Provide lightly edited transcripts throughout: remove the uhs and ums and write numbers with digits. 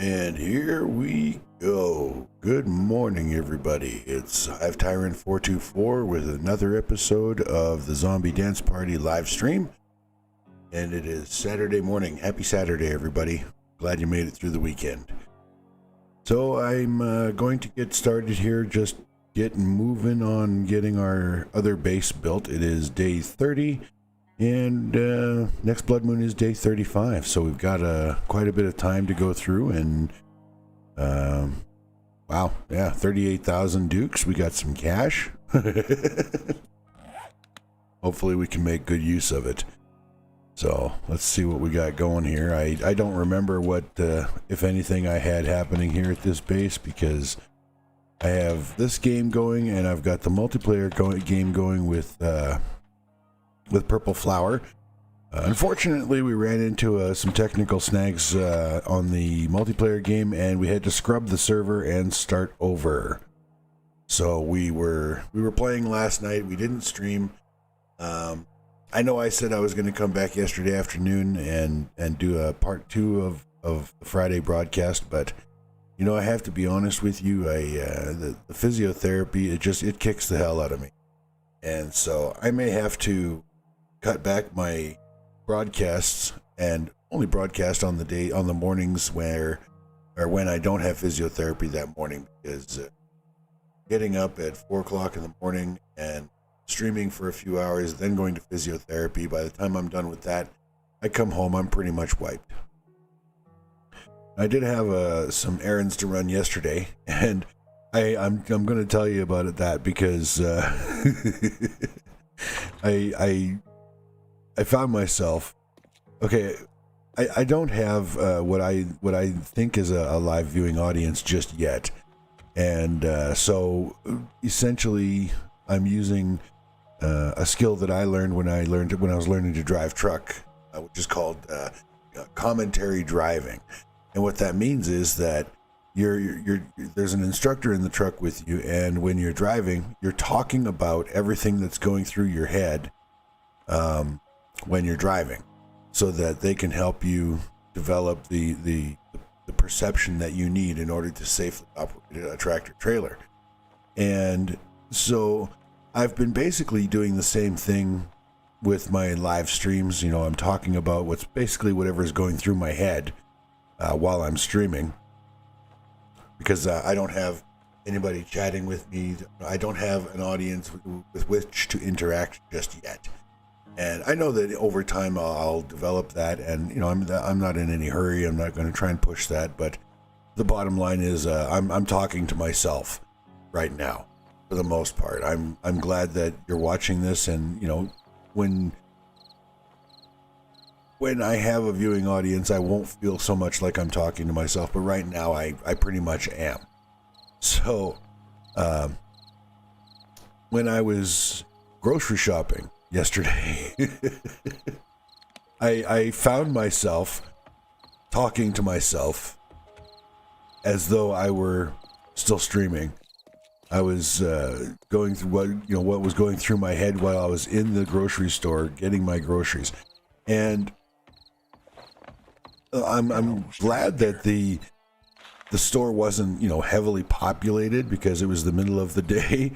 And here we go. Good morning, everybody. It's Hive Tyrant 424 with another episode of the Zombie Dance Party live stream. And it is Saturday morning. Happy Saturday, everybody. Glad you made it through the weekend. So I'm going to get started here, just getting moving on getting our other base built. It is day 30. And next blood moon is day 35, so we've got quite a bit of time to go through. And wow, yeah, 38,000 dukes. We got some cash. Hopefully we can make good use of it. So let's see what we got going here. I don't remember what, if anything, I had happening here at this base, because I have this game going and I've got the multiplayer game going with Purple Flower. Unfortunately, we ran into some technical snags on the multiplayer game, and we had to scrub the server and start over. So we were playing last night. We didn't stream. I know I said I was going to come back yesterday afternoon and do a part 2 of the Friday broadcast, but you know, I have to be honest with you. The physiotherapy, it kicks the hell out of me, and so I may have to cut back my broadcasts and only broadcast on the mornings when I don't have physiotherapy that morning, because getting up at 4 o'clock in the morning and streaming for a few hours, then going to physiotherapy, by the time I'm done with that, I come home, I'm pretty much wiped. I did have some errands to run yesterday, and I'm going to tell you about that because I found myself, okay, I don't have what I think is a live viewing audience just yet, and so essentially I'm using a skill that I learned when I was learning to drive truck, which is called commentary driving. And what that means is that there's an instructor in the truck with you, and when you're driving, you're talking about everything that's going through your head when you're driving, so that they can help you develop the perception that you need in order to safely operate a tractor trailer. And so I've been basically doing the same thing with my live streams. You know, I'm talking about what's basically whatever is going through my head while I'm streaming, because I don't have anybody chatting with me. I don't have an audience with which to interact just yet. And I know that over time I'll develop that, and you know, I'm not in any hurry. I'm not going to try and push that, but the bottom line is I'm talking to myself right now for the most part. I'm glad that you're watching this, and you know, when I have a viewing audience, I won't feel so much like I'm talking to myself, but right now I pretty much am. So when I was grocery shopping yesterday, I found myself talking to myself as though I were still streaming. I was going through what was going through my head while I was in the grocery store getting my groceries. And I'm glad that the store wasn't, you know, heavily populated, because it was the middle of the day,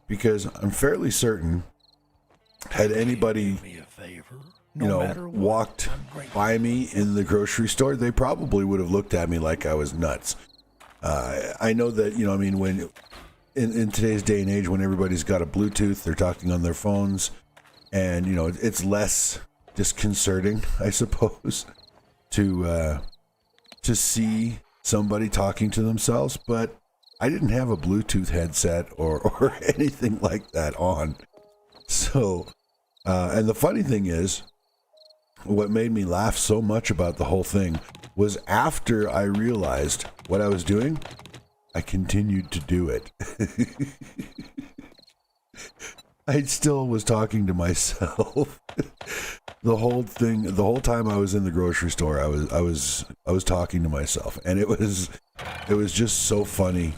because I'm fairly certain had anybody, you know, walked by me in the grocery store, they probably would have looked at me like I was nuts. I know that, you know, I mean, when in today's day and age, when everybody's got a Bluetooth, they're talking on their phones, and, you know, it's less disconcerting, I suppose, to see somebody talking to themselves. But I didn't have a Bluetooth headset or anything like that on. So, and the funny thing is, what made me laugh so much about the whole thing was after I realized what I was doing, I continued to do it. I still was talking to myself. The whole time I was in the grocery store, I was talking to myself, and it was just so funny,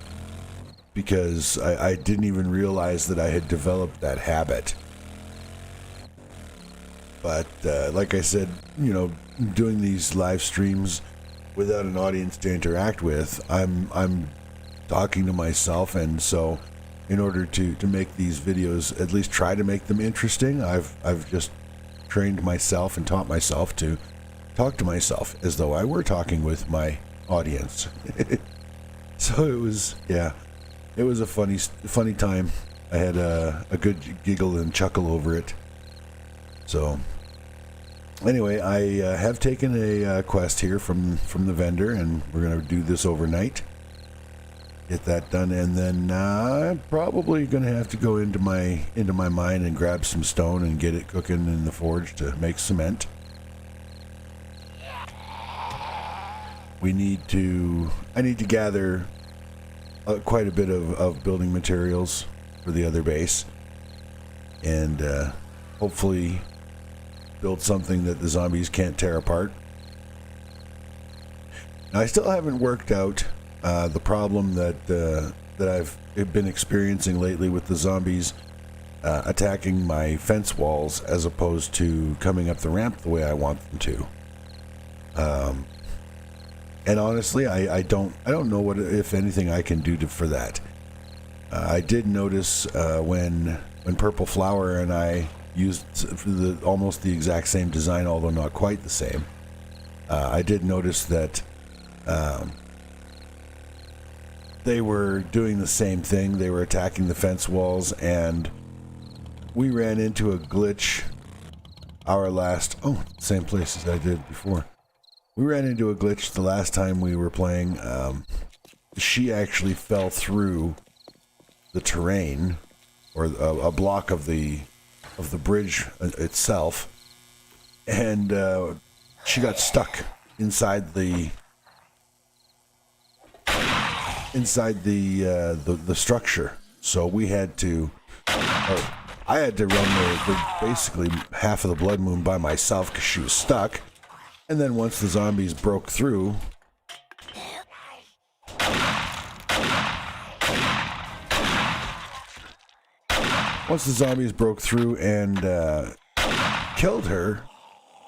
because I didn't even realize that I had developed that habit. But like I said, you know, doing these live streams without an audience to interact with, I'm talking to myself, and so in order to make these videos, at least try to make them interesting, I've just trained myself and taught myself to talk to myself as though I were talking with my audience. So it was, yeah, it was a funny time. I had a good giggle and chuckle over it. So anyway, I have taken a quest here from the vendor, and we're gonna do this overnight. Get that done, and then I'm probably gonna have to go into my mine and grab some stone and get it cooking in the forge to make cement. I need to gather quite a bit of building materials for the other base, and hopefully build something that the zombies can't tear apart. Now, I still haven't worked out the problem that I've been experiencing lately with the zombies attacking my fence walls as opposed to coming up the ramp the way I want them to. And honestly, I don't know what, if anything, I can do for that. I did notice when Purple Flower and I used almost the exact same design, although not quite the same. I did notice that they were doing the same thing. They were attacking the fence walls, and we ran into a glitch. Same place as I did before. We ran into a glitch the last time we were playing. She actually fell through the terrain, or a block of the bridge itself, and she got stuck inside the structure. So we had to, I had to run basically half of the Blood Moon by myself because she was stuck. And then once the zombies broke through, and killed her,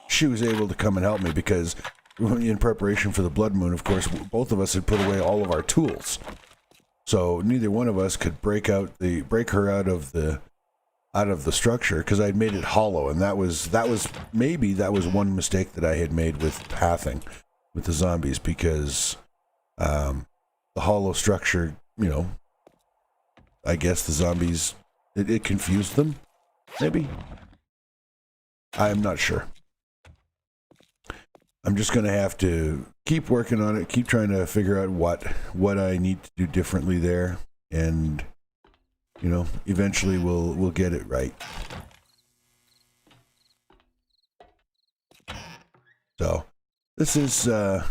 she was able to come and help me, because in preparation for the Blood Moon, of course, both of us had put away all of our tools. So neither one of us could break her out of the structure, because I'd made it hollow, and that was one mistake that I had made with pathing with the zombies, because the hollow structure, I guess the zombies, it confused them, maybe. I'm not sure. I'm just going to have to keep working on it, keep trying to figure out what I need to do differently there, and eventually we'll get it right. So this is an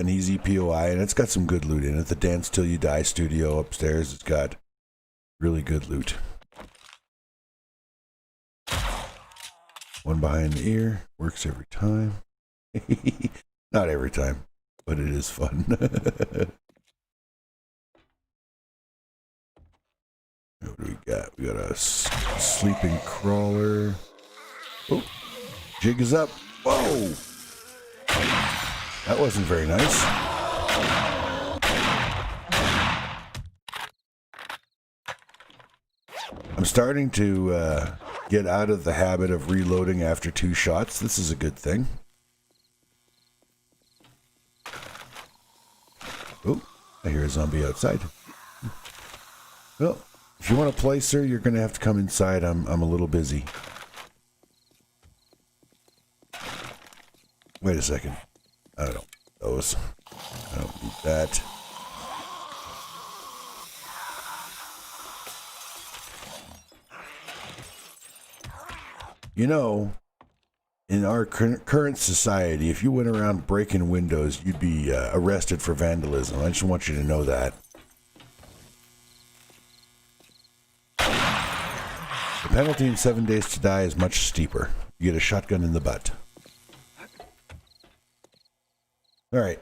easy POI, and it's got some good loot in it. The Dance Till You Die studio upstairs, it's got really good loot. One behind the ear works every time. Not every time, but it is fun. What do we got? We got a sleeping crawler. Oh, jig is up. Whoa! That wasn't very nice. I'm starting to get out of the habit of reloading after 2 shots. This is a good thing. Oh, I hear a zombie outside. Well, if you want to play, sir, you're going to have to come inside. I'm a little busy. Wait a second. I don't know those. I don't need that. In our current society, if you went around breaking windows, you'd be arrested for vandalism. I just want you to know that. The penalty in 7 Days to Die is much steeper. You get a shotgun in the butt. All right.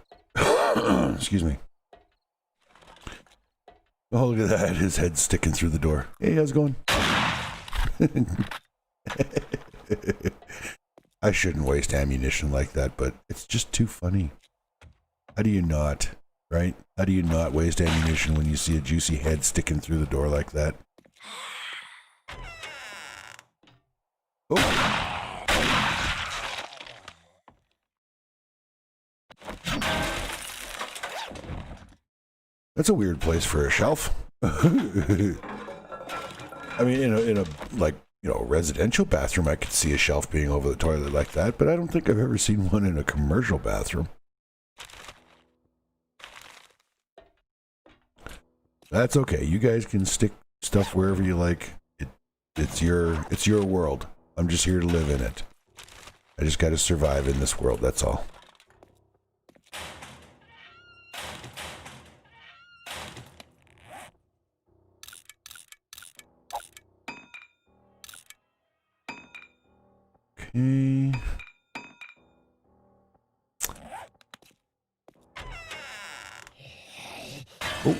Excuse me. Oh, look at that. His head's sticking through the door. Hey, how's it going? I shouldn't waste ammunition like that, but it's just too funny. How do you not, right? How do you not waste ammunition when you see a juicy head sticking through the door like that? Oh! That's a weird place for a shelf. I mean, in a like, you know, residential bathroom, I could see a shelf being over the toilet like that, but I don't think I've ever seen one in a commercial bathroom. That's okay. You guys can stick stuff wherever you like. It's your world. I'm just here to live in it. I just got to survive in this world, that's all. Okay. Oh.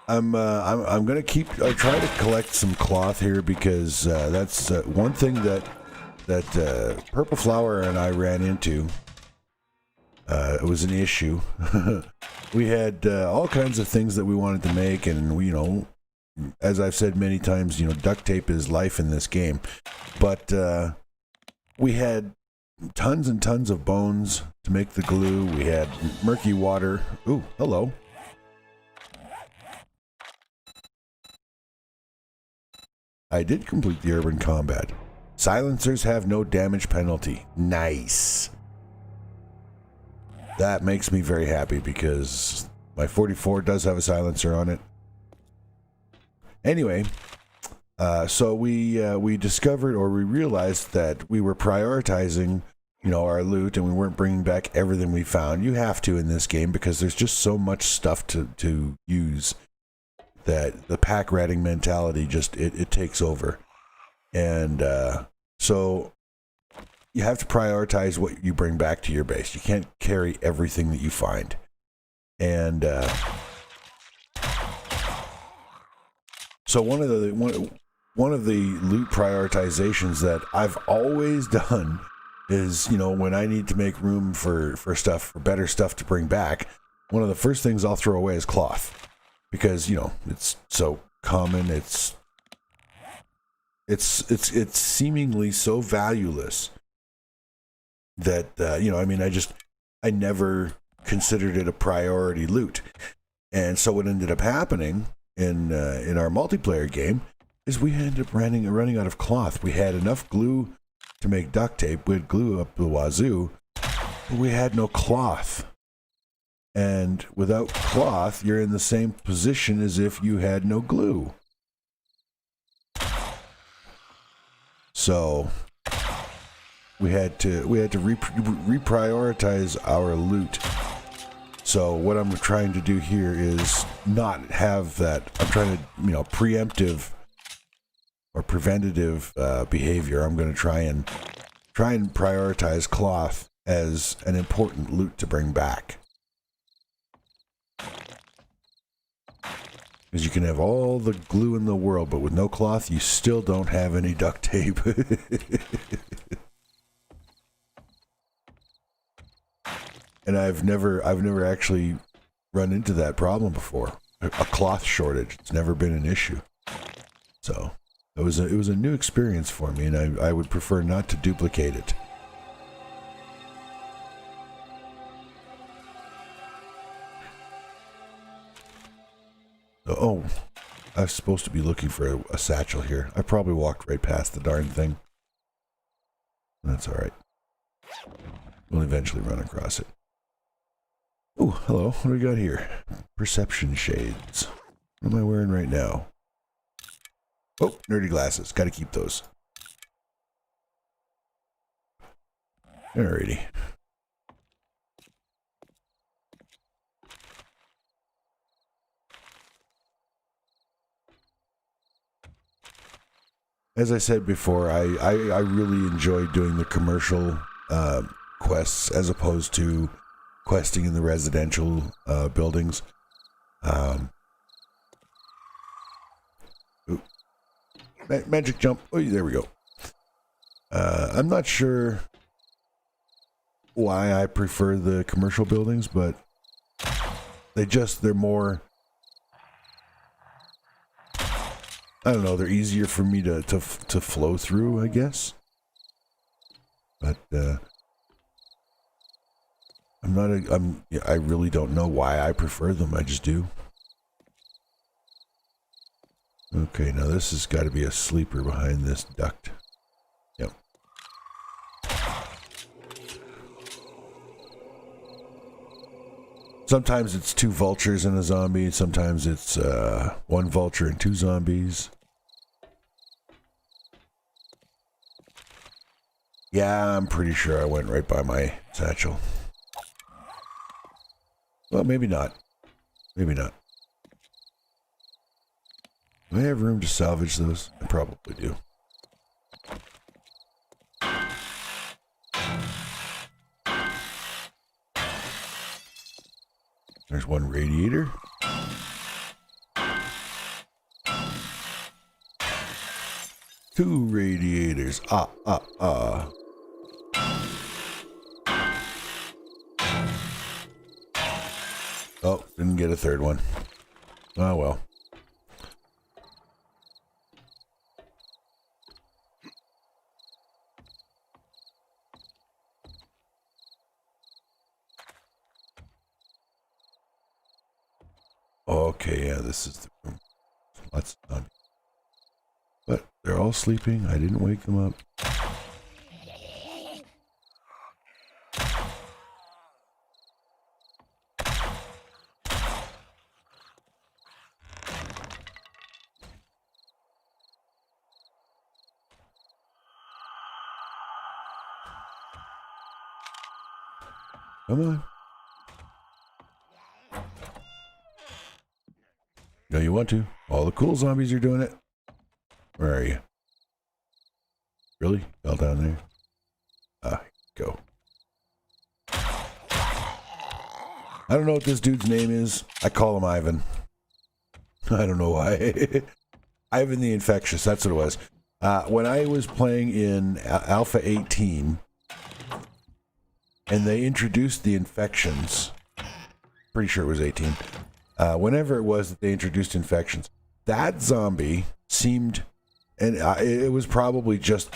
I'm gonna try to collect some cloth here because that's one thing that Purple Flower and I ran into. It was an issue. We had all kinds of things that we wanted to make, and we, you know, as I've said many times, you know, duct tape is life in this game. But we had tons and tons of bones to make the glue. We had murky water. Ooh, hello. I did complete the urban combat. Silencers have no damage penalty. Nice. That makes me very happy because my 44 does have a silencer on it. Anyway, so we discovered, or we realized, that we were prioritizing, you know, our loot, and we weren't bringing back everything we found. You have to in this game because there's just so much stuff to use that the pack ratting mentality just it takes over, and so you have to prioritize what you bring back to your base. You can't carry everything that you find, and so one of the loot prioritizations that I've always done is, you know, when I need to make room for better stuff to bring back, one of the first things I'll throw away is cloth, because, you know, it's so common, it's seemingly so valueless that you know, I mean, I never considered it a priority loot. And so what ended up happening in our multiplayer game is we ended up running out of cloth. We had enough glue to make duct tape. We had glue up the wazoo, but we had no cloth. And without cloth, you're in the same position as if you had no glue. So we had to reprioritize our loot. So what I'm trying to do here is not have that. I'm trying to, you know, preemptive or preventative behavior. I'm going to try and prioritize cloth as an important loot to bring back. Because you can have all the glue in the world, but with no cloth, you still don't have any duct tape. And I've never actually run into that problem before. A cloth shortage. It's never been an issue. So it was a new experience for me, and I would prefer not to duplicate it. Oh, I was supposed to be looking for a satchel here. I probably walked right past the darn thing. That's all right. We'll eventually run across it. Oh, hello. What do we got here? Perception shades. What am I wearing right now? Oh, nerdy glasses. Got to keep those. Alrighty. As I said before, I really enjoy doing the commercial quests as opposed to questing in the residential buildings. Magic jump. Oh, there we go. I'm not sure why I prefer the commercial buildings, but they're more, I don't know, they're easier for me to flow through, I guess. But I really don't know why I prefer them. I just do. Okay, now this has got to be a sleeper behind this duct. Yep. Sometimes it's 2 vultures and a zombie. Sometimes it's 1 vulture and 2 zombies. Yeah, I'm pretty sure I went right by my satchel. Well, maybe not. Maybe not. Do I have room to salvage those? I probably do. There's 1 radiator. Two radiators. Oh, didn't get a 3rd one. Oh well. Okay, yeah, this is the room. Lots of zombies. But they're all sleeping. I didn't wake them up. Come on. No, you want to. All the cool zombies are doing it. Where are you? Really? All down there? Ah, go. I don't know what this dude's name is. I call him Ivan. I don't know why. Ivan the Infectious, that's what it was. When I was playing in Alpha 18, and they introduced the infections, pretty sure it was 18, whenever it was that they introduced infections, that zombie seemed, and it was probably just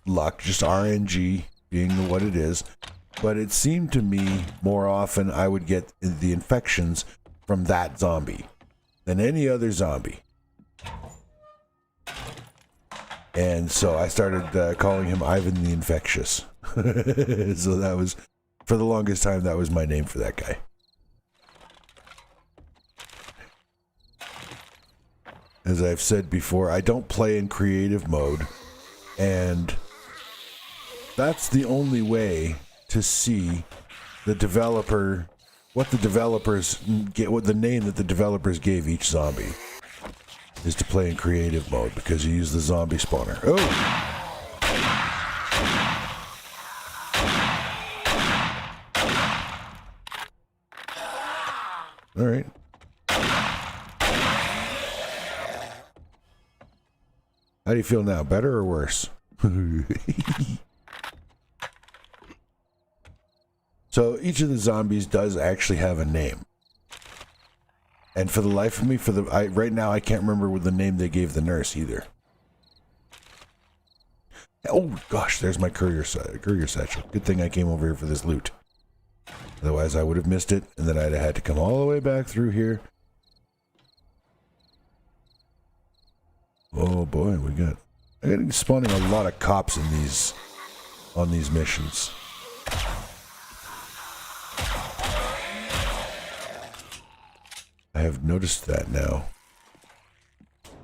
luck, just RNG being what it is, but it seemed to me more often I would get the infections from that zombie than any other zombie. And so I started calling him Ivan the Infectious. So that was, for the longest time, that was my name for that guy. As I've said before, I don't play in creative mode, and that's the only way to see the developer, what the developers get, what the name that the developers gave each zombie is to play in creative mode, because you use the zombie spawner. Oh! All right. How do you feel now? Better or worse? So each of the zombies does actually have a name. And for the life of me, right now I can't remember what the name they gave the nurse either. Oh gosh, there's my courier satchel. Good thing I came over here for this loot. Otherwise I would have missed it, and then I'd have had to come all the way back through here. Oh boy, I got spawning a lot of cops in on these missions. I have noticed that now.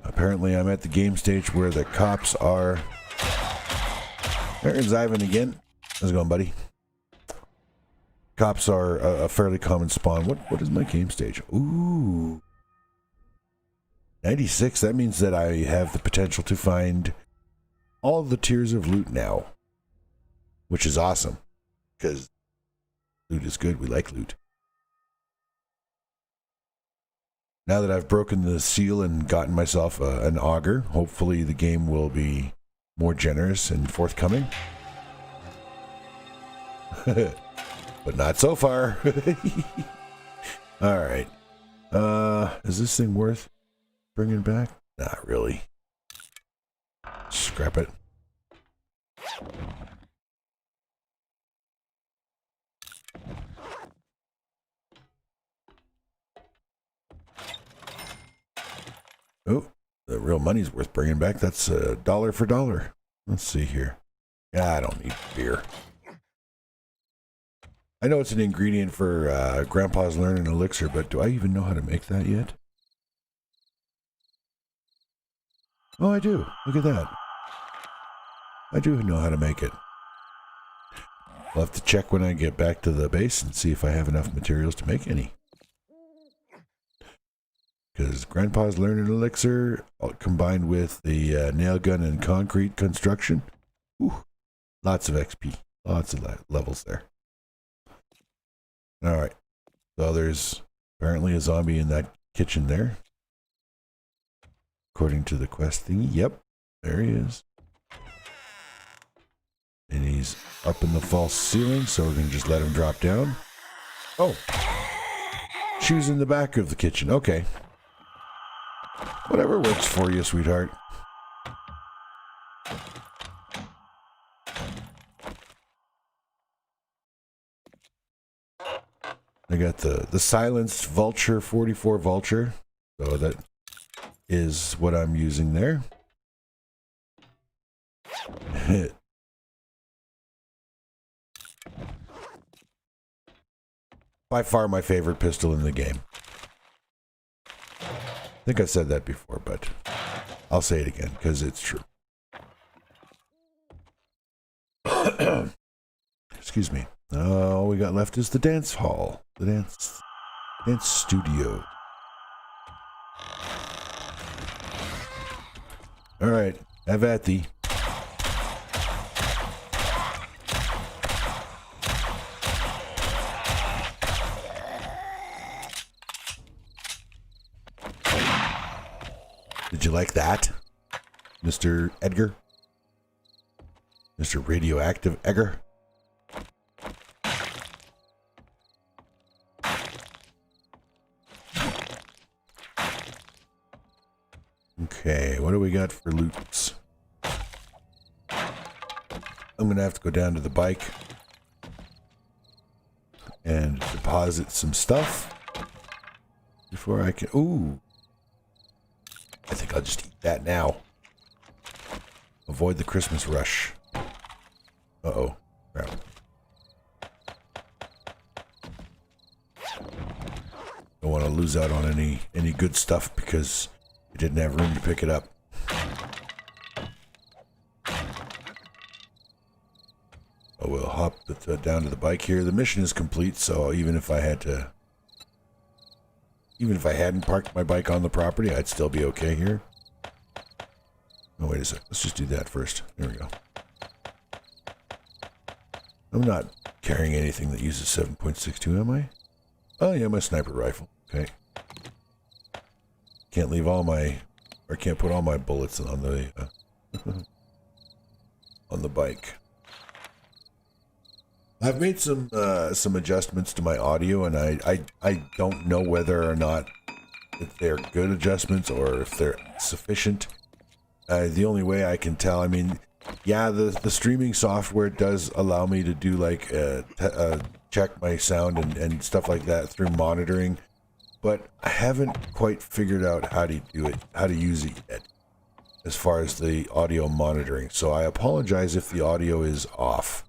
Apparently I'm at the game stage where the cops are... There's Ivan again. How's it going, buddy? Cops are a fairly common spawn. What is my game stage? Ooh. 96, that means that I have the potential to find all the tiers of loot now. Which is awesome. Because loot is good. We like loot. Now that I've broken the seal and gotten myself an auger, hopefully the game will be more generous and forthcoming. But not so far. All right. Is this thing worth bringing back? Not really. Scrap it. Oh, the real money's worth bringing back. That's dollar for dollar. Let's see here. Yeah, I don't need beer. I know it's an ingredient for Grandpa's Learning Elixir, but do I even know how to make that yet? Oh, I do. Look at that. I do know how to make it. I'll have to check when I get back to the base and see if I have enough materials to make any. Because Grandpa's Learning Elixir, combined with the nail gun and concrete construction, lots of XP, lots of levels there. All right, so there's apparently a zombie in that kitchen there. According to the quest thingy, yep, there he is. And he's up in the false ceiling, so we're going to just let him drop down. Oh, she was in the back of the kitchen, okay. Whatever works for you, sweetheart. I got the silenced Vulture 44 Vulture, so that is what I'm using there. By far my favorite pistol in the game. I think I said that before, but I'll say it again because it's true. Excuse me. All we got left is the dance hall, the dance studio. All right, have at thee. Did you like that, Mr. Edgar? Mr. Radioactive Edgar? Okay, what do we got for loots? I'm gonna have to go down to the bike and deposit some stuff before I can. Ooh, I think I'll just eat that now. Avoid the Christmas rush. Uh-oh. Crap. Don't want to lose out on any good stuff because I didn't have room to pick it up. I will hop down to the bike here. The mission is complete, so even if I hadn't parked my bike on the property, I'd still be okay here. Oh, wait a sec. Let's just do that first. There we go. I'm not carrying anything that uses 7.62, am I? Oh, yeah, my sniper rifle. Okay. Can't leave all my, or can't put all my bullets on the, on the bike. I've made some adjustments to my audio, and I don't know whether or not if they're good adjustments or if they're sufficient. The only way I can tell, I mean, yeah, the streaming software does allow me to do like check my sound and stuff like that through monitoring, but I haven't quite figured out how to do it, how to use it yet, as far as the audio monitoring. So I apologize if the audio is off.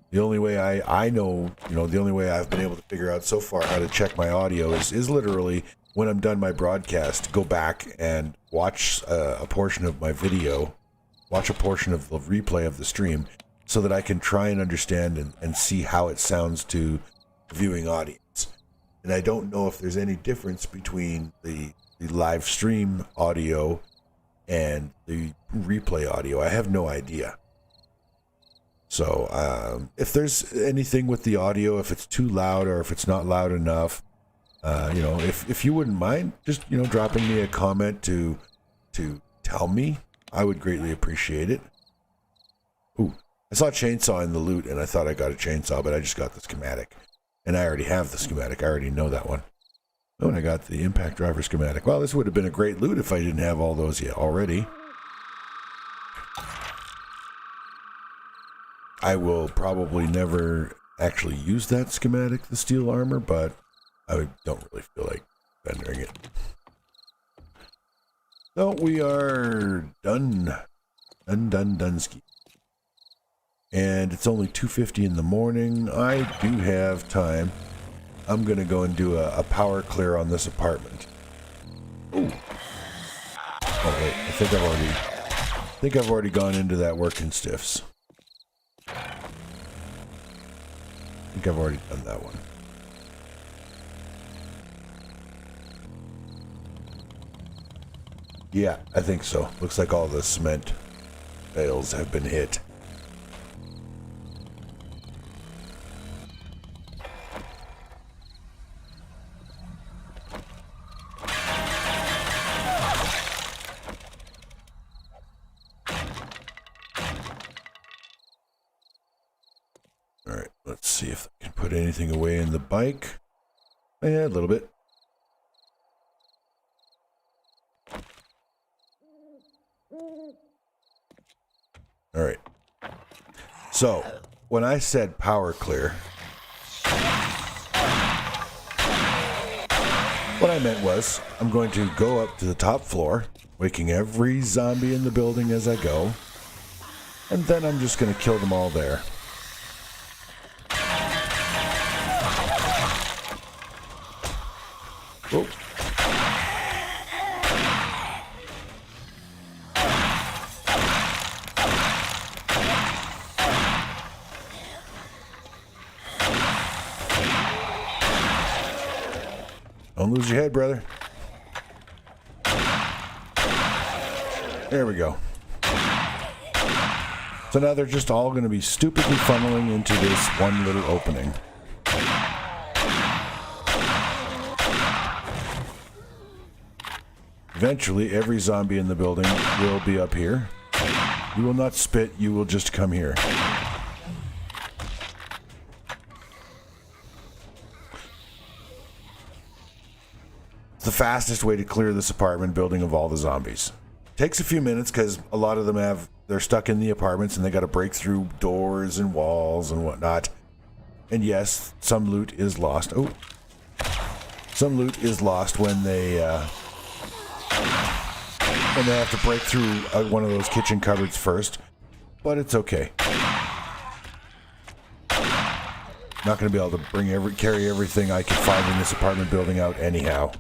The only way I know, the only way I've been able to figure out so far how to check my audio is literally when I'm done my broadcast, go back and watch a portion of my video, watch a portion of the replay of the stream, so that I can try and understand and see how it sounds to the viewing audience. And I don't know if there's any difference between the live stream audio and the replay audio. I have no idea. So if there's anything with the audio, if it's too loud or if it's not loud enough, if you wouldn't mind just dropping me a comment to tell me I would greatly appreciate it. Ooh, I saw a chainsaw in the loot, and I thought I got a chainsaw, but I just got the schematic. And I already have the schematic. I already know that one. Oh, and I got the impact driver schematic. Well, this would have been a great loot if I didn't have all those yet already. I will probably never actually use that schematic, the steel armor, but I don't really feel like rendering it. So we are done. Dunsky. And it's only 2:50 in the morning. I do have time. I'm going to go and do a power clear on this apartment. Ooh. Oh, wait. I think I've already gone into that working stiffs. I think I've already done that one. Yeah, I think so. Looks like all the cement bales have been hit. Alright, let's see if I can put anything away in the bike. Yeah, a little bit. Alright. So, when I said power clear, what I meant was, I'm going to go up to the top floor, waking every zombie in the building as I go, and then I'm just going to kill them all there. Oh. Don't lose your head, brother. There we go. So now they're just all going to be stupidly funneling into this one little opening. Eventually, every zombie in the building will be up here. You will not spit, you will just come here. It's the fastest way to clear this apartment building of all the zombies. Takes a few minutes because a lot of them they're stuck in the apartments and they got to break through doors and walls and whatnot. And yes, some loot is lost. Oh, some loot is lost when they have to break through one of those kitchen cupboards first, but it's okay. Not going to be able to carry everything I can find in this apartment building out anyhow.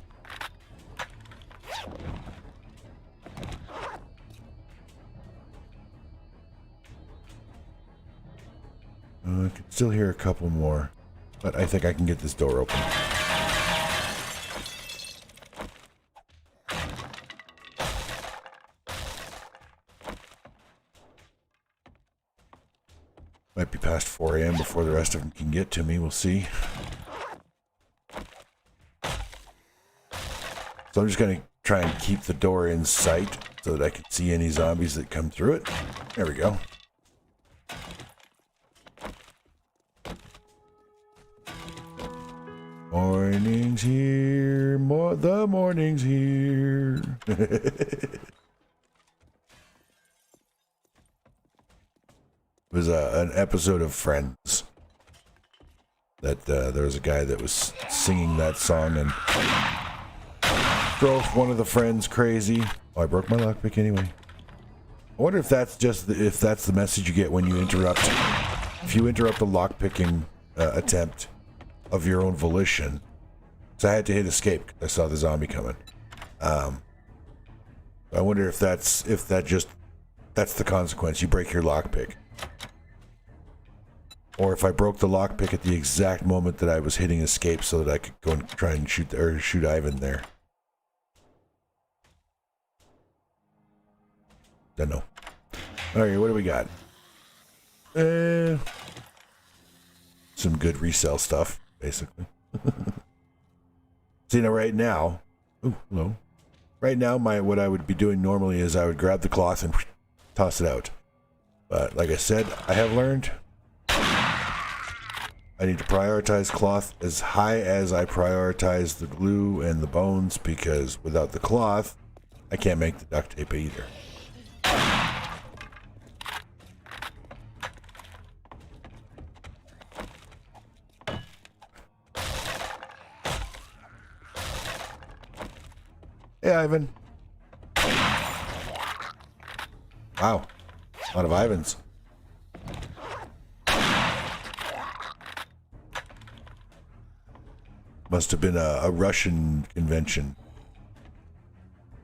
I can still hear a couple more, but I think I can get this door open. Might be past 4 a.m. before the rest of them can get to me. We'll see. So I'm just going to try and keep the door in sight so that I can see any zombies that come through it. There we go. Morning's here. The morning's here. It was an episode of Friends that there was a guy that was singing that song and drove one of the friends crazy. Oh, I broke my lockpick anyway. I wonder if that's the message you get when you interrupt. If you interrupt a lockpicking attempt of your own volition. So I had to hit escape because I saw the zombie coming. I wonder if that's the consequence. You break your lockpick. Or if I broke the lockpick at the exact moment that I was hitting escape so that I could go and try and shoot Ivan there. Don't know. Alright, what do we got? Some good resale stuff, basically. See, now right now... Ooh, hello. Right now, what I would be doing normally is I would grab the cloth and toss it out. But like I said, I have learned I need to prioritize cloth as high as I prioritize the glue and the bones, because without the cloth, I can't make the duct tape either. Hey, Ivan. Wow. A lot of Ivans. Must have been a Russian convention.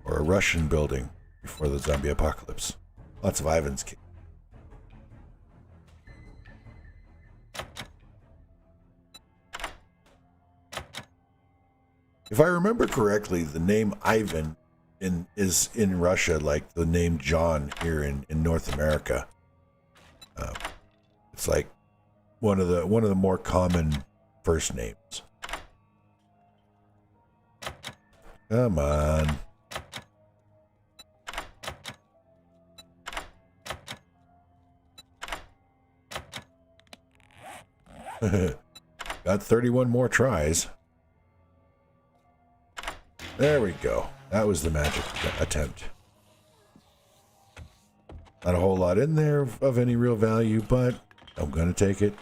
Or a Russian building before the zombie apocalypse. Lots of Ivans. If I remember correctly, the name Ivan is in Russia like the name John here in North America. It's like one of the more common first names. Come on. Got 31 more tries. There we go. That was the magic attempt. Not a whole lot in there of any real value, but I'm gonna take it.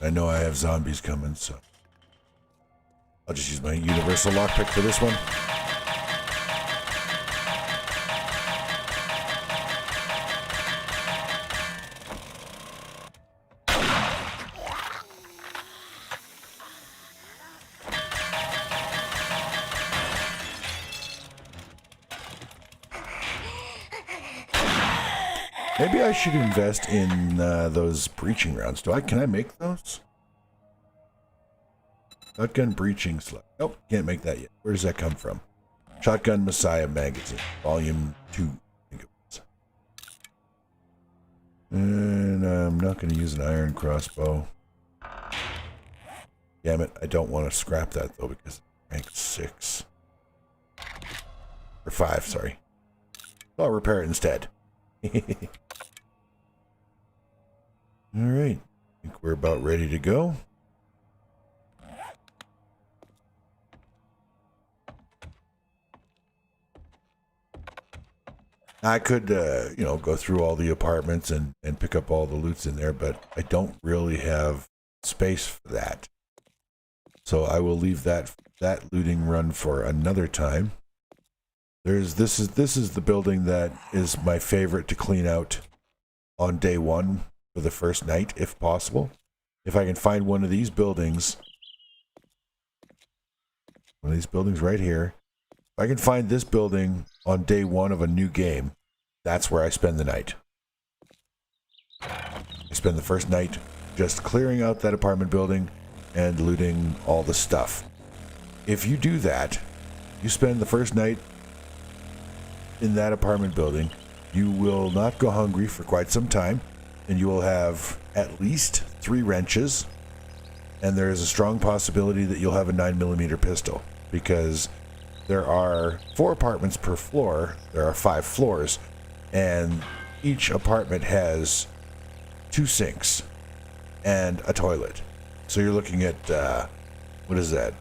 I know I have zombies coming, so I'll just use my universal lockpick for this one. Maybe I should invest in those breaching rounds. Can I make those? Shotgun breaching slug. Nope, can't make that yet. Where does that come from? Shotgun Messiah magazine, volume 2. I think it was. And I'm not going to use an iron crossbow. Damn it, I don't want to scrap that though, because rank 6. Or 5, sorry. I'll repair it instead. Alright, I think we're about ready to go. I could, go through all the apartments and pick up all the loots in there, but I don't really have space for that. So I will leave that looting run for another time. This is the building that is my favorite to clean out on day one for the first night, if possible. If I can find one of these buildings right here, if I can find this building on day one of a new game, that's where I spend the night. I spend the first night just clearing out that apartment building and looting all the stuff. If you do that, you spend the first night in that apartment building, you will not go hungry for quite some time, and you will have at least 3 wrenches, and there is a strong possibility that you'll have a 9mm pistol, because there are 4 apartments per floor. There are 5 floors, and each apartment has 2 sinks and a toilet. So you're looking at, what is that?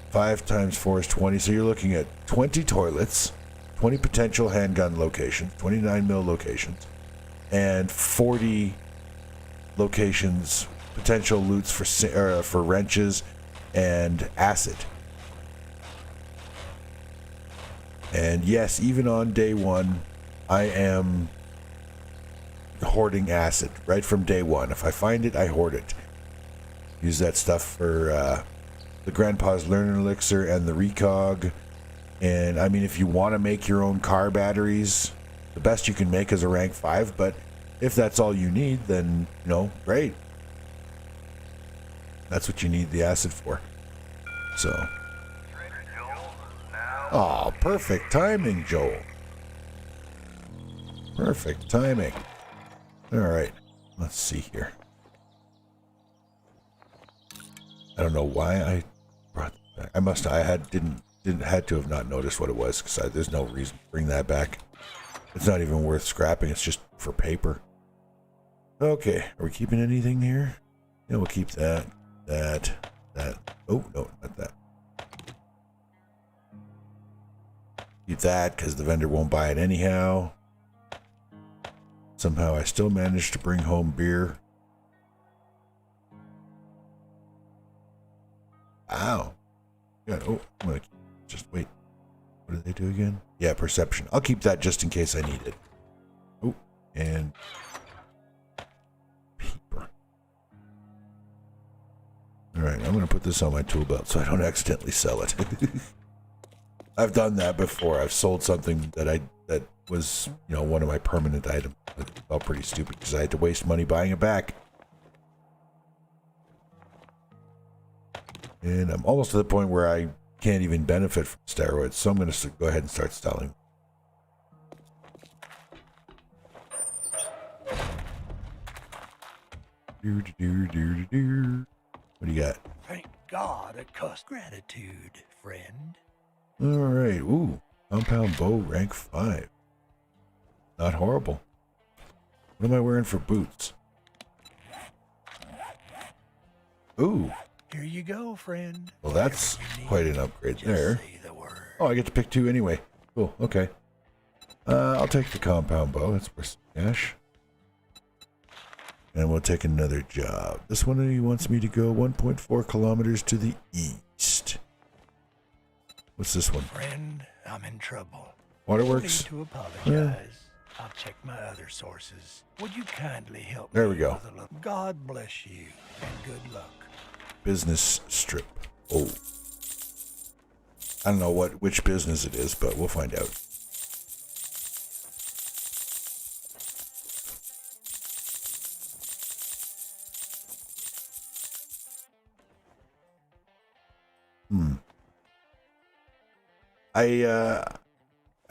5 times 4 is 20, so you're looking at 20 toilets, 20 potential handgun locations, 29mm locations, and 40 locations, potential loots for wrenches and acid. And yes, even on day one, I am hoarding acid right from day one. If I find it, I hoard it. Use that stuff for the Grandpa's Learning Elixir and the Recog. And I mean, if you want to make your own car batteries, the best you can make is a rank 5, but if that's all you need, then, great. That's what you need the acid for. So. Oh, perfect timing, Joel. Perfect timing. All right, let's see here. I don't know why I brought that back. Had to have not noticed what it was, because there's no reason to bring that back. It's not even worth scrapping. It's just for paper. Okay, are we keeping anything here? Yeah, we'll keep that. Oh, no, not that. Keep that, because the vendor won't buy it anyhow. Somehow I still managed to bring home beer. Ow. God, oh, I'm going to just wait. What do they do again? Yeah, perception. I'll keep that just in case I need it. Oh, and paper. All right, I'm going to put this on my tool belt so I don't accidentally sell it. I've done that before. I've sold something that was, one of my permanent items. It felt pretty stupid because I had to waste money buying it back. And I'm almost to the point where I can't even benefit from steroids, so I'm going to go ahead and start selling. What do you got? Thank God it cost gratitude, friend. All right. Ooh, compound bow, rank 5. Not horrible. What am I wearing for boots? Ooh. Here you go, friend. Well, that's quite an upgrade there. Oh, I get to pick 2 anyway. Cool. Okay. I'll take the compound bow. That's worth some cash. And we'll take another job. This one, he wants me to go 1.4 kilometers to the east. What's this one? Friend, I'm in trouble. Waterworks? To apologize. I'll check my other sources. Would you kindly help me? There we go. God bless you and good luck. Business strip. Oh. I don't know which business it is, but we'll find out.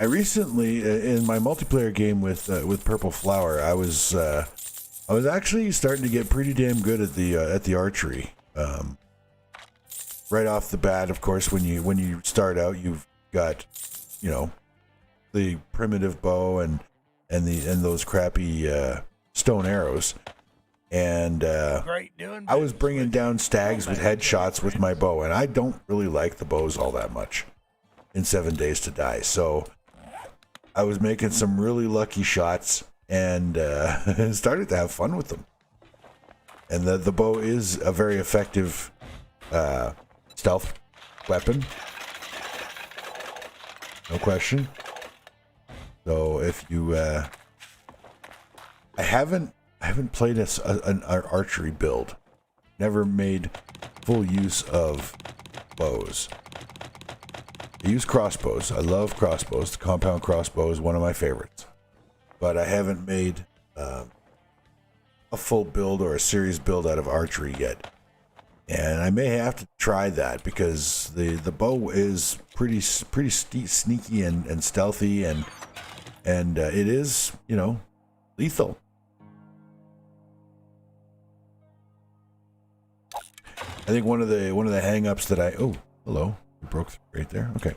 I recently in my multiplayer game with Purple Flower, I was actually starting to get pretty damn good at the archery. Right off the bat, of course, when you start out, you've got, the primitive bow and those crappy stone arrows, and I was bringing down stags with headshots with my bow, and I don't really like the bows all that much in 7 Days to Die. So I was making some really lucky shots and started to have fun with them. And the bow is a very effective stealth weapon, no question. So if you, I haven't played an archery build, never made full use of bows. I use crossbows. I love crossbows. The compound crossbow is one of my favorites, but I haven't made a full build or a serious build out of archery yet. And I may have to try that because the bow is pretty sneaky and stealthy, and it is, lethal. I think one of the hang-ups that hello, you broke right there. Okay,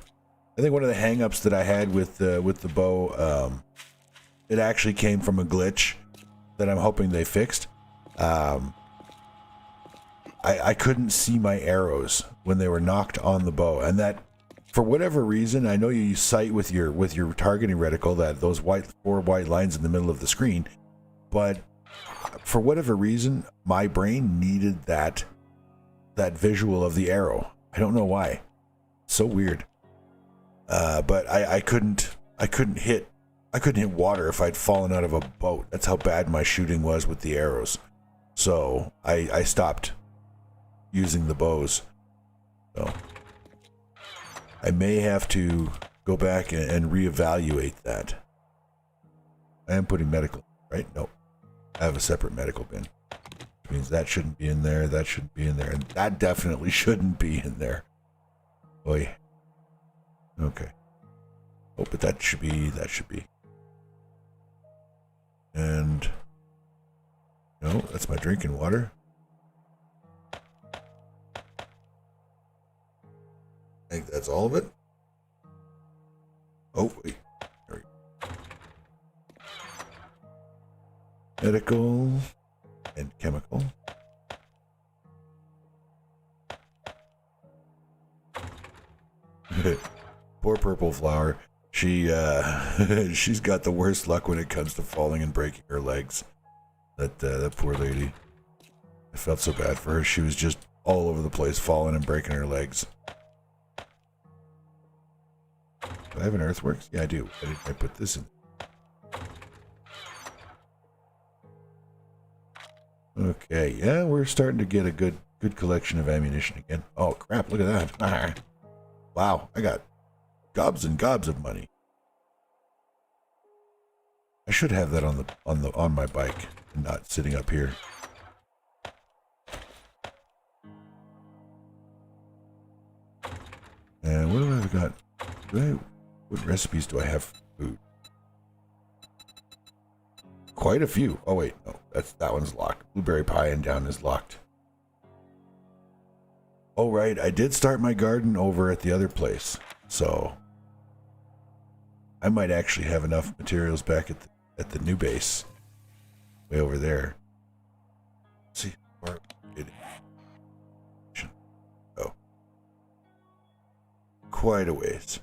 I think one of the hang-ups that I had with the bow, it actually came from a glitch that I'm hoping they fixed. I couldn't see my arrows when they were knocked on the bow, and that, for whatever reason, I know you sight with your targeting reticle those 4 white lines in the middle of the screen, but for whatever reason, my brain needed that visual of the arrow. I don't know why. So weird. But I couldn't hit water if I'd fallen out of a boat. That's how bad my shooting was with the arrows. So I stopped using the bows. So I may have to go back and reevaluate that. I am putting medical, right? No, I have a separate medical bin. Which means that shouldn't be in there, that shouldn't be in there, and that definitely shouldn't be in there. Boy. Okay. Oh, but that should be. And No, that's my drinking water. I think that's all of it. Oh, wait. There we go. Medical and chemical. Poor purple flower. She's got the worst luck when it comes to falling and breaking her legs. That poor lady. I felt so bad for her. She was just all over the place, falling and breaking her legs. Do I have an earthworks? Yeah, I do. Why did I put this in? Okay, yeah, we're starting to get a good collection of ammunition again. Oh crap! Look at that. Wow, I got gobs and gobs of money. I should have that on my bike and not sitting up here. And what do I have got? What recipes do I have for food? Quite a few. Oh wait, no, that one's locked. Blueberry pie and down is locked. Oh right, I did start my garden over at the other place, so I might actually have enough materials back at the new base, way over there. Let's see, where oh, quite a ways.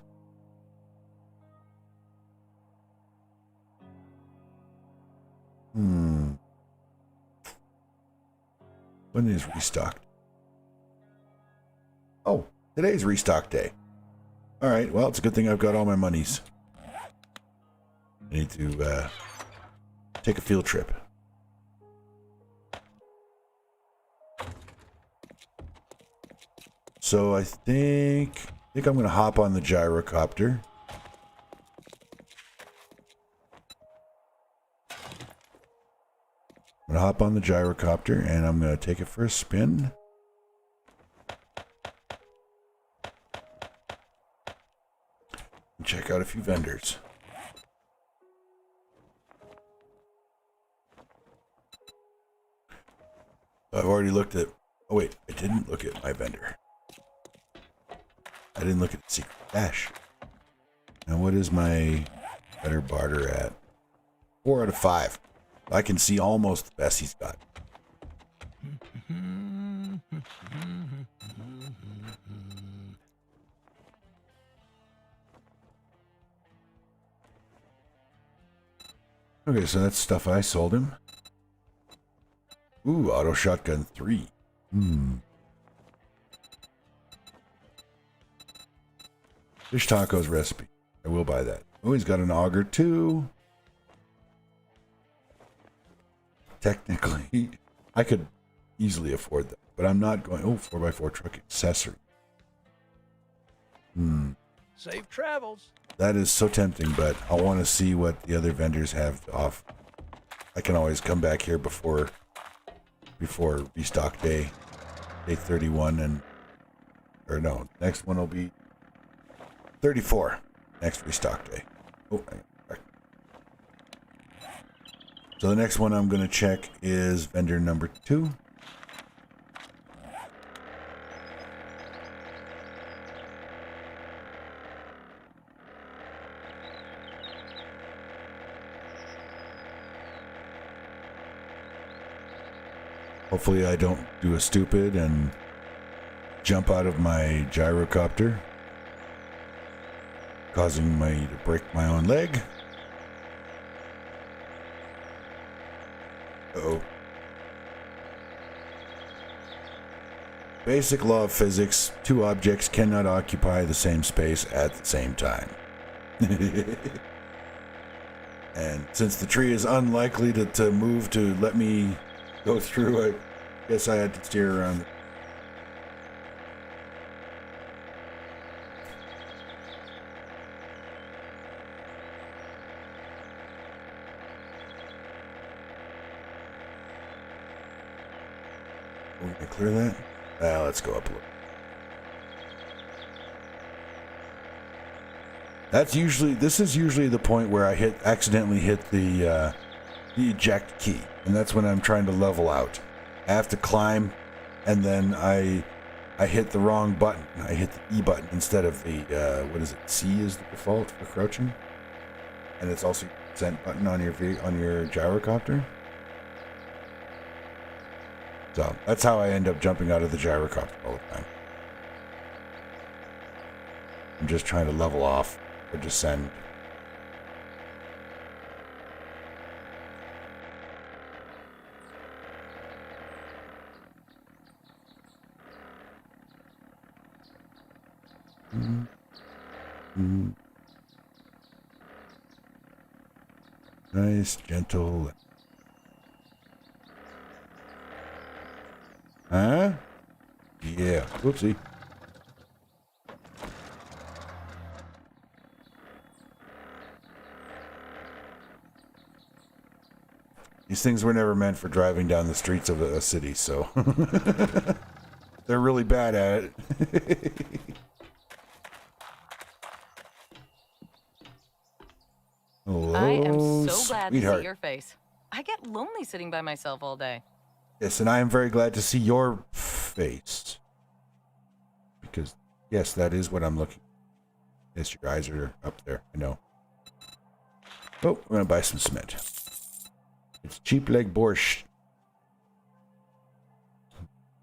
When is restocked? Oh, today's restock day. All right, well, it's a good thing I've got all my monies. I need to take a field trip. So I think I'm going to hop on the gyrocopter. I'm going to hop on the gyrocopter and I'm going to take it for a spin. And check out a few vendors. I've already looked at... Oh wait, I didn't look at my vendor. I didn't look at the secret dash. Now what is my better barter at? 4 out of 5. I can see almost the best he's got. Okay, so that's stuff I sold him. Ooh, auto shotgun 3. Fish tacos recipe. I will buy that. Oh, he's got an auger too. Technically, I could easily afford that, but I'm not going. Oh, 4x4 truck accessory. Safe travels. That is so tempting, but I want to see what the other vendors have to offer. I can always come back here before restock day 31, and or no, next one will be 34. Next restock day. Oh, so the next one I'm going to check is vendor number 2. Hopefully I don't do a stupid and jump out of my gyrocopter, causing me to break my own leg. Uh-oh. Basic law of physics, 2 objects cannot occupy the same space at the same time. And since the tree is unlikely to move to let me go through, I guess I had to steer around. We can clear that. Let's go up a little. This is usually the point where I accidentally hit the the eject key, and that's when I'm trying to level out. I have to climb, and then I hit the wrong button. I hit the E button instead of the what is it? C is the default for crouching, and it's also the descent button on your gyrocopter. So that's how I end up jumping out of the gyrocopter all the time. I'm just trying to level off or descend. Nice, gentle. Huh? Yeah. Whoopsie. These things were never meant for driving down the streets of a city, so they're really bad at it. Hello, I am so glad to sweetheart. see your face. I get lonely sitting by myself all day. Yes, and I am very glad to see your face. Because, yes, that is what I'm looking. Yes, your eyes are up there. I know. Oh, I'm going to buy some cement. It's cheap like borscht.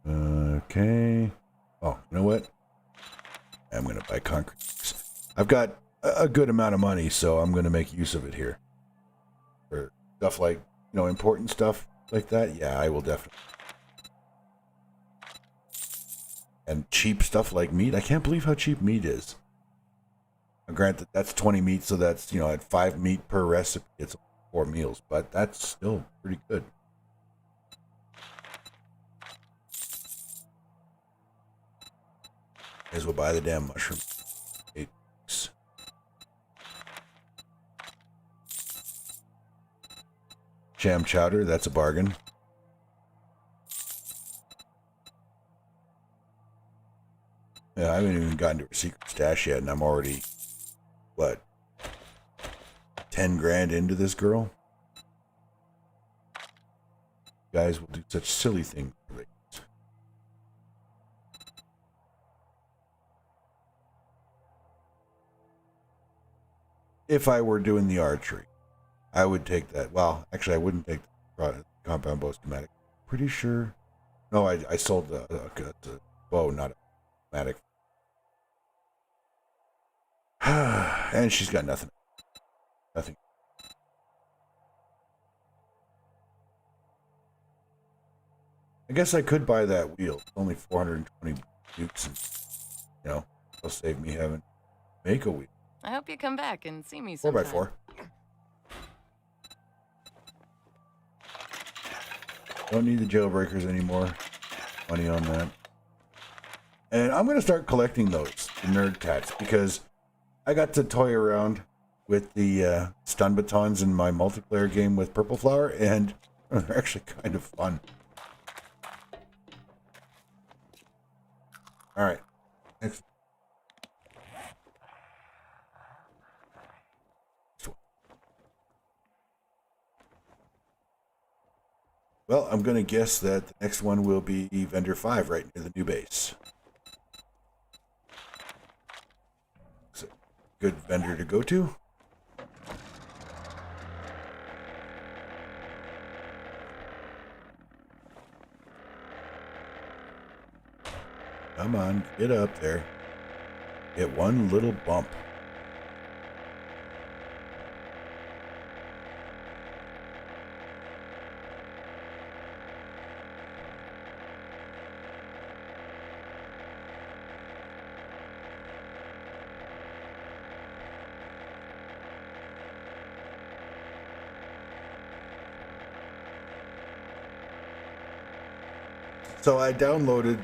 Okay. Oh, you know what? I'm going to buy concrete. I've got a good amount of money, so I'm going to make use of it here. For stuff like, important stuff like that, yeah, I will definitely. And cheap stuff like meat. I can't believe how cheap meat is. Now, granted, that's 20 meat, so that's, at 5 meat per recipe, it's 4 meals, but that's still pretty good. May as well buy the damn mushroom. 8 bucks. Jam chowder, that's a bargain. Yeah, I haven't even gotten to a secret stash yet, and I'm already, 10 grand into this girl? You guys will do such silly things. If I were doing the archery, I would take that. Well, actually, I wouldn't take the compound bow schematic. Pretty sure. No, I sold the bow, not a schematic. And she's got nothing. Nothing. I guess I could buy that wheel. It's only 420 dukes, and it'll save me having to make a wheel. I hope you come back and see me sometime. 4x4. Don't need the jailbreakers anymore. Money on that. And I'm going to start collecting those, the nerd tats, because I got to toy around with the stun batons in my multiplayer game with Purple Flower, and they're actually kind of fun. Alright. Next. Well, I'm going to guess that the next one will be Vendor 5 right near the new base. It's a good vendor to go to. Come on, get up there. Get one little bump. So I downloaded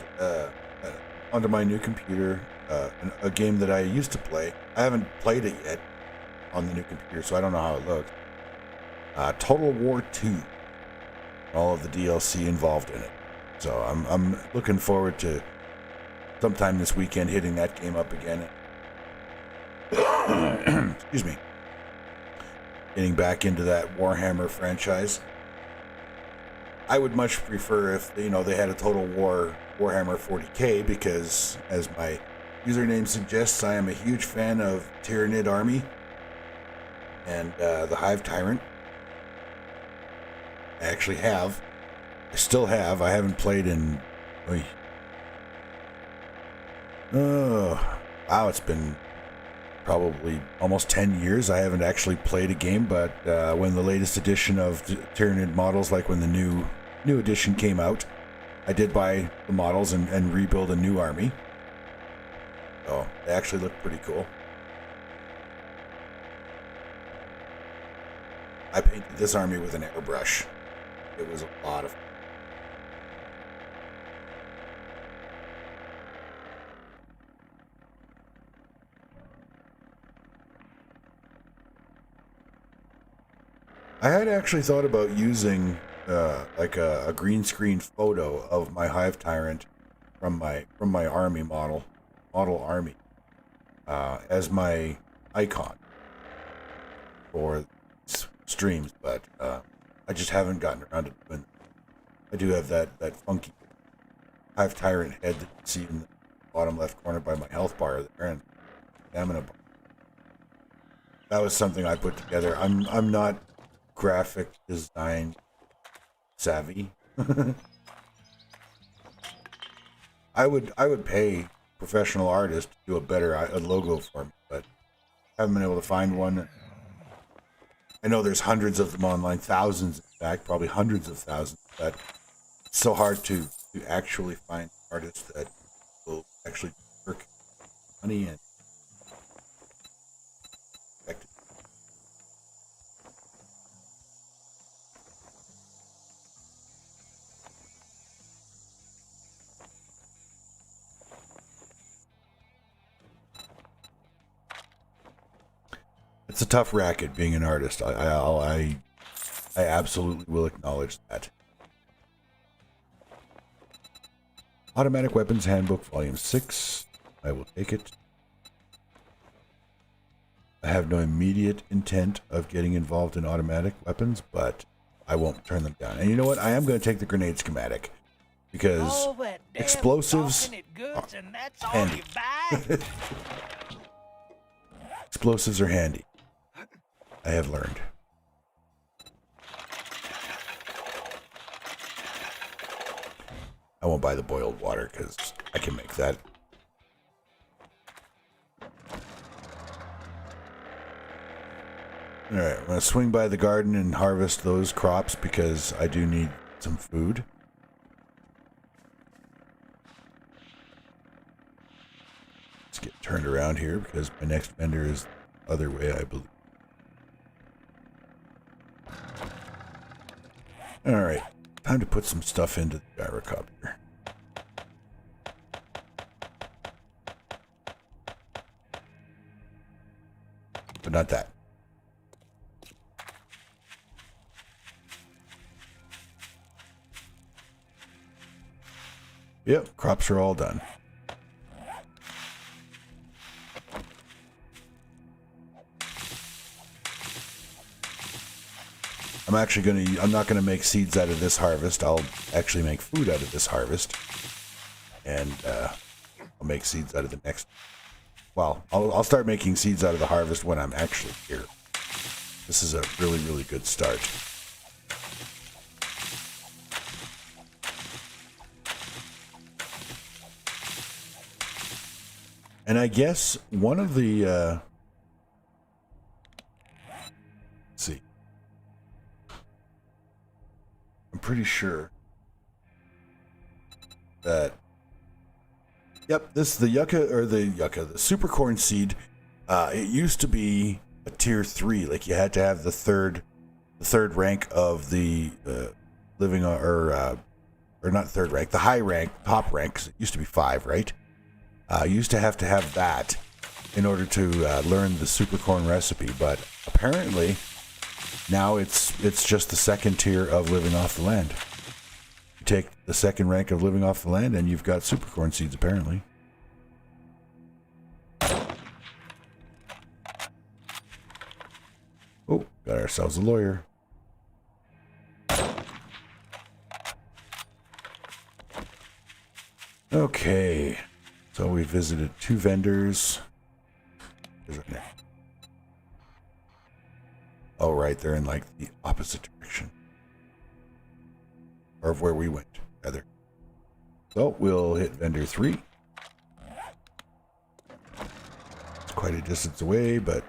onto my new computer a game that I used to play. I haven't played it yet on the new computer, so I don't know how it looks. Total War 2. All of the DLC involved in it. So I'm looking forward to sometime this weekend hitting that game up again. Excuse me. getting back into that Warhammer franchise. I would much prefer if they had a Total War Warhammer 40k, because as my username suggests, I am a huge fan of Tyranid Army and the Hive Tyrant. I still have. I haven't played in. Wow, it's been probably almost 10 years. I haven't actually played a game, but when the latest edition of Tyranid models, like when the new edition came out, I did buy the models and rebuild a new army. So they actually look pretty cool. I painted this army with an airbrush. It was a lot of fun. I had actually thought about using like a green screen photo of my Hive Tyrant from my army model army as my icon for streams, but I just haven't gotten around to doing it. I do have that funky Hive Tyrant head that you see in the bottom left corner by my health bar there, and stamina bar. That was something I put together. I'm not graphic design savvy. I would pay professional artists to do a logo for me, but I haven't been able to find one. I know there's hundreds of them online, thousands in fact, probably hundreds of thousands, but it's so hard to actually find artists that will actually work money and it's a tough racket being an artist. I absolutely will acknowledge that. Automatic Weapons Handbook, Volume 6. I will take it. I have no immediate intent of getting involved in automatic weapons, but I won't turn them down. And you know what? I am going to take the grenade schematic, because explosives are handy. Explosives are handy. I have learned. I won't buy the boiled water because I can make that. Alright, I'm going to swing by the garden and harvest those crops because I do need some food. Let's get turned around here because my next vendor is the other way, I believe. Alright, time to put some stuff into the gyrocopter. But not that. Yep, crops are all done. I'm not gonna make seeds out of this harvest. I'll actually make food out of this harvest. And I'll make seeds out of the next. Well, I'll start making seeds out of the harvest when I'm actually here. This is a really, really good start. And I guess one of the let's see. I'm pretty sure that the super corn seed, it used to be a tier 3, like you had to have the third rank of the living or not third rank, the high rank, top rank, 'cause it used to be 5, right? You used to have that in order to learn the super corn recipe, but apparently now it's just the second tier of living off the land. You take the second rank of living off the land and you've got super corn seeds, apparently. Oh, got ourselves a lawyer. Okay, so we visited 2 vendors. Oh, right, they're in like the opposite direction. Or of where we went, rather. So we'll hit vendor 3. It's quite a distance away, but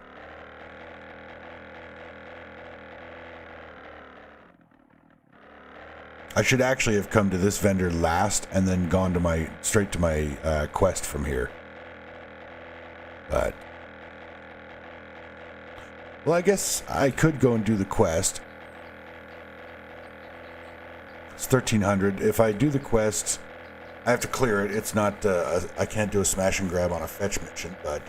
I should actually have come to this vendor last and then gone to straight to my quest from here. But, well, I guess I could go and do the quest. It's 1300. If I do the quest, I have to clear it. It's not, I can't do a smash and grab on a fetch mission, but,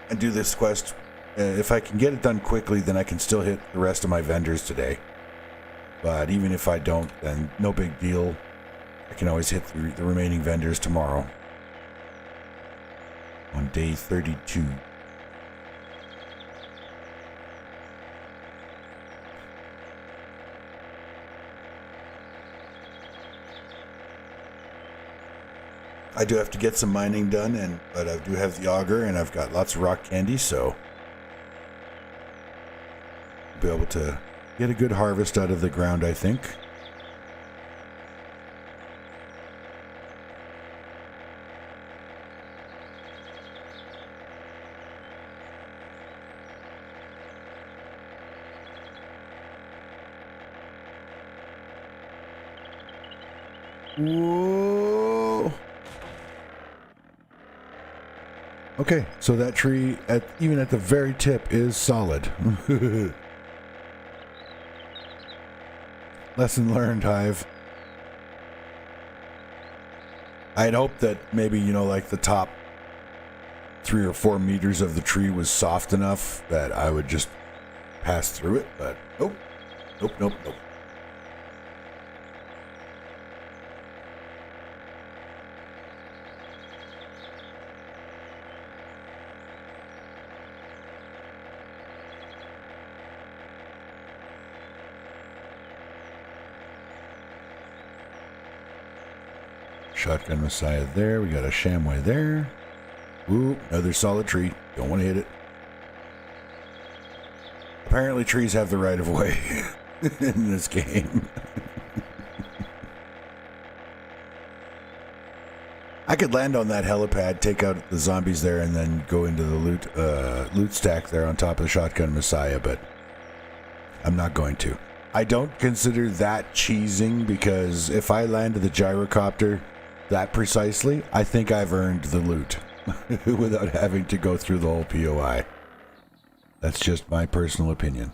and do this quest. If I can get it done quickly, then I can still hit the rest of my vendors today. But even if I don't, then no big deal. I can always hit the remaining vendors tomorrow. On day 32. I do have to get some mining done, but I do have the auger, and I've got lots of rock candy, so I'll be able to get a good harvest out of the ground, I think. Whoa. Okay, so that tree, even at the very tip, is solid. Lesson learned, Hive. I had hoped that maybe, like the top 3 or 4 meters of the tree was soft enough that I would just pass through it, but nope. Nope. Shotgun Messiah there. We got a Shamway there. Ooh, another solid tree. Don't want to hit it. Apparently trees have the right of way in this game. I could land on that helipad, take out the zombies there, and then go into the loot stack there on top of the Shotgun Messiah, but I'm not going to. I don't consider that cheesing, because if I land the gyrocopter that precisely, I think I've earned the loot without having to go through the whole POI. That's just my personal opinion.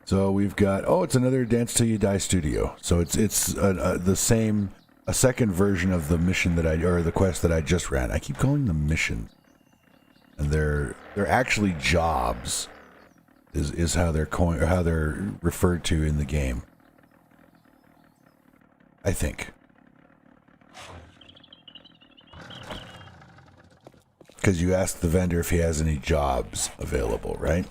So we've got, it's another Dance Till You Die studio. So it's the same, a second version of the mission or the quest that I just ran. I keep calling them missions, and they're actually jobs. Is how they're referred to in the game, I think. Because you ask the vendor if he has any jobs available, right?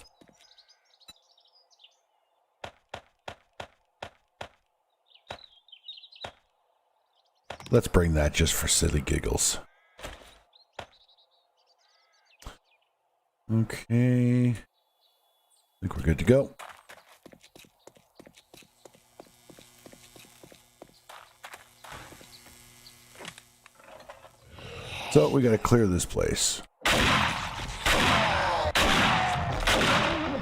Let's bring that just for silly giggles. Okay. I think we're good to go. So we got to clear this place.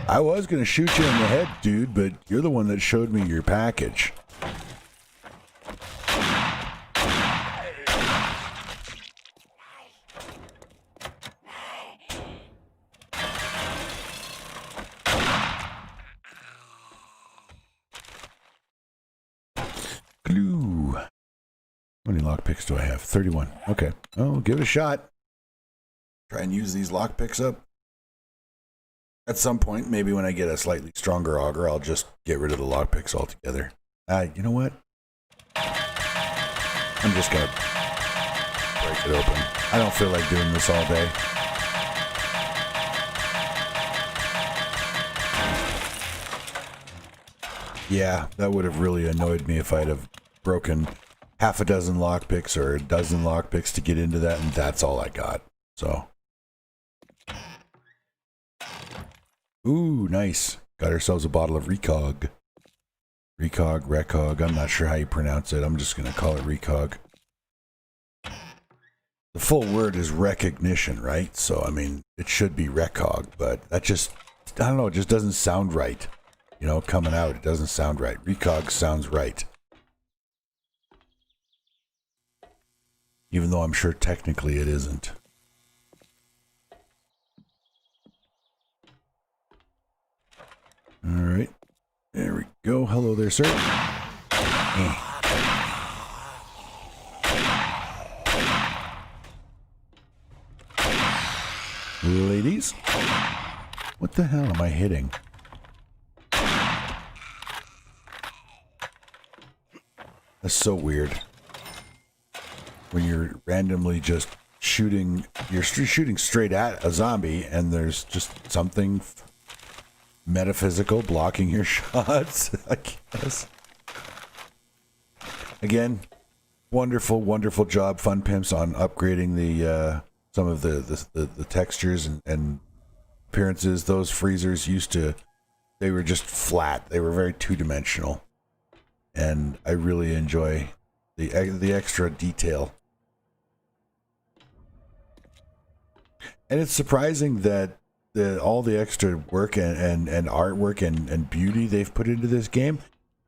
I was going to shoot you in the head, dude, but you're the one that showed me your package. Glue. How many lockpicks do I have? 31. Okay. Oh, give it a shot. Try and use these lockpicks up. At some point, maybe when I get a slightly stronger auger, I'll just get rid of the lockpicks altogether. You know what? I'm just gonna break it open. I don't feel like doing this all day. Yeah, that would have really annoyed me if I'd have broken half a dozen lockpicks or a dozen lockpicks to get into that, and that's all I got. So. Ooh, nice. Got ourselves a bottle of Recog. Recog. I'm not sure how you pronounce it. I'm just going to call it Recog. The full word is recognition, right? So, I mean, it should be Recog, but that just, I don't know, it just doesn't sound right. You know, coming out, it doesn't sound right. Recog sounds right. Even though I'm sure technically it isn't. All right. There we go. Hello there, sir. Ladies. What the hell am I hitting? That's so weird. When you're randomly just shooting, you're shooting straight at a zombie and there's just something metaphysical blocking your shots, I guess. Again, wonderful job, Fun Pimps, on upgrading the some of the textures and appearances. Those freezers they were just flat. They were very two-dimensional, and I really enjoy the extra detail. And it's surprising that all the extra work and artwork and beauty they've put into this game,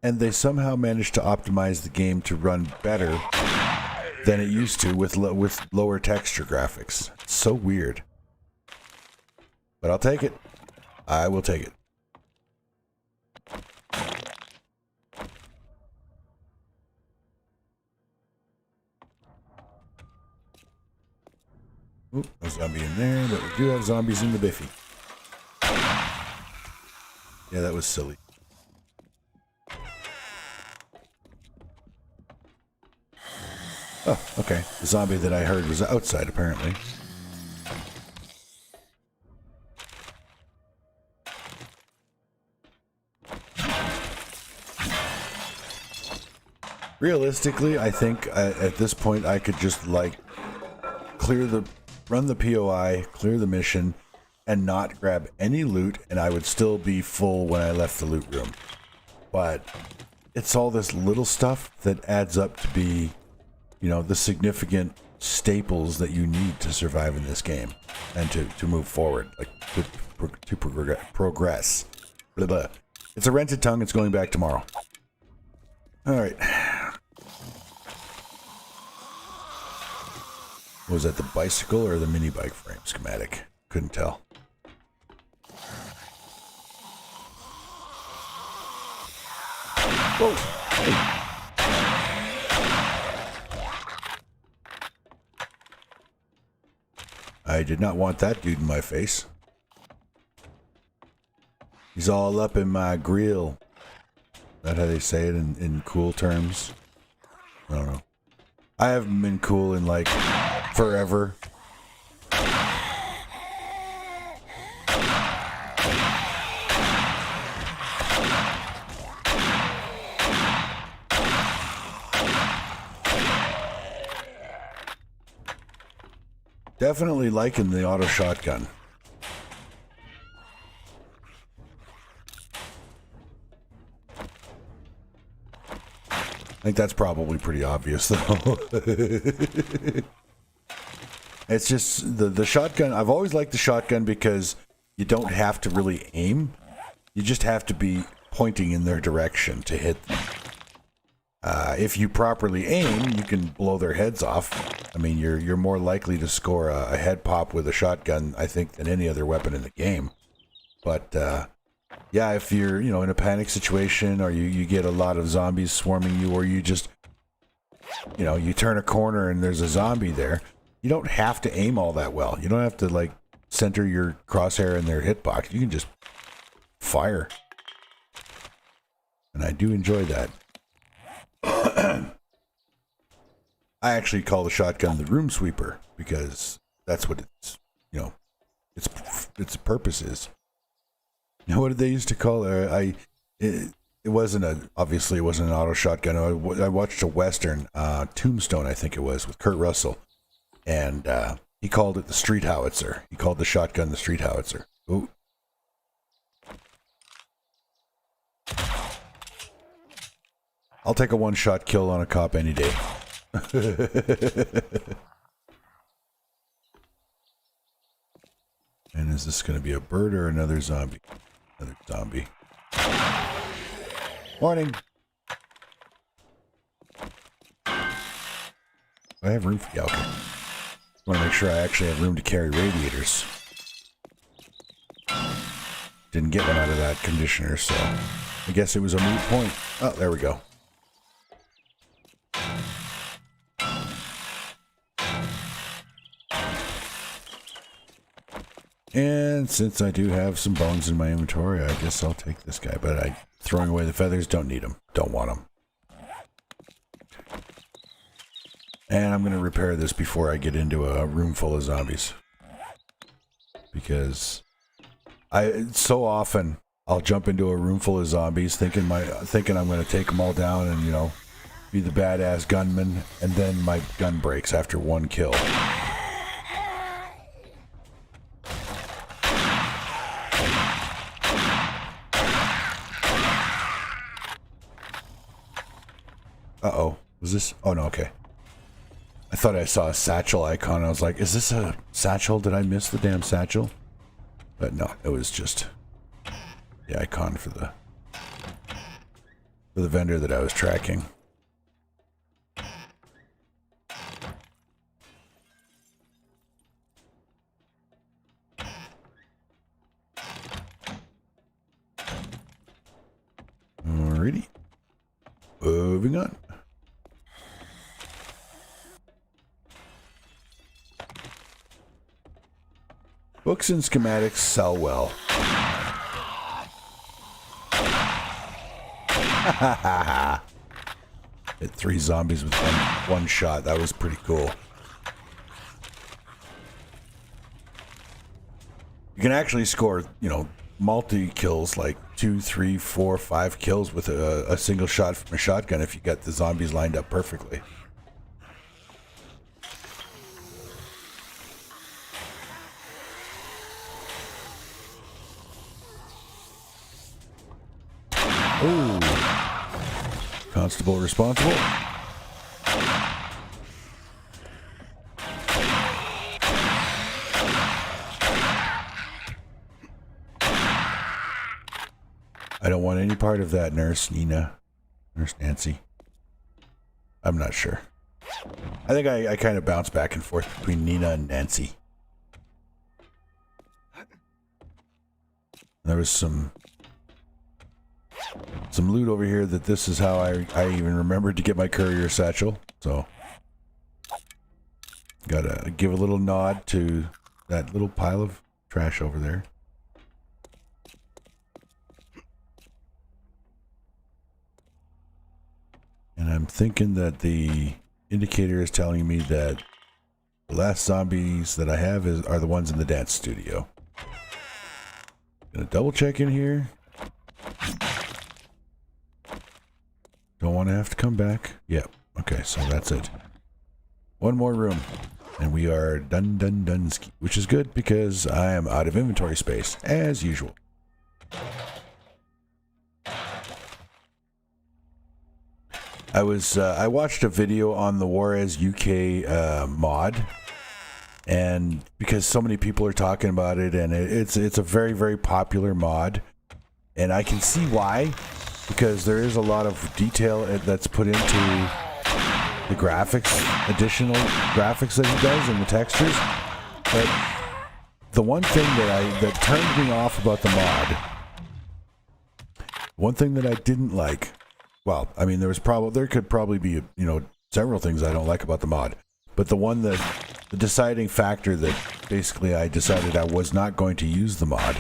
and they somehow managed to optimize the game to run better than it used to with lower texture graphics. It's so weird. But I'll take it. I will take it. Oop, no zombie in there, but we do have zombies in the biffy. Yeah, that was silly. Oh, okay. The zombie that I heard was outside, apparently. Realistically, I think at this point I could just like run the POI, clear the mission, and not grab any loot, and I would still be full when I left the loot room. But it's all this little stuff that adds up to be, you know, the significant staples that you need to survive in this game and to move forward, like to progress. Blah, blah. It's a rented tongue. It's going back tomorrow. All right. Was that the bicycle or the mini bike frame schematic? Couldn't tell. Whoa! Hey. I did not want that dude in my face. He's all up in my grill. Is that how they say it in cool terms? I don't know. I haven't been cool in like forever. Definitely liking the auto shotgun. I think that's probably pretty obvious, though. It's just the shotgun. I've always liked the shotgun because you don't have to really aim. You just have to be pointing in their direction to hit them. If you properly aim, you can blow their heads off. I mean, you're more likely to score a head pop with a shotgun, I think, than any other weapon in the game. But yeah, if you're, you know, in a panic situation, or you get a lot of zombies swarming you, or you just, you know, you turn a corner and there's a zombie there, you don't have to aim all that well. You don't have to like center your crosshair in their hitbox. You can just fire. And I do enjoy that. I actually call the shotgun the room sweeper because that's what it's, you know, its purpose is. Now, what did they used to call it? it wasn't obviously it wasn't an auto shotgun. I watched a Western, Tombstone, I think it was, with Kurt Russell. And he called it the street howitzer. He called the shotgun the street howitzer. Ooh. I'll take a one-shot kill on a cop any day. And is this going to be a bird or another zombie? Another zombie. Morning. Do I have room for... Yeah, okay. I want to make sure I actually have room to carry radiators. Didn't get one out of that conditioner, so... I guess it was a moot point. Oh, there we go. And since I do have some bones in my inventory, I guess I'll take this guy. But throwing away the feathers, don't need them. Don't want them. And I'm going to repair this before I get into a room full of zombies. Because so often I'll jump into a room full of zombies thinking I'm going to take them all down and, you know, be the badass gunman. And then my gun breaks after one kill. Uh-oh. Was this? Oh, no, okay. I thought I saw a satchel icon. I was like, is this a satchel? Did I miss the damn satchel? But no, it was just the icon for the vendor that I was tracking. Alrighty. Moving on. Books and schematics sell well. Hit 3 zombies with one shot. That was pretty cool. You can actually score, you know, multi-kills, like 2, 3, 4, 5 kills with a single shot from a shotgun if you got the zombies lined up perfectly. Ooh. Constable responsible. I don't want any part of that, Nurse Nina. Nurse Nancy. I'm not sure. I think I kind of bounce back and forth between Nina and Nancy. There was some loot over here that this is how I even remembered to get my courier satchel. So, gotta give a little nod to that little pile of trash over there. And I'm thinking that the indicator is telling me that the last zombies that I have are the ones in the dance studio. Gonna double check in here. Don't want to have to come back. Yep. Okay, so that's it. One more room. And we are done, which is good because I am out of inventory space, as usual. I watched a video on the Juarez UK mod, and because so many people are talking about it, and it's a very, very popular mod, and I can see why, because there is a lot of detail that's put into the graphics, additional graphics that he does, and the textures. But the one thing that turned me off about the mod, one thing that I didn't like. Well, I mean, there could probably be, several things I don't like about the mod. But the deciding factor that basically I decided I was not going to use the mod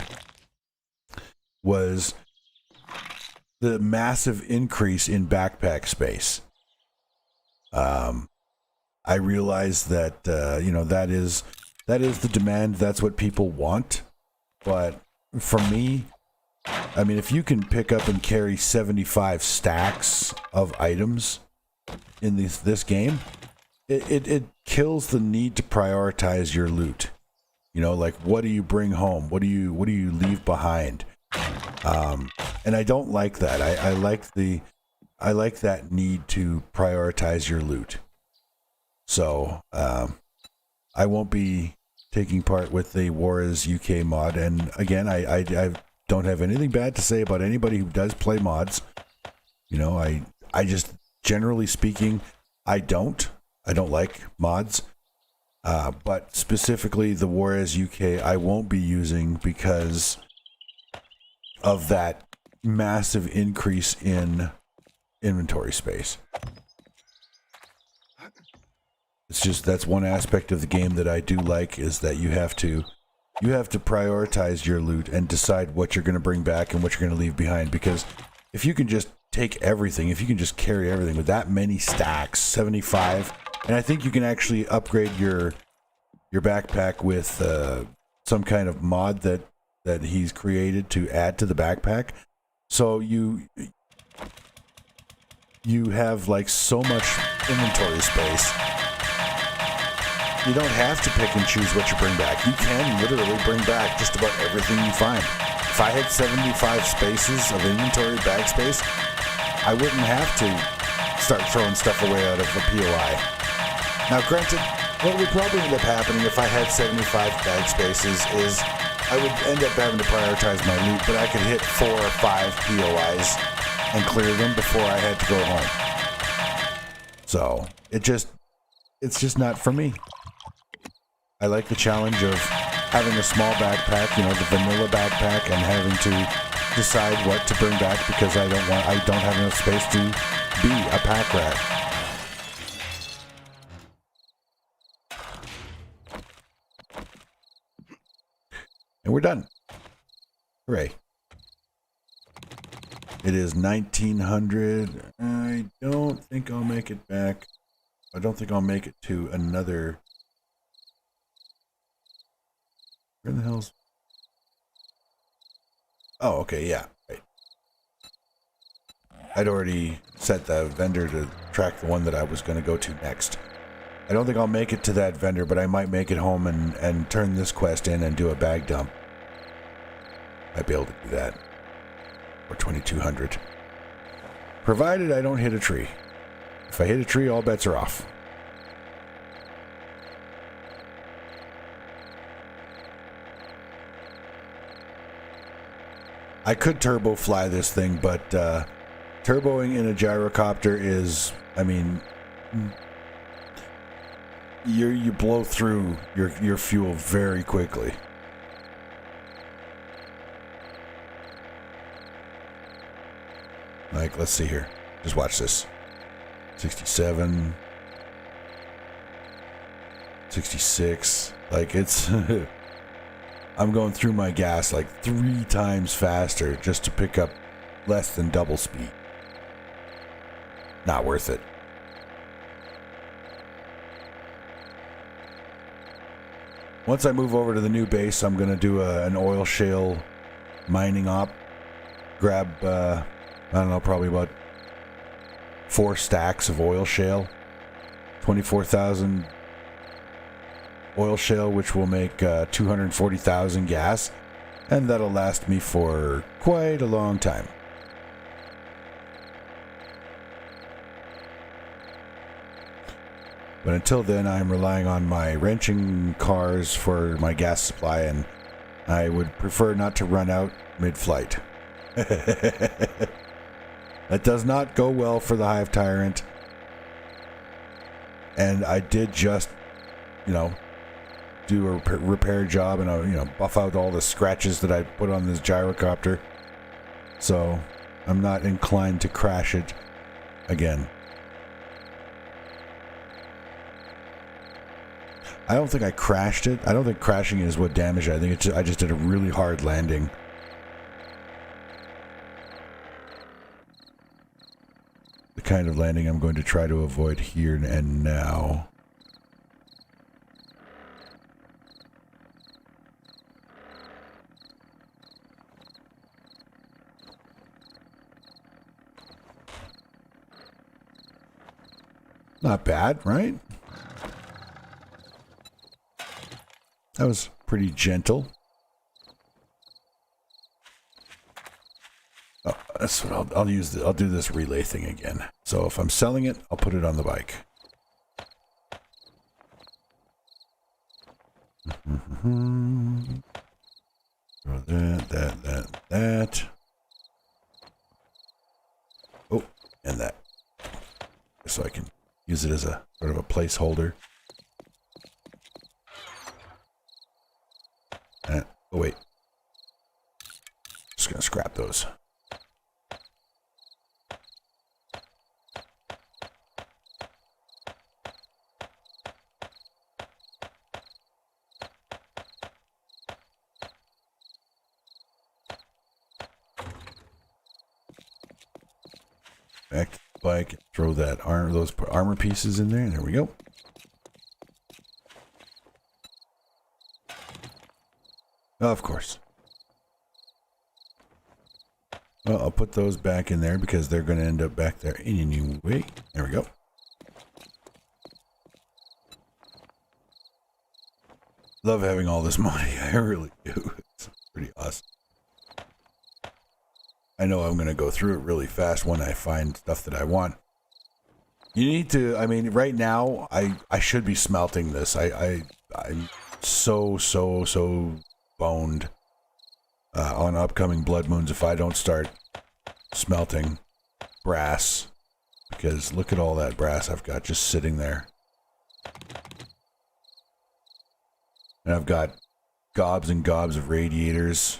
was the massive increase in backpack space. I realized that, that is the demand. That's what people want. But for me, I mean, if you can pick up and carry 75 stacks of items in this game, it kills the need to prioritize your loot. You know, like, what do you bring home? What do you leave behind? And I don't like that. I like that need to prioritize your loot. So I won't be taking part with the Warez UK mod. And again, I don't have anything bad to say about anybody who does play mods. You know, I just, generally speaking, I don't like mods. But specifically the Warez UK, I won't be using because of that massive increase in inventory space. It's just, that's one aspect of the game that I do like, is that you have to prioritize your loot and decide what you're going to bring back and what you're going to leave behind. Because if you can just take everything, if you can just carry everything with that many stacks, 75, and I think you can actually upgrade your backpack with some kind of mod that he's created to add to the backpack. So you have like so much inventory space. You don't have to pick and choose what you bring back. You can literally bring back just about everything you find. If I had 75 spaces of inventory bag space, I wouldn't have to start throwing stuff away out of the POI. Now granted, what would probably end up happening if I had 75 bag spaces is I would end up having to prioritize my loot, but I could hit 4 or 5 POIs and clear them before I had to go home. So it's just not for me. I like the challenge of having a small backpack, you know, the vanilla backpack, and having to decide what to bring back because I don't have enough space to be a pack rat. And we're done. Hooray. It is 1900. I don't think I'll make it back. I don't think I'll make it to another... Where the hell's... Oh, okay, yeah. Right. I'd already set the vendor to track the one that I was going to go to next. I don't think I'll make it to that vendor, but I might make it home and turn this quest in and do a bag dump. I'd be able to do that. Or 2200. Provided I don't hit a tree. If I hit a tree, all bets are off. I could turbo fly this thing, but turboing in a gyrocopter is, I mean, you blow through your fuel very quickly. Like, let's see here. Just watch this. 67. 66. Like, it's... I'm going through my gas like 3 times faster just to pick up less than double speed. Not worth it. Once I move over to the new base, I'm going to do an oil shale mining op. Grab, I don't know, probably about 4 stacks of oil shale. 24,000 oil shale, which will make 240,000 gas, and that'll last me for quite a long time. But until then, I'm relying on my wrenching cars for my gas supply, and I would prefer not to run out mid-flight. That does not go well for the Hive Tyrant. And I did just, do a repair job and buff out all the scratches that I put on this gyrocopter. So I'm not inclined to crash it again. I don't think I crashed it. I don't think crashing is what damaged it. I think I just did a really hard landing. The kind of landing I'm going to try to avoid here and now. Not bad, right? That was pretty gentle. Oh, that's what I'll use. I'll do this relay thing again. So if I'm selling it, I'll put it on the bike. Throw that. Oh, and that. So I can use it as a sort of a placeholder. Oh wait. Just gonna scrap those. Back to the bike, throw those armor pieces in there. There we go. Of course. Well, I'll put those back in there because they're going to end up back there anyway. There we go. Love having all this money. I really do. It's pretty awesome. I know I'm going to go through it really fast when I find stuff that I want. You need to, I mean, right now, I should be smelting this. I'm so boned on upcoming blood moons if I don't start smelting brass. Because look at all that brass I've got just sitting there. And I've got gobs and gobs of radiators.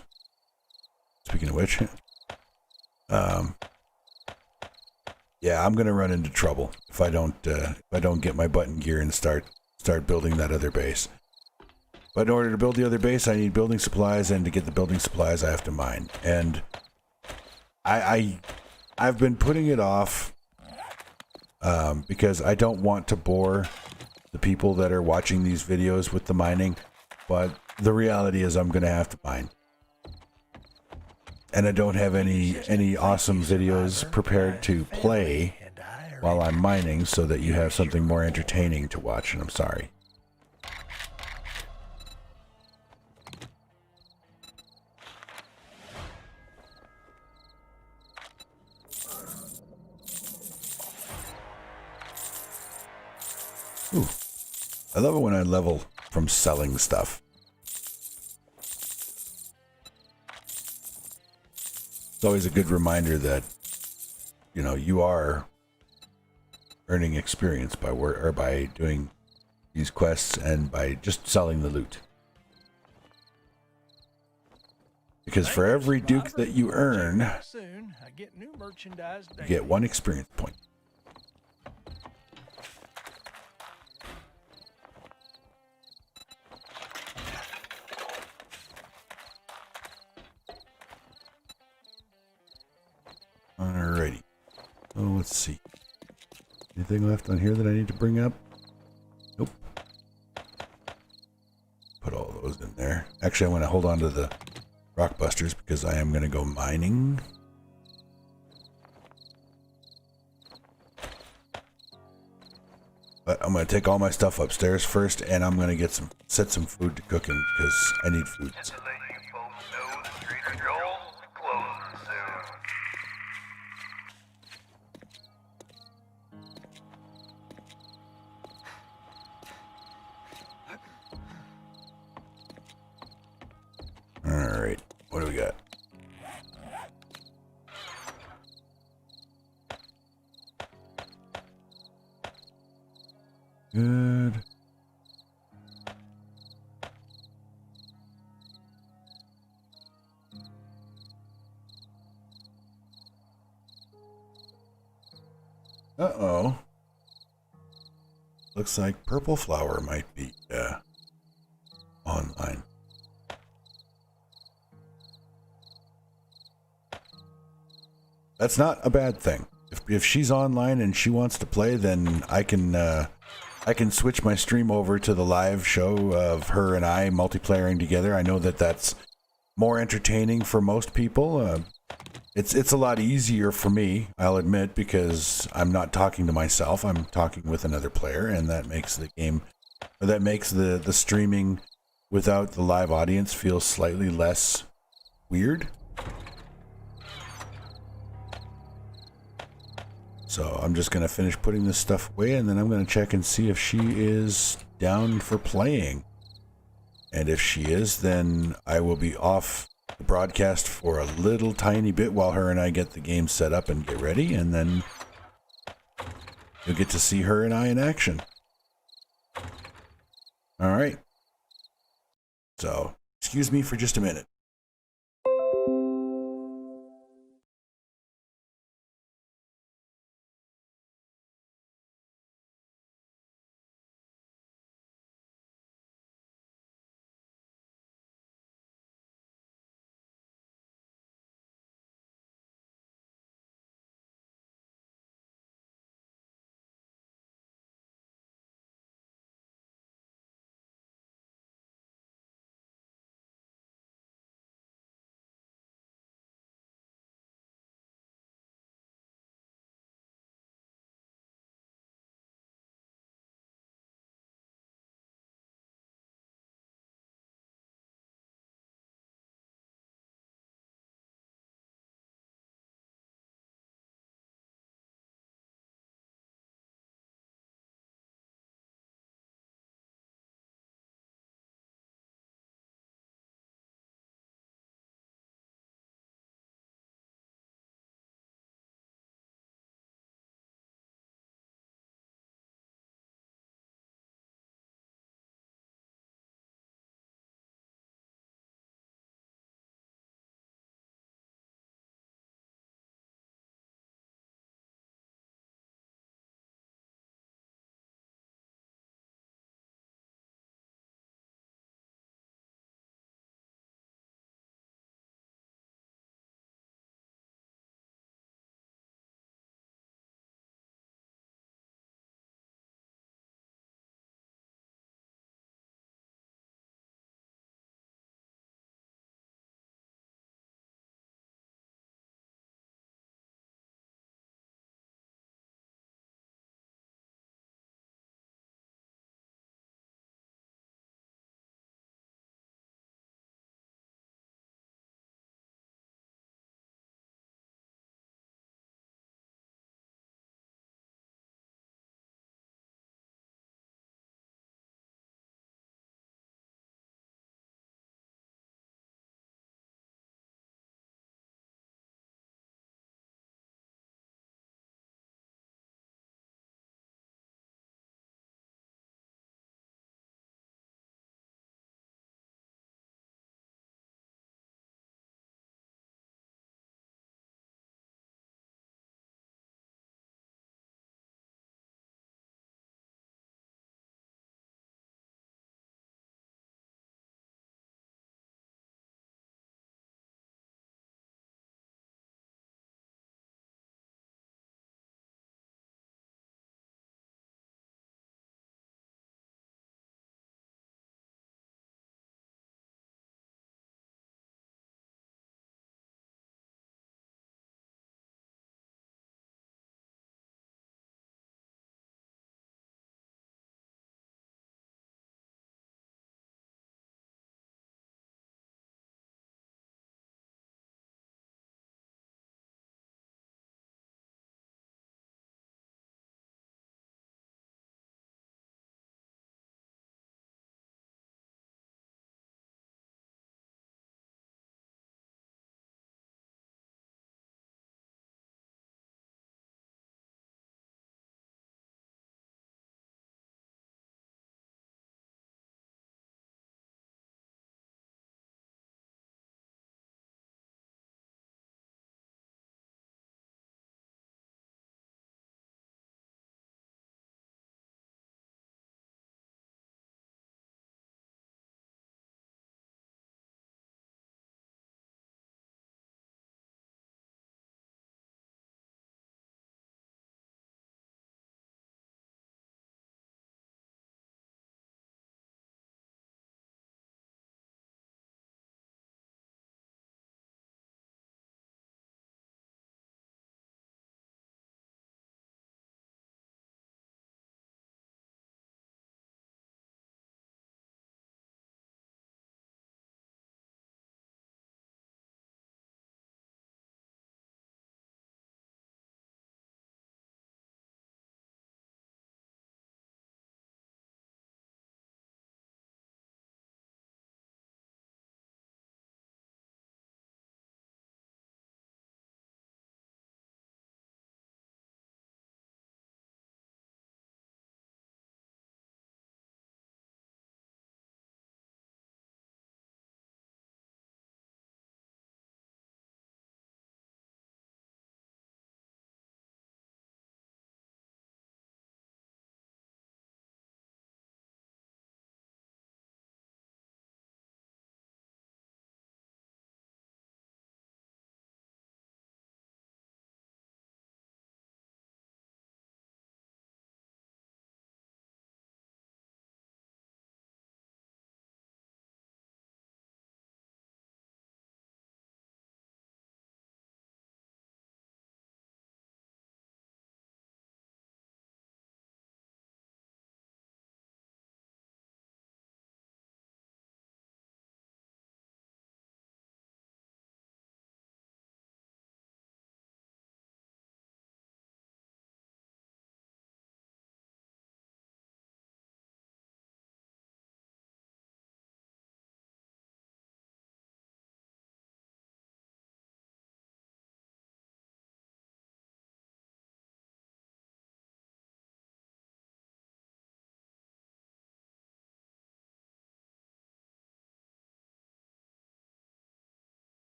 Speaking of which... yeah, I'm gonna run into trouble if I don't get my button gear and start building that other base. But in order to build the other base, I need building supplies, and to get the building supplies, I have to mine. And I've been putting it off because I don't want to bore the people that are watching these videos with the mining. But the reality is, I'm gonna have to mine. And I don't have any awesome videos prepared to play while I'm mining so that you have something more entertaining to watch, and I'm sorry. Ooh. I love it when I level from selling stuff. It's always a good reminder that, you know, you are earning experience by doing these quests and by just selling the loot. Because for every Duke that you earn, you get 1 experience point. Alrighty. Oh, let's see. Anything left on here that I need to bring up? Nope. Put all those in there. Actually, I want to hold on to the rock busters because I am going to go mining. But I'm going to take all my stuff upstairs first, and I'm going to set some food to cooking because I need food. Alright, what do we got? Good. Uh-oh. Looks like Purple Flower might be online. That's not a bad thing. If she's online and she wants to play, then I can switch my stream over to the live show of her and I multiplaying together. I know that that's more entertaining for most people. It's a lot easier for me, I'll admit, because I'm not talking to myself. I'm talking with another player, and that makes the game, or that makes the streaming without the live audience feel slightly less weird. So I'm just gonna finish putting this stuff away, and then I'm gonna check and see if she is down for playing. And if she is, then I will be off the broadcast for a little tiny bit while her and I get the game set up and get ready, and then you'll get to see her and I in action. All right. So, excuse me for just a minute.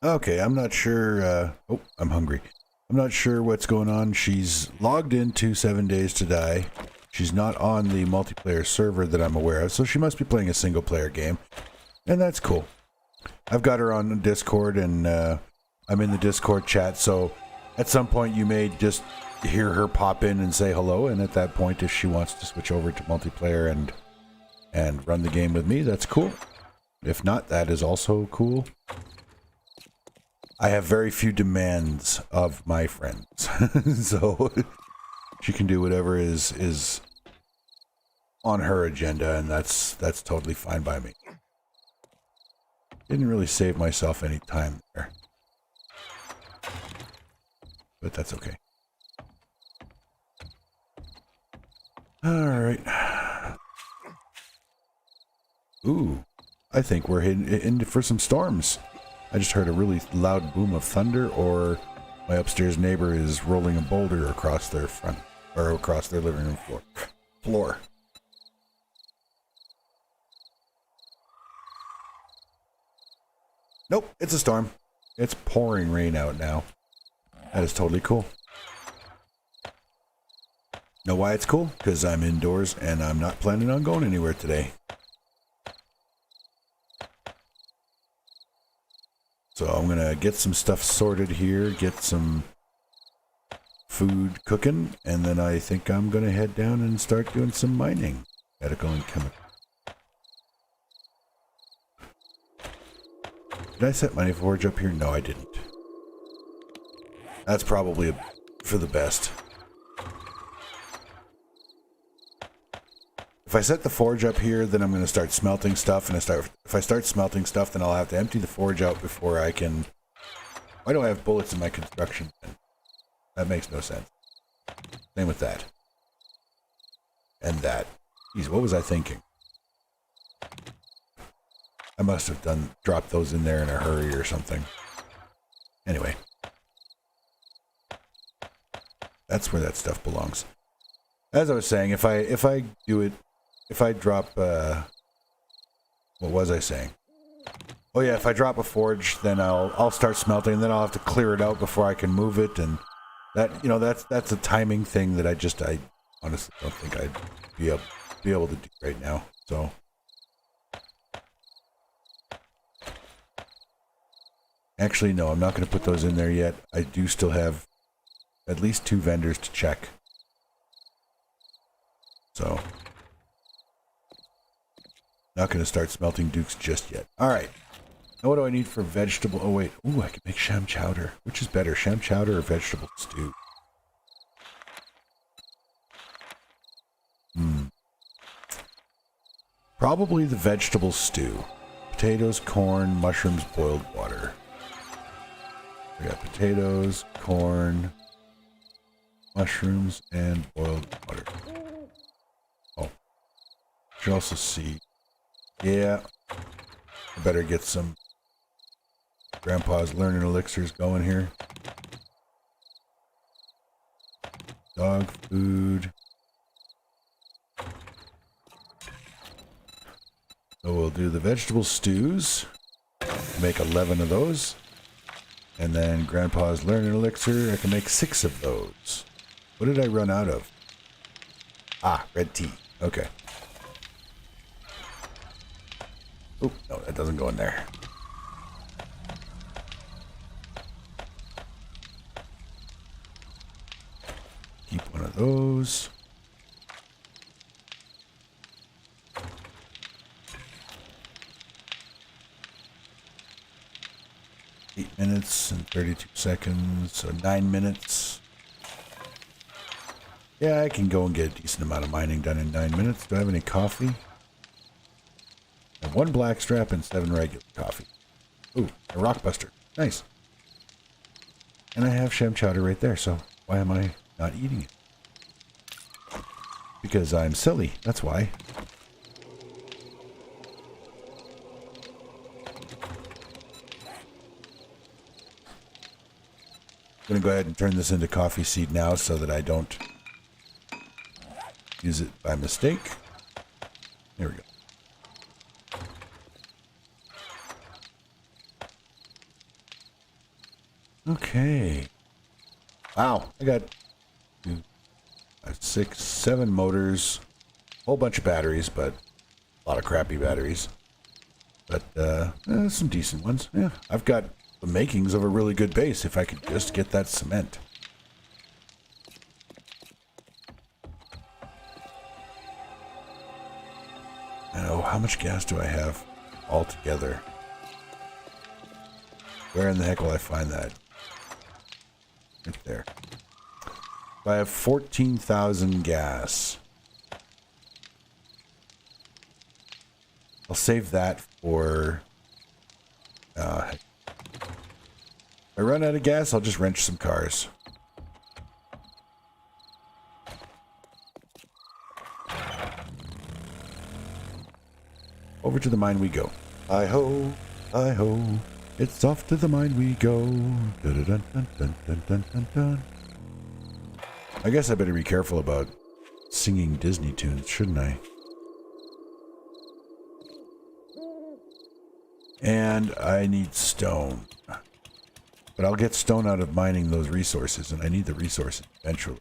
Okay, I'm not sure. Oh, I'm hungry. I'm not sure what's going on. She's logged into 7 Days to Die. She's not on the multiplayer server that I'm aware of, so she must be playing a single player game. And that's cool. I've got her on Discord, and I'm in the Discord chat, so at some point you may just hear her pop in and say hello, and at that point, if she wants to switch over to multiplayer and run the game with me, that's cool. If not, that is also cool. I have very few demands of my friends, so she can do whatever is on her agenda, and that's totally fine by me. Didn't really save myself any time there, but that's okay. All right. Ooh, I think we're in for some storms. I just heard a really loud boom of thunder, or my upstairs neighbor is rolling a boulder across their front, or across their living room floor. Nope, it's a storm. It's pouring rain out now. That is totally cool. Know why it's cool? Because I'm indoors and I'm not planning on going anywhere today. So I'm gonna get some stuff sorted here, get some food cooking, and then I think I'm gonna head down and start doing some mining. Medical and chemical. Did I set my forge up here? No, I didn't. That's probably for the best. If I set the forge up here, then I'm going to start smelting stuff, and if I start smelting stuff, then I'll have to empty the forge out before I can... Why do I have bullets in my construction bin? That makes no sense. Same with that. And that. Jeez, what was I thinking? I must have dropped those in there in a hurry or something. Anyway. That's where that stuff belongs. As I was saying, if I do it... If I drop, what was I saying? Oh yeah, if I drop a forge, then I'll start smelting, and then I'll have to clear it out before I can move it, and that's a timing thing that I honestly don't think I'd be able to do right now. So actually, no, I'm not going to put those in there yet. I do still have at least 2 vendors to check. So not going to start smelting dukes just yet. All right. Now what do I need for vegetable? Oh, wait. Ooh, I can make sham chowder. Which is better, sham chowder or vegetable stew? Probably the vegetable stew. Potatoes, corn, mushrooms, boiled water. We got potatoes, corn, mushrooms, and boiled water. Oh. Should also see. Yeah, I better get some Grandpa's learning elixirs going here. Dog food. So we'll do the vegetable stews. Make 11 of those. And then Grandpa's learning elixir, I can make 6 of those. What did I run out of? Ah, red tea. Okay. Oh, no, that doesn't go in there. Keep one of those. $8 minutes and 32 seconds, so 9 minutes. Yeah, I can go and get a decent amount of mining done in 9 minutes. Do I have any coffee? I have 1 black strap and 7 regular coffee. Ooh, a rockbuster. Nice. And I have sham chowder right there, so why am I not eating it? Because I'm silly, that's why. I'm going to go ahead and turn this into coffee seed now so that I don't use it by mistake. There we go. Okay. Wow, I got 6, 7 motors, a whole bunch of batteries, but a lot of crappy batteries. But some decent ones. Yeah, I've got the makings of a really good base if I could just get that cement. Oh, how much gas do I have altogether? Where in the heck will I find that? Right there. I have 14,000 gas. I'll save that for... if I run out of gas, I'll just wrench some cars. Over to the mine we go. Hi-ho, hi-ho. It's off to the mine we go. Dun, dun, dun, dun, dun, dun, dun, dun. I guess I better be careful about singing Disney tunes, shouldn't I? And I need stone. But I'll get stone out of mining those resources, and I need the resources eventually.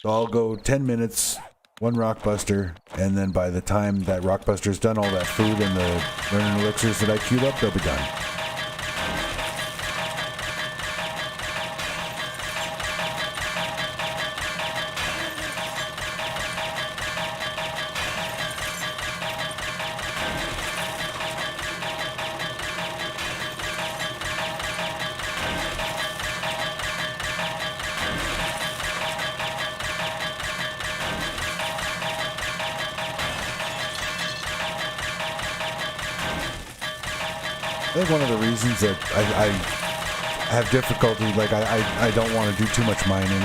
So I'll go 10 minutes, one rockbuster, and then by the time that rockbuster's done all that food and the learning elixirs that I queued up, they'll be done. I think one of the reasons that I have difficulty, like I don't want to do too much mining.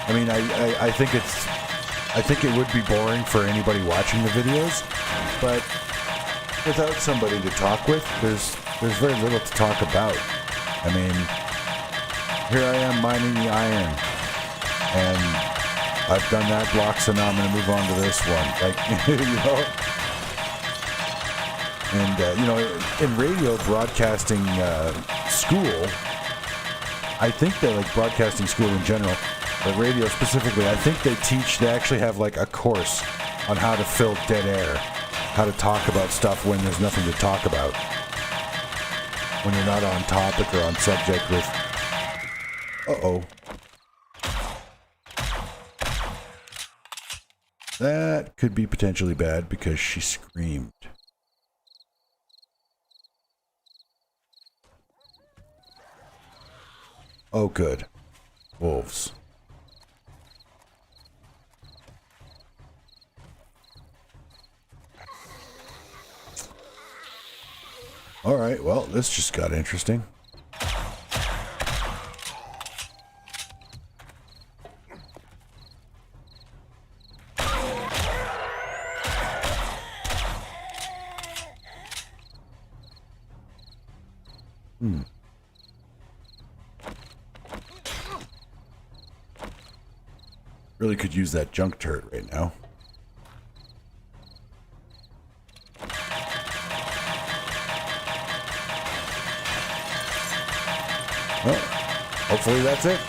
I mean, I think it would be boring for anybody watching the videos, but without somebody to talk with, there's very little to talk about. I mean, here I am mining the iron, and I've done that block, so now I'm going to move on to this one. Like, you know. And, you know, in radio broadcasting school, I think that, like, broadcasting school in general, but radio specifically, I think they actually have, like, a course on how to fill dead air, how to talk about stuff when there's nothing to talk about, when you're not on topic or on subject with... Uh-oh. That could be potentially bad because she screamed. Oh, good. Wolves. All right, well, this just got interesting. Really could use that junk turret right now. Well, hopefully that's it.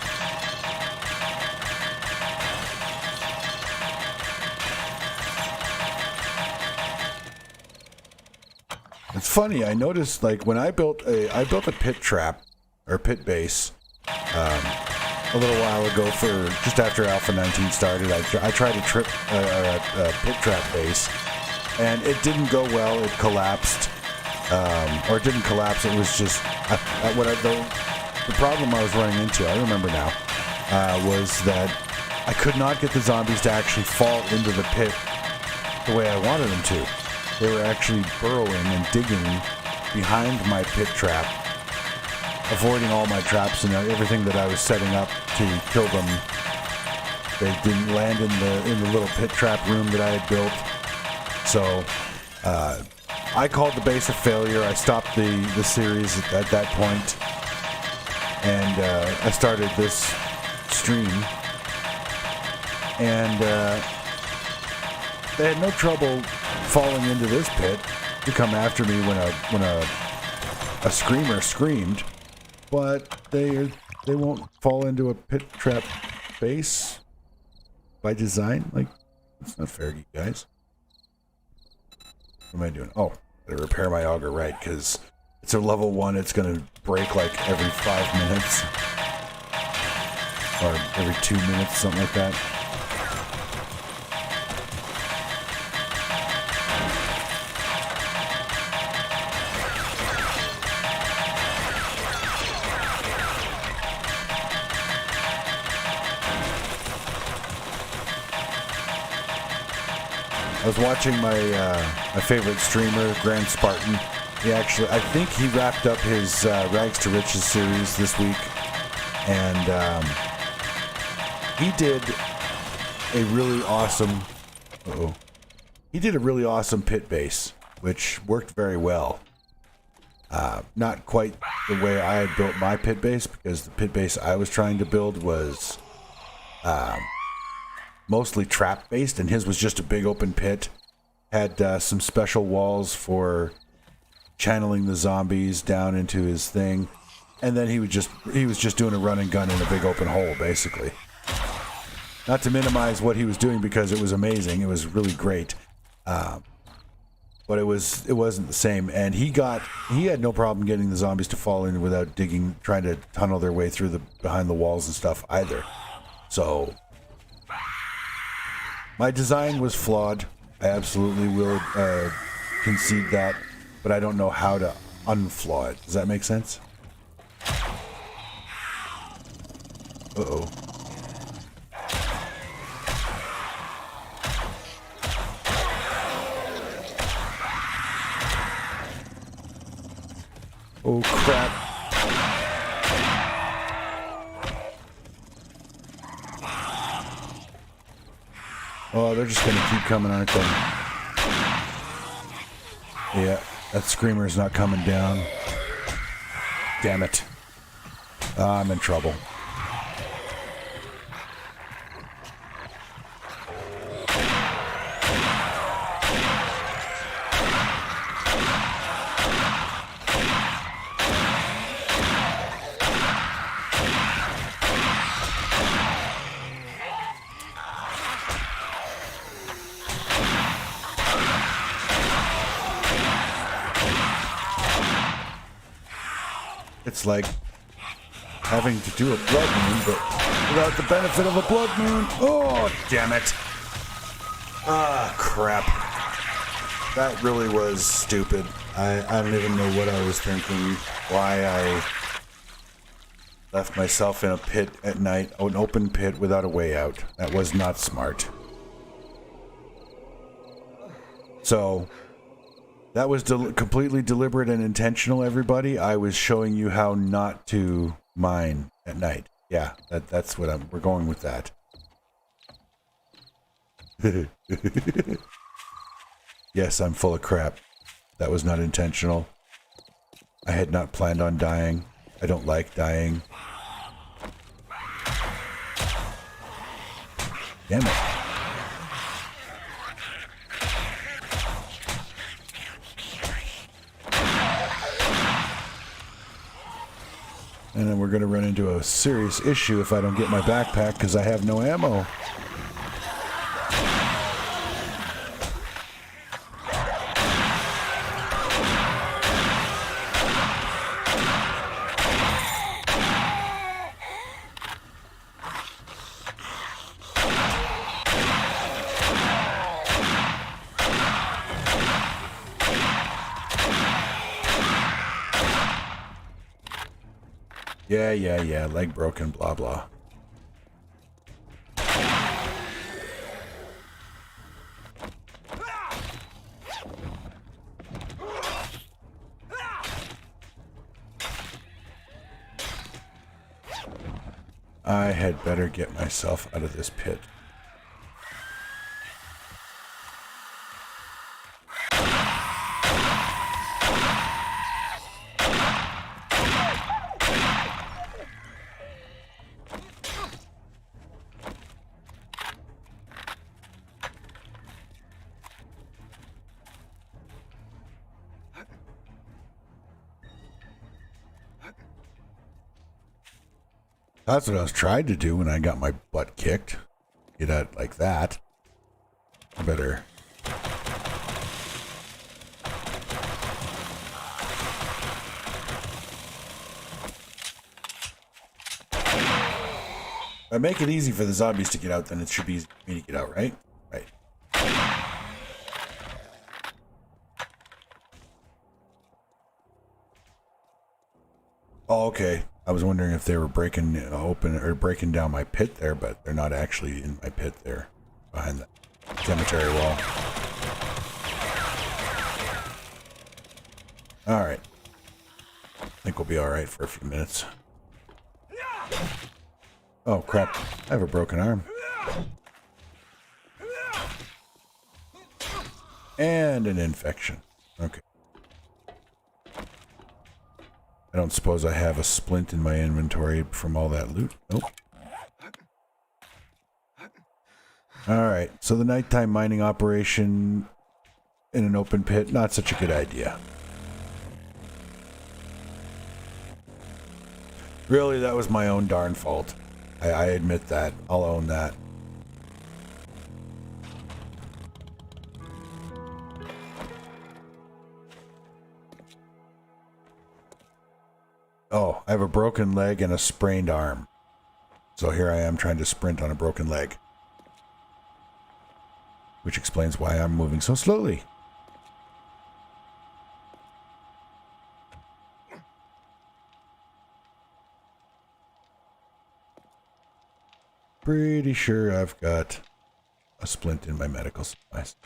It's funny, I noticed, like, when I built a pit trap or pit base a little while ago, for just after Alpha 19 started. I tried a pit trap base, and it didn't go well. It collapsed, or it didn't collapse. It was just the problem I was running into, I remember now, was that I could not get the zombies to actually fall into the pit the way I wanted them to. They were actually burrowing and digging behind my pit trap, avoiding all my traps and everything that I was setting up to kill them. They didn't land in the little pit trap room that I had built. So I called the base a failure. I stopped the series at that point, and I started this stream. and they had no trouble falling into this pit to come after me when a screamer screamed, but they won't fall into a pit trap base by design. Like, it's not fair, you guys. What am I doing? Oh, I gotta repair my auger right, because it's a level 1. It's gonna break like every 5 minutes. Or every 2 minutes, something like that. I was watching my favorite streamer, Grand Spartan. I think he wrapped up his Rags to Riches series this week, and he did a really awesome. He did a really awesome pit base, which worked very well. Not quite the way I had built my pit base, because the pit base I was trying to build was mostly trap based, and his was just a big open pit. Had some special walls for channeling the zombies down into his thing, and then he was just doing a run and gun in a big open hole, basically. Not to minimize what he was doing, because it was amazing. It was really great, but it wasn't the same. And he had no problem getting the zombies to fall in without trying to tunnel their way through behind the walls and stuff either. So my design was flawed. I absolutely will concede that, but I don't know how to unflaw it. Does that make sense? Uh-oh. Oh, crap. Oh, they're just gonna keep coming, aren't they? Yeah, that screamer's not coming down. Damn it. I'm in trouble. It's like having to do a blood moon, but without the benefit of a blood moon. Oh, damn it. Ah, crap. That really was stupid. I don't even know what I was thinking, why I left myself in a pit at night, an open pit without a way out. That was not smart. So that was completely deliberate and intentional, everybody. I was showing you how not to mine at night. Yeah, that's what we're going with that. Yes, I'm full of crap. That was not intentional. I had not planned on dying. I don't like dying. Damn it. And then we're going to run into a serious issue if I don't get my backpack, because I have no ammo. Yeah, leg broken, blah, blah. I had better get myself out of this pit. That's what I was trying to do when I got my butt kicked. Get out like that. I better... If I make it easy for the zombies to get out, then it should be easy for me to get out, right? Right. Oh, okay. I was wondering if they were breaking open or breaking down my pit there, but they're not actually in my pit there, behind the cemetery wall. All right. I think we'll be all right for a few minutes. Oh, crap. I have a broken arm. And an infection. Okay. I don't suppose I have a splint in my inventory from all that loot. Nope. Alright, so the nighttime mining operation in an open pit, not such a good idea. Really, that was my own darn fault. I admit that. I'll own that. Oh, I have a broken leg and a sprained arm. So here I am trying to sprint on a broken leg. Which explains why I'm moving so slowly. Pretty sure I've got a splint in my medical supplies.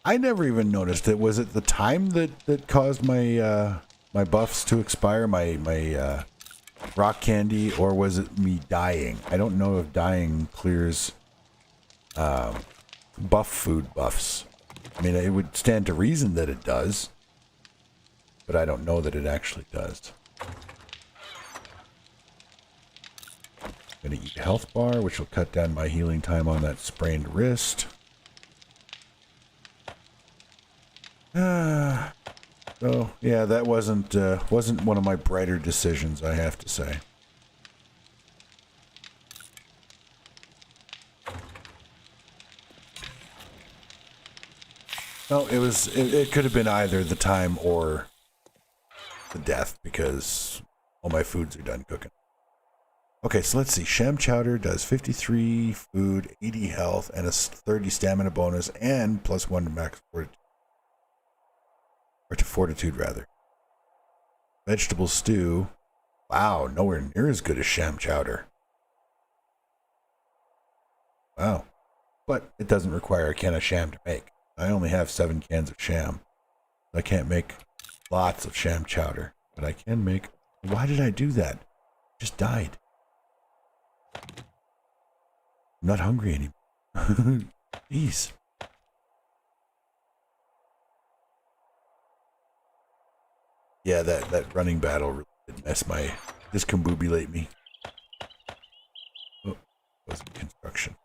I never even noticed it. Was it the time that caused my my buffs to expire, my rock candy, or was it me dying? I don't know if dying clears buff food buffs. I mean, it would stand to reason that it does, but I don't know that it actually does. I'm gonna eat a health bar, which will cut down my healing time on that sprained wrist. So yeah, that wasn't one of my brighter decisions, I have to say. No, it could have been either the time or the death, because all my foods are done cooking. Okay, so let's see. Sham Chowder does 53 food, 80 health, and a 30 stamina bonus, and +1 to max fortitude. Or to fortitude, rather. Vegetable stew. Wow, nowhere near as good as Sham Chowder. Wow. But it doesn't require a can of sham to make. I only have 7 cans of sham. I can't make lots of Sham Chowder. But I can make... Why did I do that? I just died. I'm not hungry anymore. Jeez. Yeah, that running battle really did discombobulate me. Oh, it wasn't construction.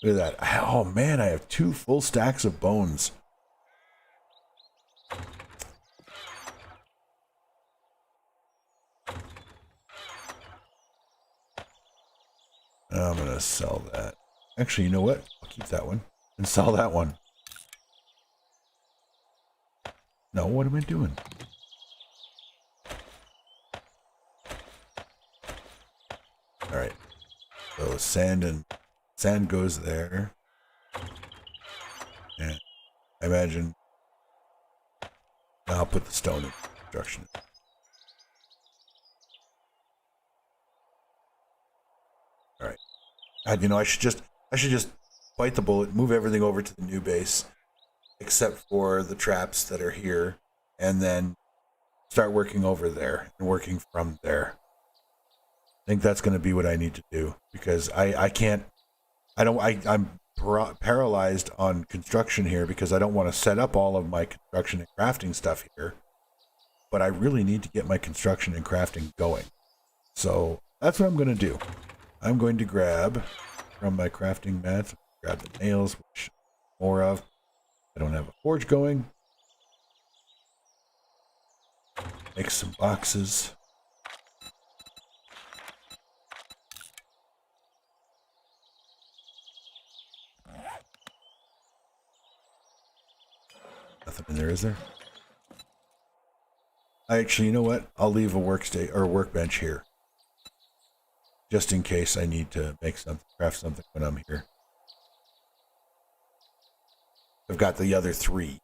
Look at that. Oh man, I have 2 full stacks of bones. I'm gonna sell that. Actually, you know what? I'll keep that one and sell that one. No, what am I doing? All right. So sand goes there. And I imagine I'll put the stone in construction. All right. God, you know, I should just bite the bullet, move everything over to the new base, except for the traps that are here, and then start working over there and working from there. I think that's going to be what I need to do, because I'm paralyzed on construction here because I don't want to set up all of my construction and crafting stuff here, but I really need to get my construction and crafting going. So that's what I'm going to do. I'm going to grab from my crafting mat, grab the nails, which more of. I don't have a forge going. Make some boxes. Nothing in there, is there? Actually, you know what? I'll leave a workbench here. Just in case I need to make something, craft something when I'm here. I've got the other 3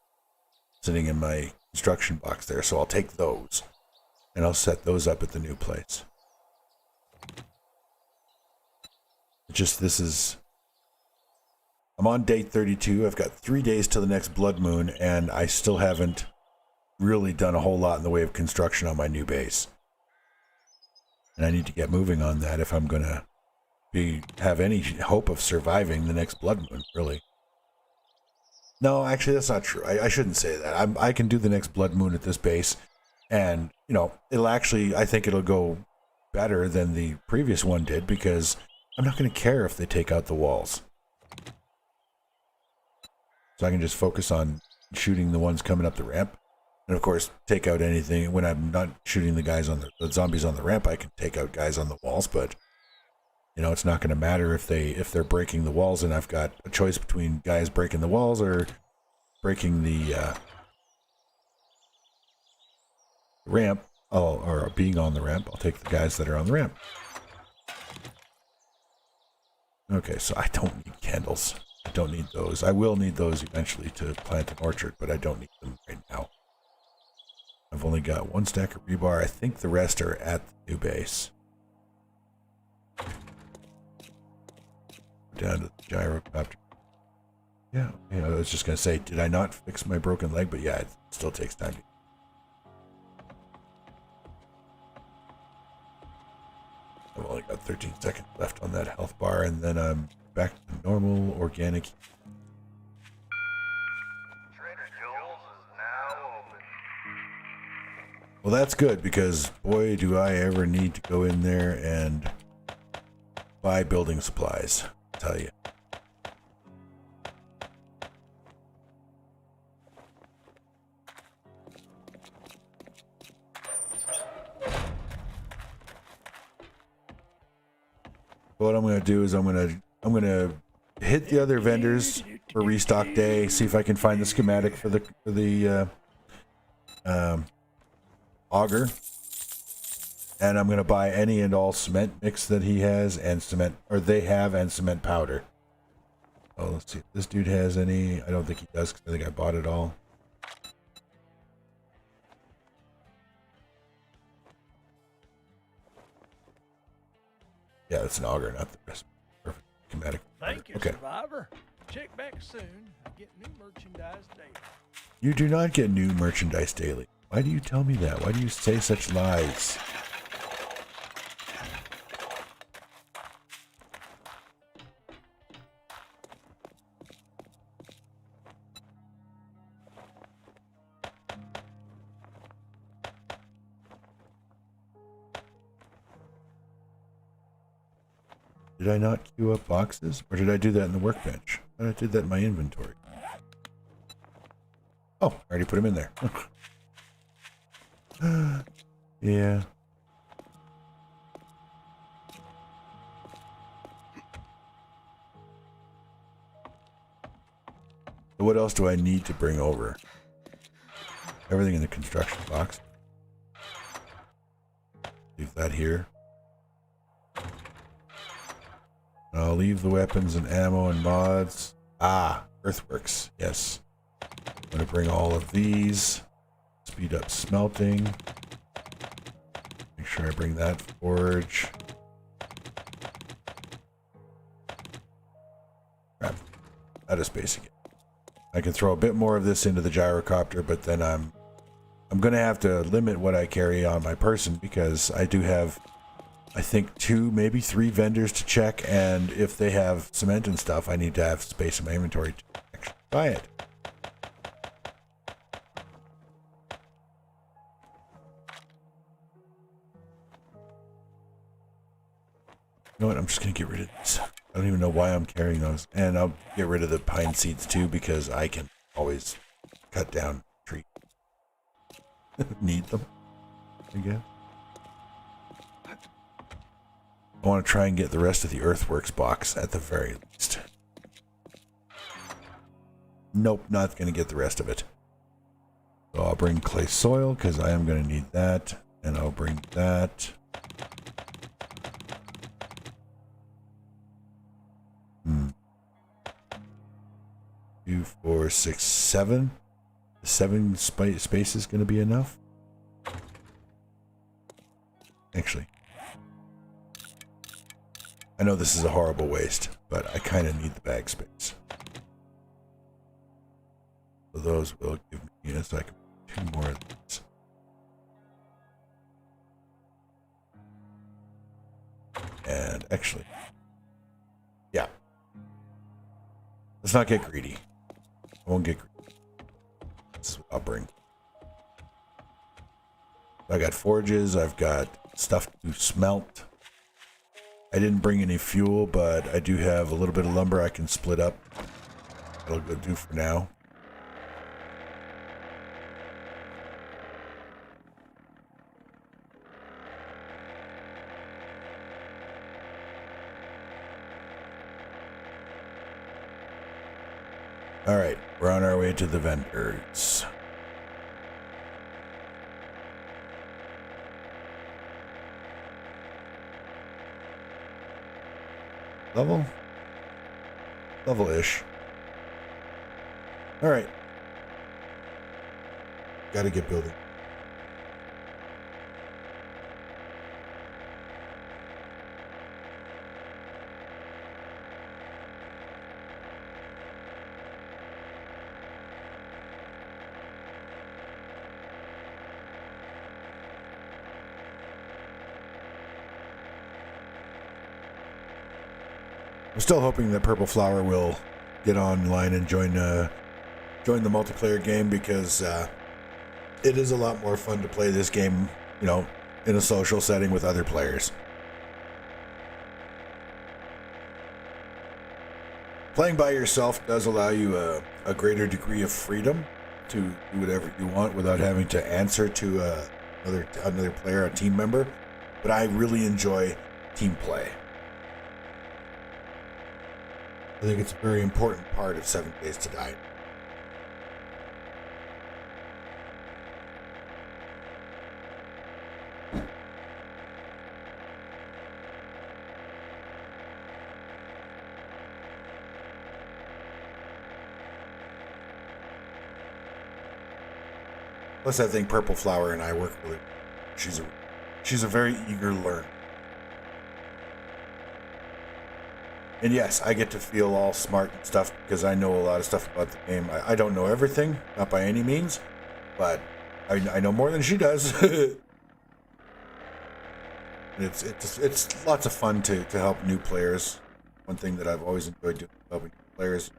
sitting in my construction box there, so I'll take those. And I'll set those up at the new place. I'm on day 32. I've got 3 days till the next blood moon, and I still haven't really done a whole lot in the way of construction on my new base. And I need to get moving on that if I'm going to have any hope of surviving the next blood moon, really. No, actually, that's not true. I shouldn't say that. I can do the next blood moon at this base, and, you know, I think it'll go better than the previous one did, because I'm not going to care if they take out the walls. So I can just focus on shooting the ones coming up the ramp. And of course, take out anything. When I'm not shooting the guys on the zombies on the ramp, I can take out guys on the walls, but you know, it's not going to matter if they're breaking the walls, and I've got a choice between guys breaking the walls or breaking the ramp, or being on the ramp. I'll take the guys that are on the ramp. Okay, so I don't need candles. I don't need those. I will need those eventually to plant an orchard, but I don't need them right now. I've only got 1 stack of rebar. I think the rest are at the new base. Down to the gyrocopter. Yeah, I was just going to say, did I not fix my broken leg? But yeah, it still takes time. I've only got 13 seconds left on that health bar, and then I'm back to normal, organic. Well, that's good, because boy, do I ever need to go in there and buy building supplies, I'll tell you. What I'm going to do is I'm going to hit the other vendors for restock day, see if I can find the schematic for the auger, and I'm going to buy any and all cement mix that he has, and they have, and cement powder. Oh, let's see if this dude has any. I don't think he does, because I think I bought it all. Yeah, it's an auger, not the rest. Perfect. Schematic. Thank you, okay. Survivor. Check back soon. I get new merchandise daily. You do not get new merchandise daily. Why do you tell me that? Why do you say such lies? Did I not queue up boxes? Or did I do that in the workbench? I thought I did that in my inventory. Oh, I already put them in there. Yeah. So what else do I need to bring over? Everything in the construction box. Leave that here. I'll leave the weapons and ammo and mods. Ah, earthworks. Yes. I'm going to bring all of these. Speed up smelting. Make sure I bring that forge. Crap. Out of space again. I can throw a bit more of this into the gyrocopter, but then I'm going to have to limit what I carry on my person, because I do have, I think, 2, maybe 3 vendors to check, and if they have cement and stuff, I need to have space in my inventory to actually buy it. You know what? I'm just going to get rid of this. I don't even know why I'm carrying those. And I'll get rid of the pine seeds too because I can always cut down trees. Need them, I guess. I want to try and get the rest of the earthworks box at the very least. Nope, not going to get the rest of it. So I'll bring clay soil because I am going to need that. And I'll bring that. 2, 4, 6, 7. The 7 space is going to be enough. Actually, I know this is a horrible waste, but I kind of need the bag space. So those will give me, so I can put 2 more of these. And actually, yeah. Let's not get greedy. I won't get greedy. This is what I'll bring. I got forges, I've got stuff to smelt. I didn't bring any fuel, but I do have a little bit of lumber I can split up. That'll go do for now. All right, we're on our way to the vendors. Level-ish. All right. Got to get building. I'm still hoping that Purple Flower will get online and join the multiplayer game because it is a lot more fun to play this game, you know, in a social setting with other players. Playing by yourself does allow you a greater degree of freedom to do whatever you want without having to answer to another player, a team member. But I really enjoy team play. I think it's a very important part of 7 Days to Die. Plus, I think Purple Flower and I work really. She's a very eager learner. And yes, I get to feel all smart and stuff because I know a lot of stuff about the game. I don't know everything, not by any means, but I know more than she does. It's lots of fun to help new players. One thing that I've always enjoyed doing, helping new players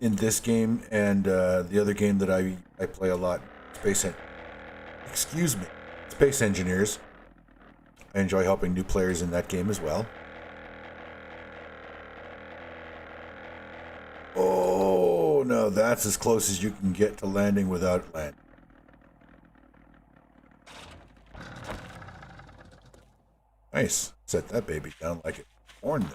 in this game and the other game that I play a lot, Space Engineers. I enjoy helping new players in that game as well. Oh, no, that's as close as you can get to landing without landing. Nice. Set that baby down like it's born.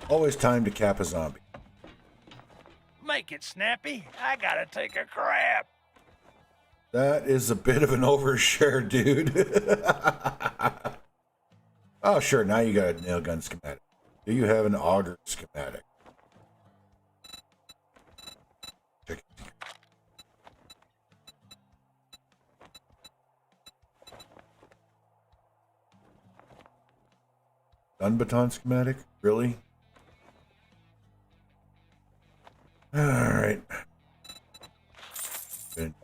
Always time to cap a zombie. Make it snappy. I gotta take a crap. That is a bit of an overshare, dude. Oh, sure. Now you got a nail gun schematic. Do you have an auger schematic? Check it. Gun baton schematic? Really? All right. Good.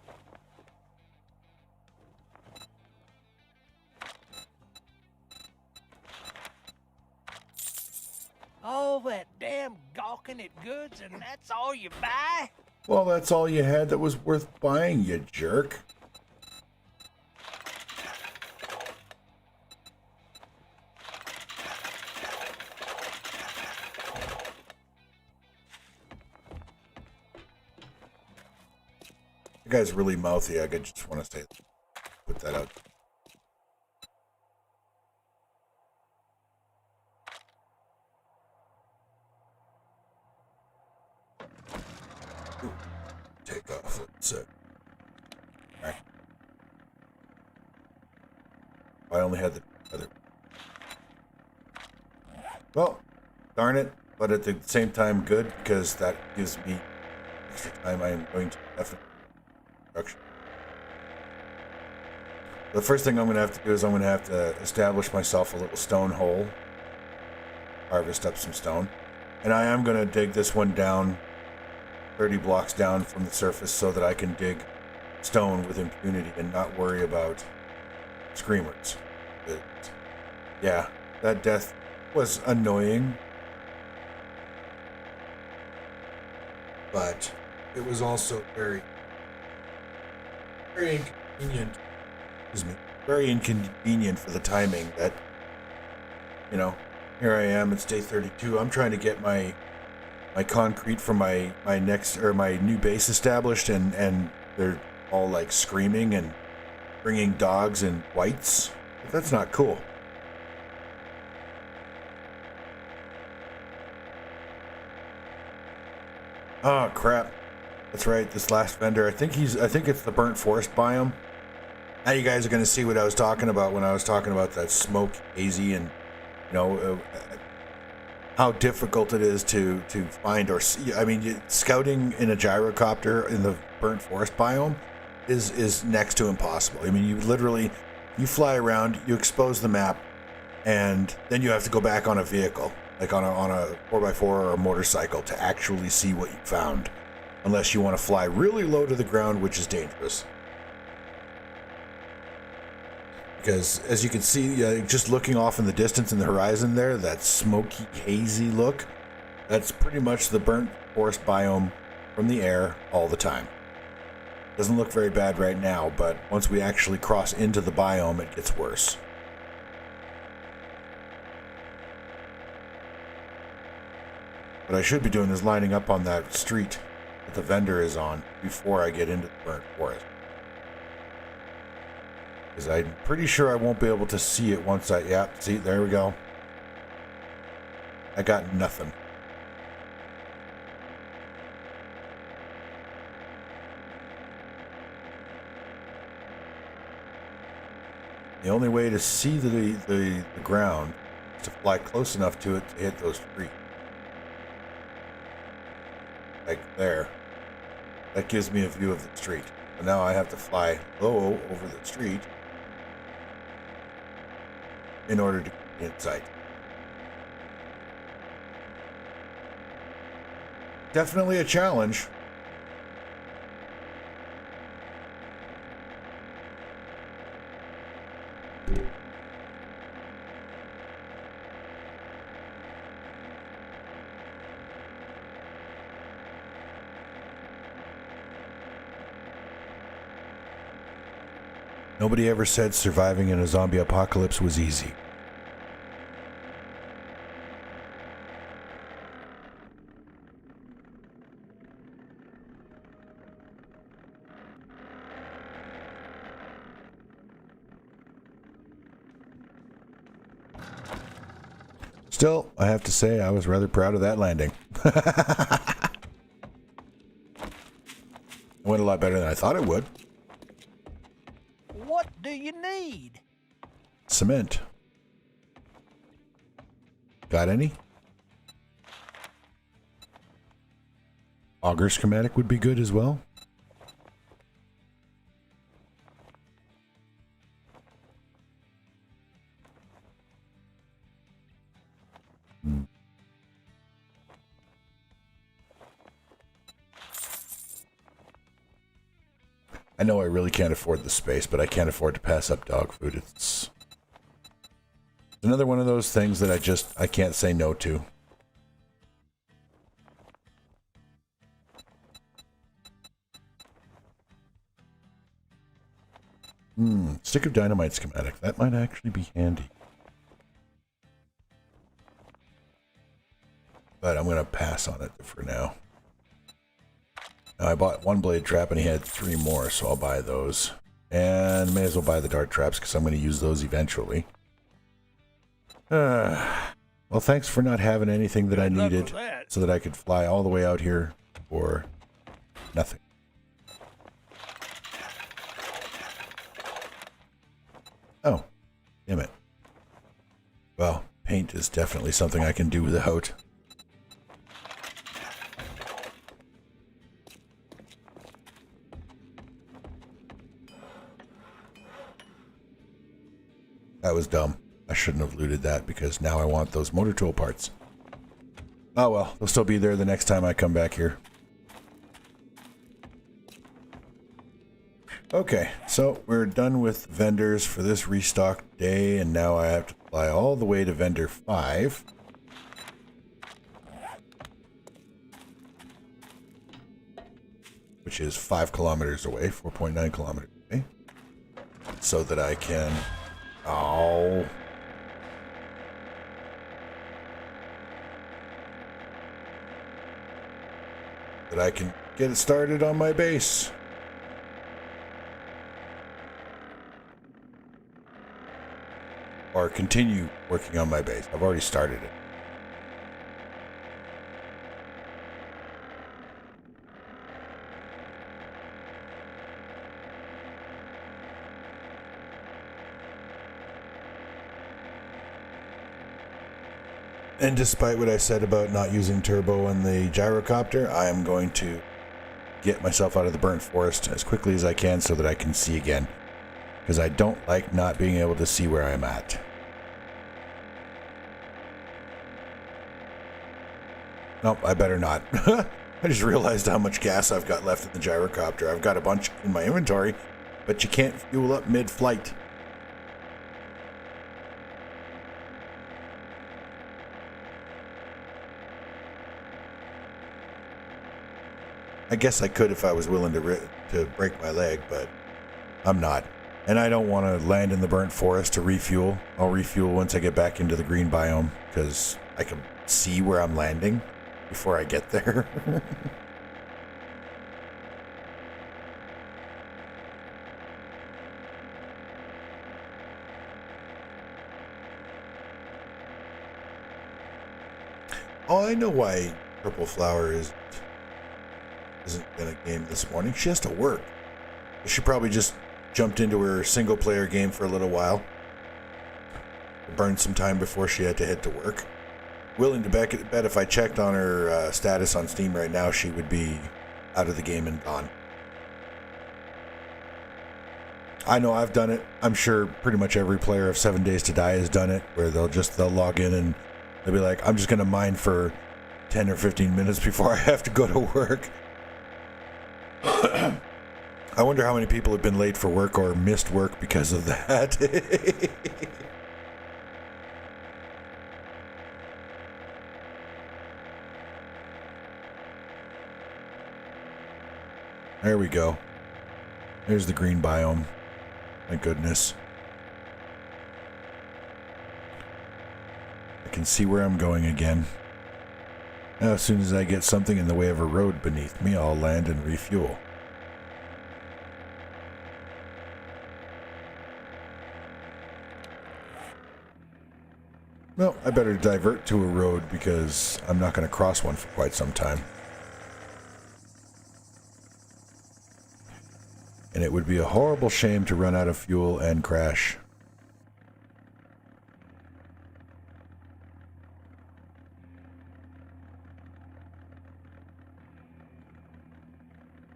All that damn gawking at goods and that's all you buy? Well, that's all you had that was worth buying, you jerk. The guy's really mouthy. I just want to say, put that out. Ooh, take off. Let's right. I only had the other. Well, darn it. But at the same time, good, because that gives me extra time. I am going to definitely. The first thing I'm going to have to do is I'm going to have to establish myself a little stone hole, harvest up some stone, and I am going to dig this one down 30 blocks down from the surface so that I can dig stone with impunity and not worry about screamers. Yeah, that death was annoying, but it was also very inconvenient. Excuse me. Very inconvenient for the timing that, you know, here I am, it's day 32. I'm trying to get my concrete for my new base established, and they're all like screaming and bringing dogs and whites. That's not cool. Oh crap. That's right, this last vendor, I think it's the burnt forest biome. Now you guys are going to see what I was talking about when I was talking about that smoke hazy and, you know, how difficult it is to find or see. I mean, scouting in a gyrocopter in the burnt forest biome is next to impossible. I mean, you fly around, you expose the map, and then you have to go back on a vehicle, like on a 4x4 or a motorcycle to actually see what you found. Unless you want to fly really low to the ground, which is dangerous. Because, as you can see, just looking off in the distance in the horizon there, that smoky, hazy look, that's pretty much the burnt forest biome from the air all the time. Doesn't look very bad right now, but once we actually cross into the biome, it gets worse. What I should be doing is lining up on that street that the vendor is on before I get into the burnt forest. Because I'm pretty sure I won't be able to see it once see, there we go. I got nothing. The only way to see the ground is to fly close enough to it to hit those trees. Like there. That gives me a view of the street. But now I have to fly low over the street in order to get in sight. Definitely a challenge. Nobody ever said surviving in a zombie apocalypse was easy. Still, I have to say I was rather proud of that landing. It went a lot better than I thought it would. What do you need? Cement. Got any? Auger schematic would be good as well. I know I really can't afford the space, but I can't afford to pass up dog food. It's another one of those things that I can't say no to. Stick of dynamite schematic. That might actually be handy. But I'm going to pass on it for now. I bought one blade trap and he had 3 more, so I'll buy those. And may as well buy the dart traps because I'm going to use those eventually. Well, thanks for not having anything that I needed so that I could fly all the way out here for nothing. Oh, damn it. Well, paint is definitely something I can do without. That was dumb. I shouldn't have looted that because now I want those motor tool parts. Oh well, they'll still be there the next time I come back here. Okay, so we're done with vendors for this restock day, and now I have to fly all the way to vendor 5. Which is 5 kilometers away, 4.9 kilometers away. So that I can... Oh... that I can get it started on my base. Or continue working on my base. I've already started it. And despite what I said about not using turbo and the gyrocopter, I am going to get myself out of the burnt forest as quickly as I can so that I can see again. Because I don't like not being able to see where I'm at. Nope, I better not. I just realized how much gas I've got left in the gyrocopter. I've got a bunch in my inventory, but you can't fuel up mid-flight. I guess I could if I was willing to break my leg, but I'm not. And I don't want to land in the burnt forest to refuel. I'll refuel once I get back into the green biome, because I can see where I'm landing before I get there. Oh, I know why Purple Flower isn't in a game this morning. She has to work. She probably just jumped into her single player game for a little while. Burned some time before she had to head to work. Willing to bet if I checked on her status on Steam right now, she would be out of the game and gone. I know I've done it. I'm sure pretty much every player of 7 Days to Die has done it, where they'll log in and they'll be like, I'm just going to mine for 10 or 15 minutes before I have to go to work. I wonder how many people have been late for work or missed work because of that. There we go. There's the green biome. Thank goodness. I can see where I'm going again. Now, as soon as I get something in the way of a road beneath me, I'll land and refuel. Well, I better divert to a road because I'm not going to cross one for quite some time. And it would be a horrible shame to run out of fuel and crash.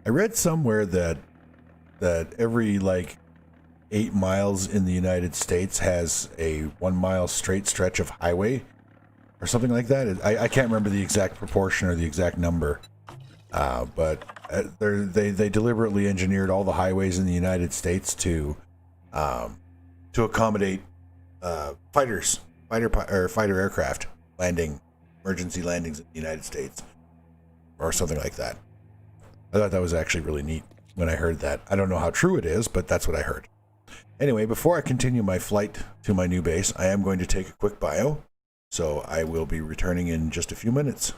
I read somewhere that every 8 miles in the United States has a 1 mile straight stretch of highway or something like that. I can't remember the exact proportion or the exact number, but they deliberately engineered all the highways in the United States to accommodate fighter aircraft emergency landings in the United States or something like that. I thought that was actually really neat when I heard that. I don't know how true it is, but that's what I heard. Anyway, before I continue my flight to my new base, I am going to take a quick bio. So I will be returning in just a few minutes.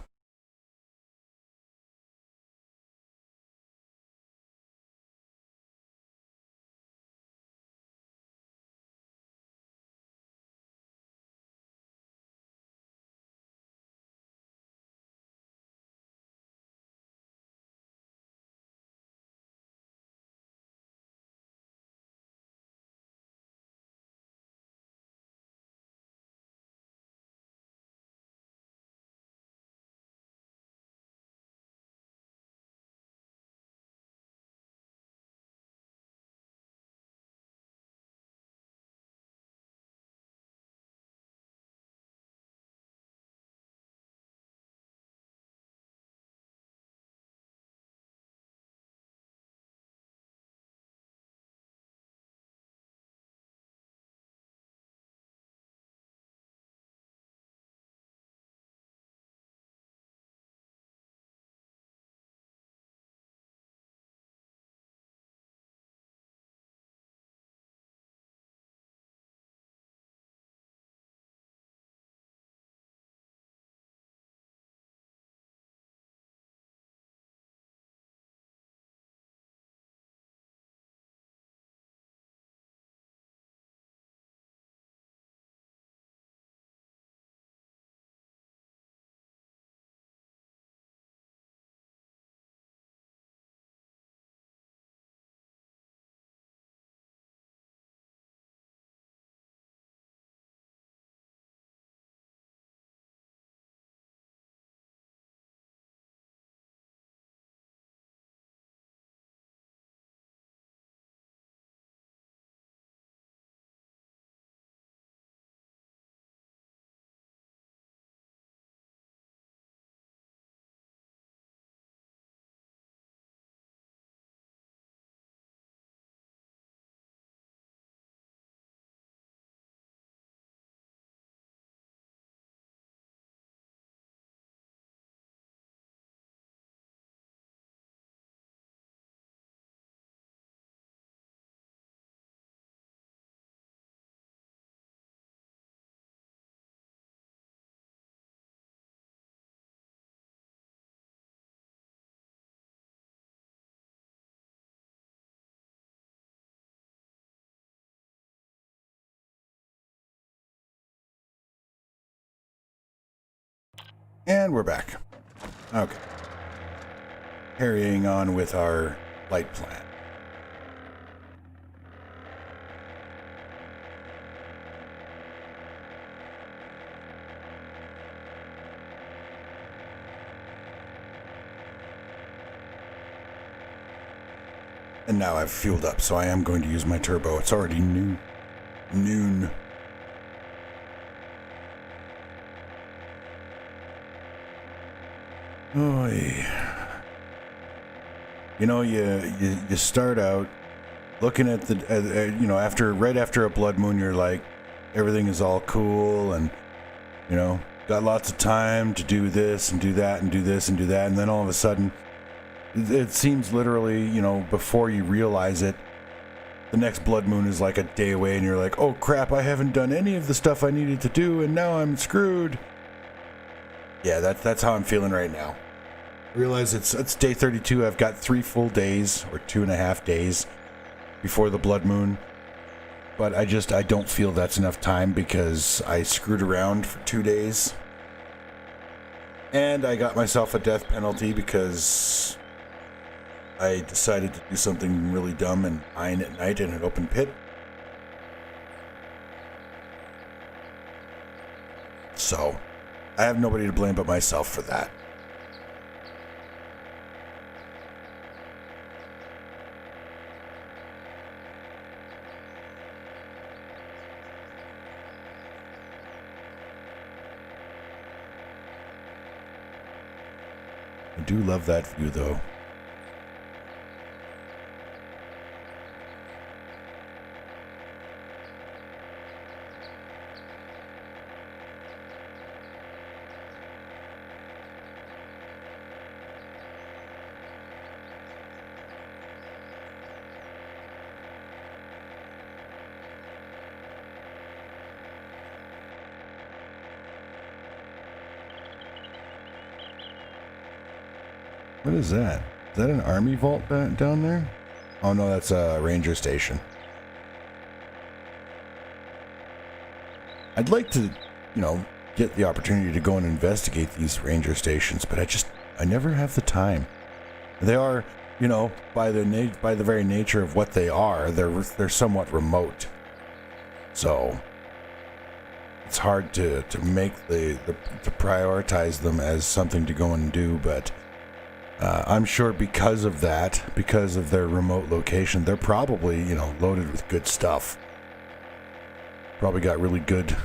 And we're back. Okay. Carrying on with our flight plan. And now I've fueled up, so I am going to use my turbo. It's already noon. Oy. You know, you start out looking at the, right after a blood moon, you're like, everything is all cool and, got lots of time to do this and do that and do this and do that. And then all of a sudden, it seems literally, before you realize it, the next blood moon is like a day away and you're like, oh crap, I haven't done any of the stuff I needed to do and now I'm screwed. Yeah, that's how I'm feeling right now. I realize it's day 32. I've got 3 full days or 2.5 days before the blood moon. But I don't feel that's enough time because I screwed around for 2 days. And I got myself a death penalty because I decided to do something really dumb and mine at night in an open pit. So, I have nobody to blame but myself for that. I do love that view, though. What is that? Is that an army vault down there? Oh no, that's a ranger station. I'd like to, you know, get the opportunity to go and investigate these ranger stations, but I never have the time. They are, you know, by the very nature of what they are, they're somewhat remote. So it's hard to make to prioritize them as something to go and do, but I'm sure because of that, because of their remote location, they're probably, you know, loaded with good stuff. Probably got really good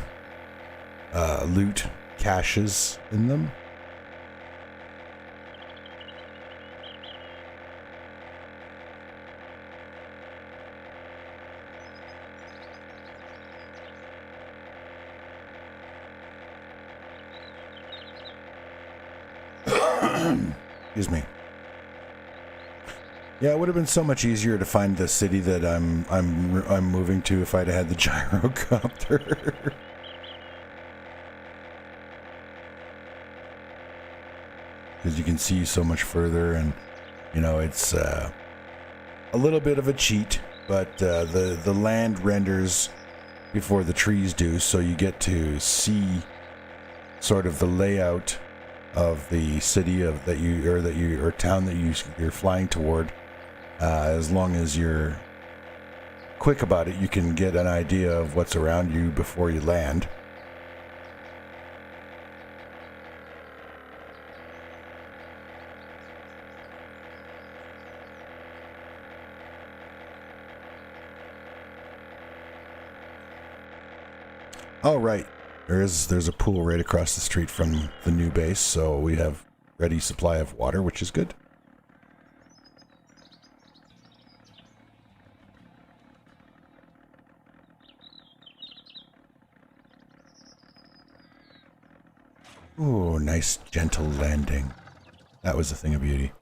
loot caches in them. Excuse me. Yeah, it would have been so much easier to find the city that I'm moving to if I'd had the gyrocopter. Because you can see so much further, and you know it's a little bit of a cheat, but the land renders before the trees do, so you get to see sort of the layout of the city or town that you're flying toward. As long as you're quick about it, you can get an idea of what's around you before you land. Oh, right. There's a pool right across the street from the new base, so we have ready supply of water, which is good. Ooh, nice gentle landing. That was a thing of beauty.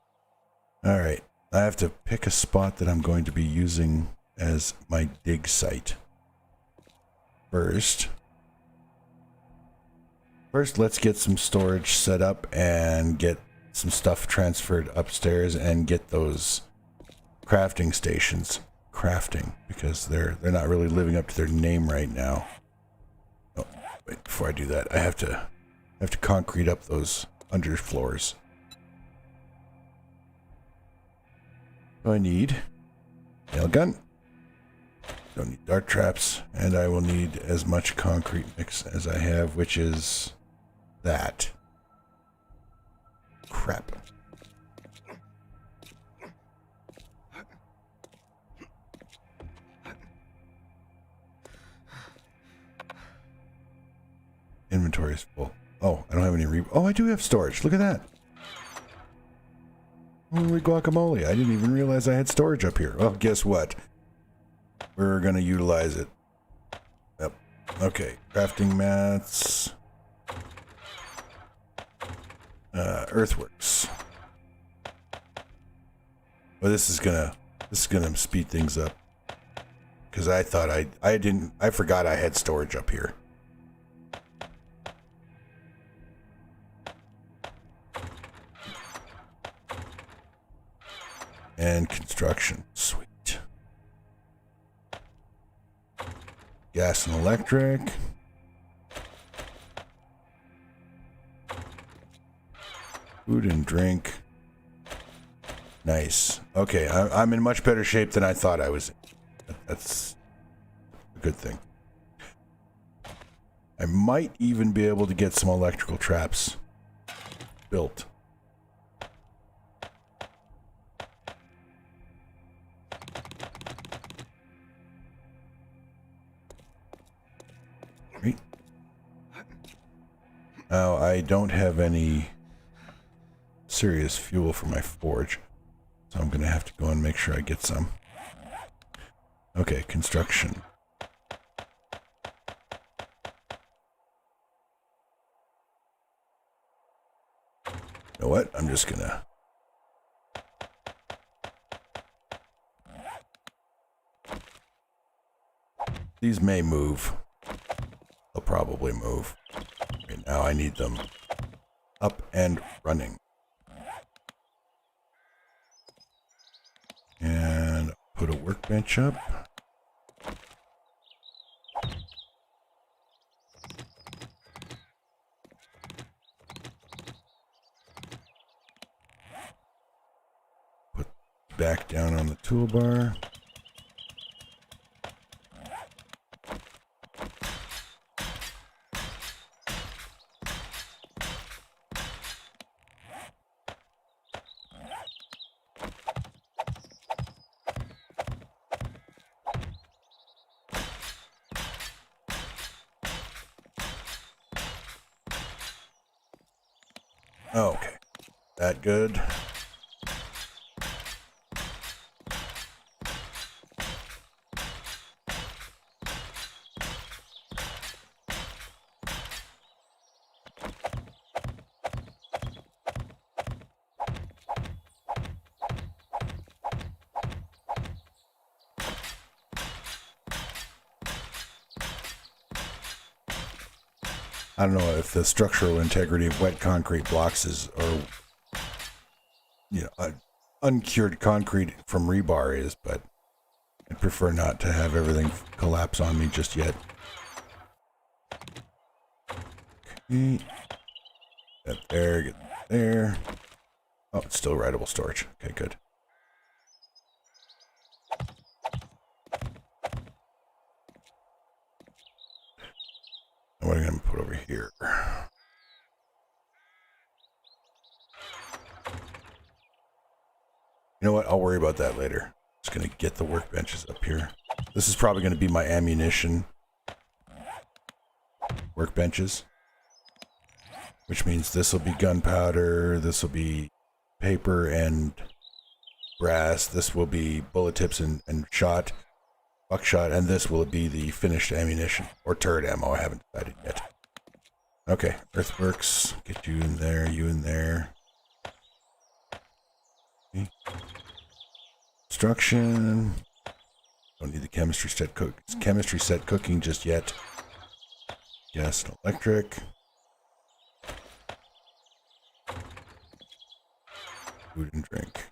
All right, I have to pick a spot that I'm going to be using as my dig site. First, let's get some storage set up and get some stuff transferred upstairs and get those crafting stations crafting, because they're not really living up to their name right now. Oh, wait, before I do that, I have to concrete up those underfloors. So I need nail gun. Don't need dart traps, and I will need as much concrete mix as I have, which is that. Crap. Inventory is full. Oh, I don't have any oh, I do have storage. Look at that. Holy guacamole. I didn't even realize I had storage up here. Well, guess what? We're going to utilize it. Yep. Okay. Crafting mats. Earthworks. Well, this is gonna speed things up. Because I thought I forgot I had storage up here. And construction. Sweet. Gas and electric. Food and drink. Nice. Okay, I'm in much better shape than I thought I was in. That's a good thing. I might even be able to get some electrical traps built. Right. Now, I don't have any serious fuel for my forge, so I'm going to have to go and make sure I get some. Okay, construction. You know what? I'm just going to... These may move. They'll probably move. Right now I need them up and running. workbench up. Put back down on the toolbar. Okay, that good. I don't know if the structural integrity of wet concrete blocks is, or, you know, uncured concrete from rebar is, but I prefer not to have everything collapse on me just yet. Okay. Get there, get there. Oh, it's still writable storage. Okay, good. What am I going to put over here? You know what? I'll worry about that later. Just going to get the workbenches up here. This is probably going to be my ammunition workbenches, which means this will be gunpowder, this will be paper and brass, this will be bullet tips and shot. Buckshot, and this will be the finished ammunition, or turret ammo, I haven't decided yet. Okay, earthworks, get you in there, you in there. Okay. Construction, don't need the chemistry set cooking just yet. Gas and electric. Food and drink.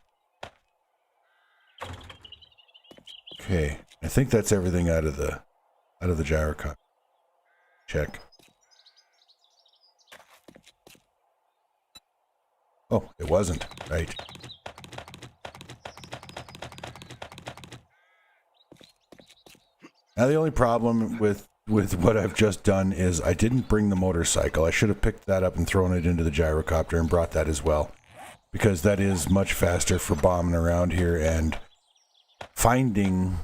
Okay. I think that's everything out of the gyrocopter. Check. Oh, it wasn't. Right. Now the only problem with what I've just done is I didn't bring the motorcycle. I should have picked that up and thrown it into the gyrocopter and brought that as well, because that is much faster for bombing around here and finding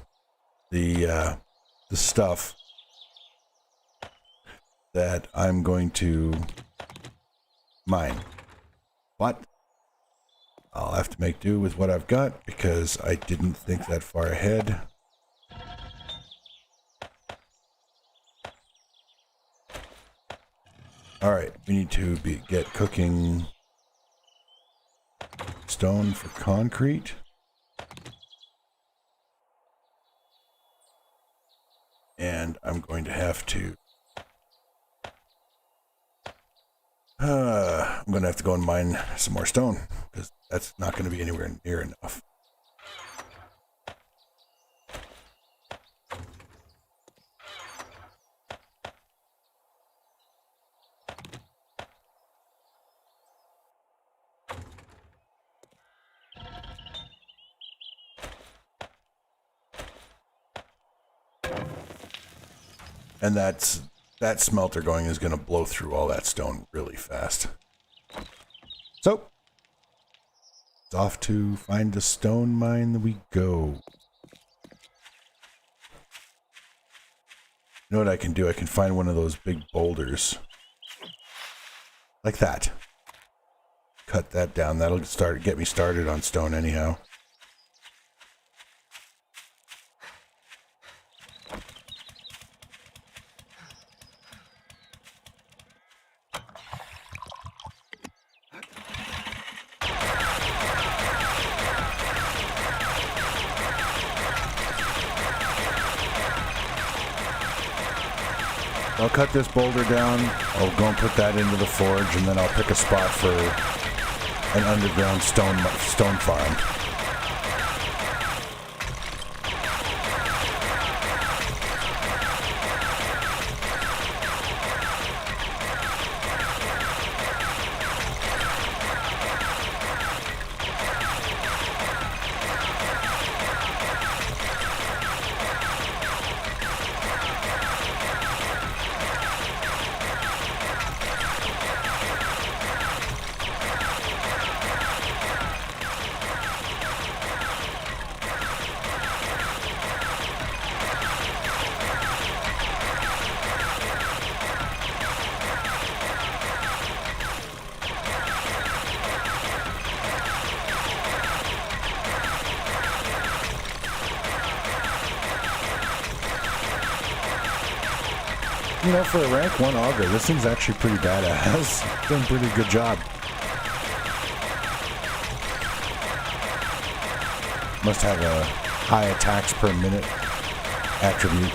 the stuff that I'm going to mine. But I'll have to make do with what I've got because I didn't think that far ahead. All right, we need to get cooking stone for concrete. And I'm going to have to go and mine some more stone because that's not going to be anywhere near enough. And that smelter going is going to blow through all that stone really fast. So, it's off to find the stone mine that we go. You know what I can do? I can find one of those big boulders. Like that. Cut that down. That'll get me started on stone anyhow. I'll cut this boulder down, I'll go and put that into the forge, and then I'll pick a spot for an underground stone farm. You know, for a rank 1 auger, this thing's actually pretty badass. Done a pretty good job. Must have a high attacks per minute attribute.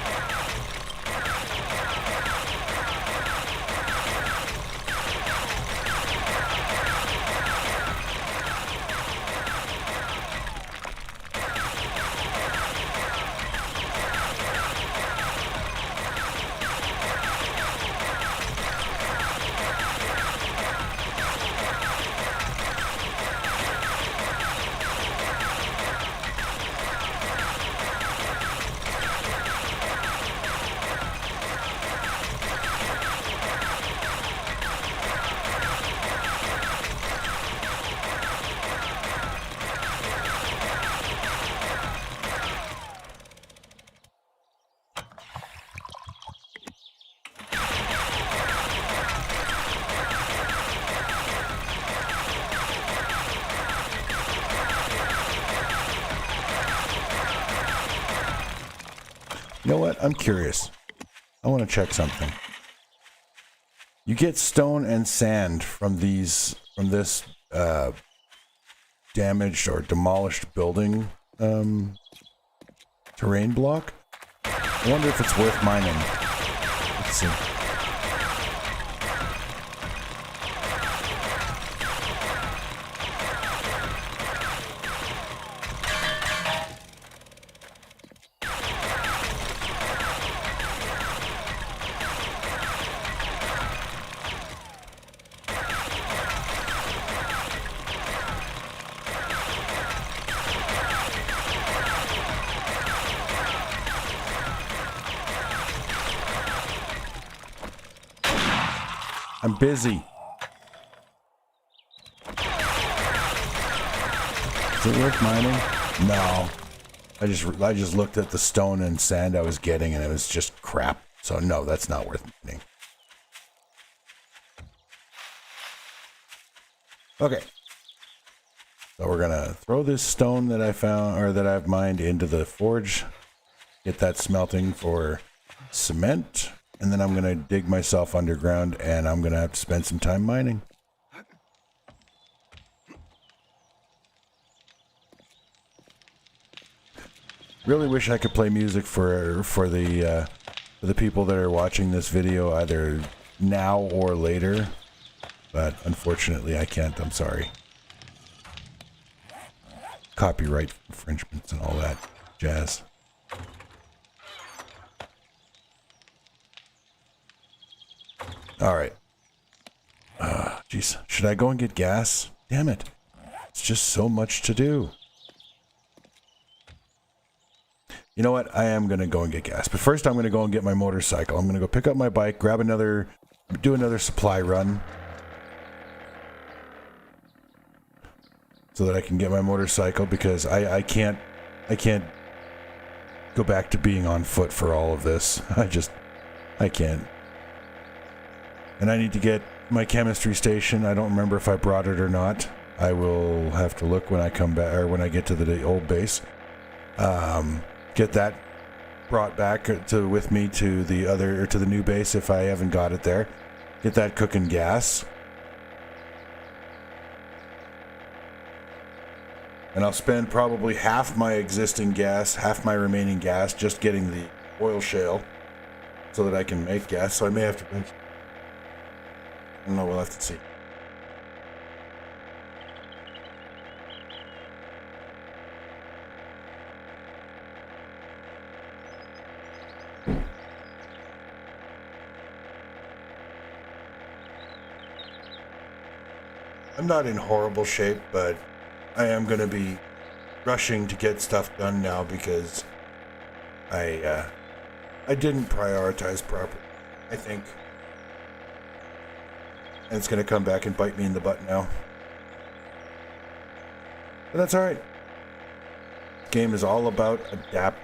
You know what? I'm curious. I want to check something. You get stone and sand from this damaged or demolished building terrain block. I wonder if it's worth mining. Let's see. I'm busy. Is it worth mining? No. I just looked at the stone and sand I was getting and it was just crap. So no, that's not worth mining. Okay. So we're gonna throw this stone that I found or that I've mined into the forge. Get that smelting for cement. And then I'm going to dig myself underground, and I'm going to have to spend some time mining. Really wish I could play music for the people that are watching this video, either now or later. But unfortunately, I can't. I'm sorry. Copyright infringements and all that jazz. Alright. Jeez. Should I go and get gas? Damn it. It's just so much to do. You know what? I am going to go and get gas. But first I'm going to go and get my motorcycle. I'm going to go pick up my bike, do another supply run. So that I can get my motorcycle, because I can't go back to being on foot for all of this. I can't. And I need to get my chemistry station. I don't remember if I brought it or not. I will have to look when I come back, or when I get to the old base. Get that brought back with me to the new base if I haven't got it there. Get that cooking gas. And I'll spend probably half my existing gas, half my remaining gas, just getting the oil shale so that I can make gas. So I may have to... I don't know, we'll have to see. I'm not in horrible shape, but I am going to be rushing to get stuff done now because I didn't prioritize properly, I think. And it's going to come back and bite me in the butt now. But that's alright. This game is all about adapt.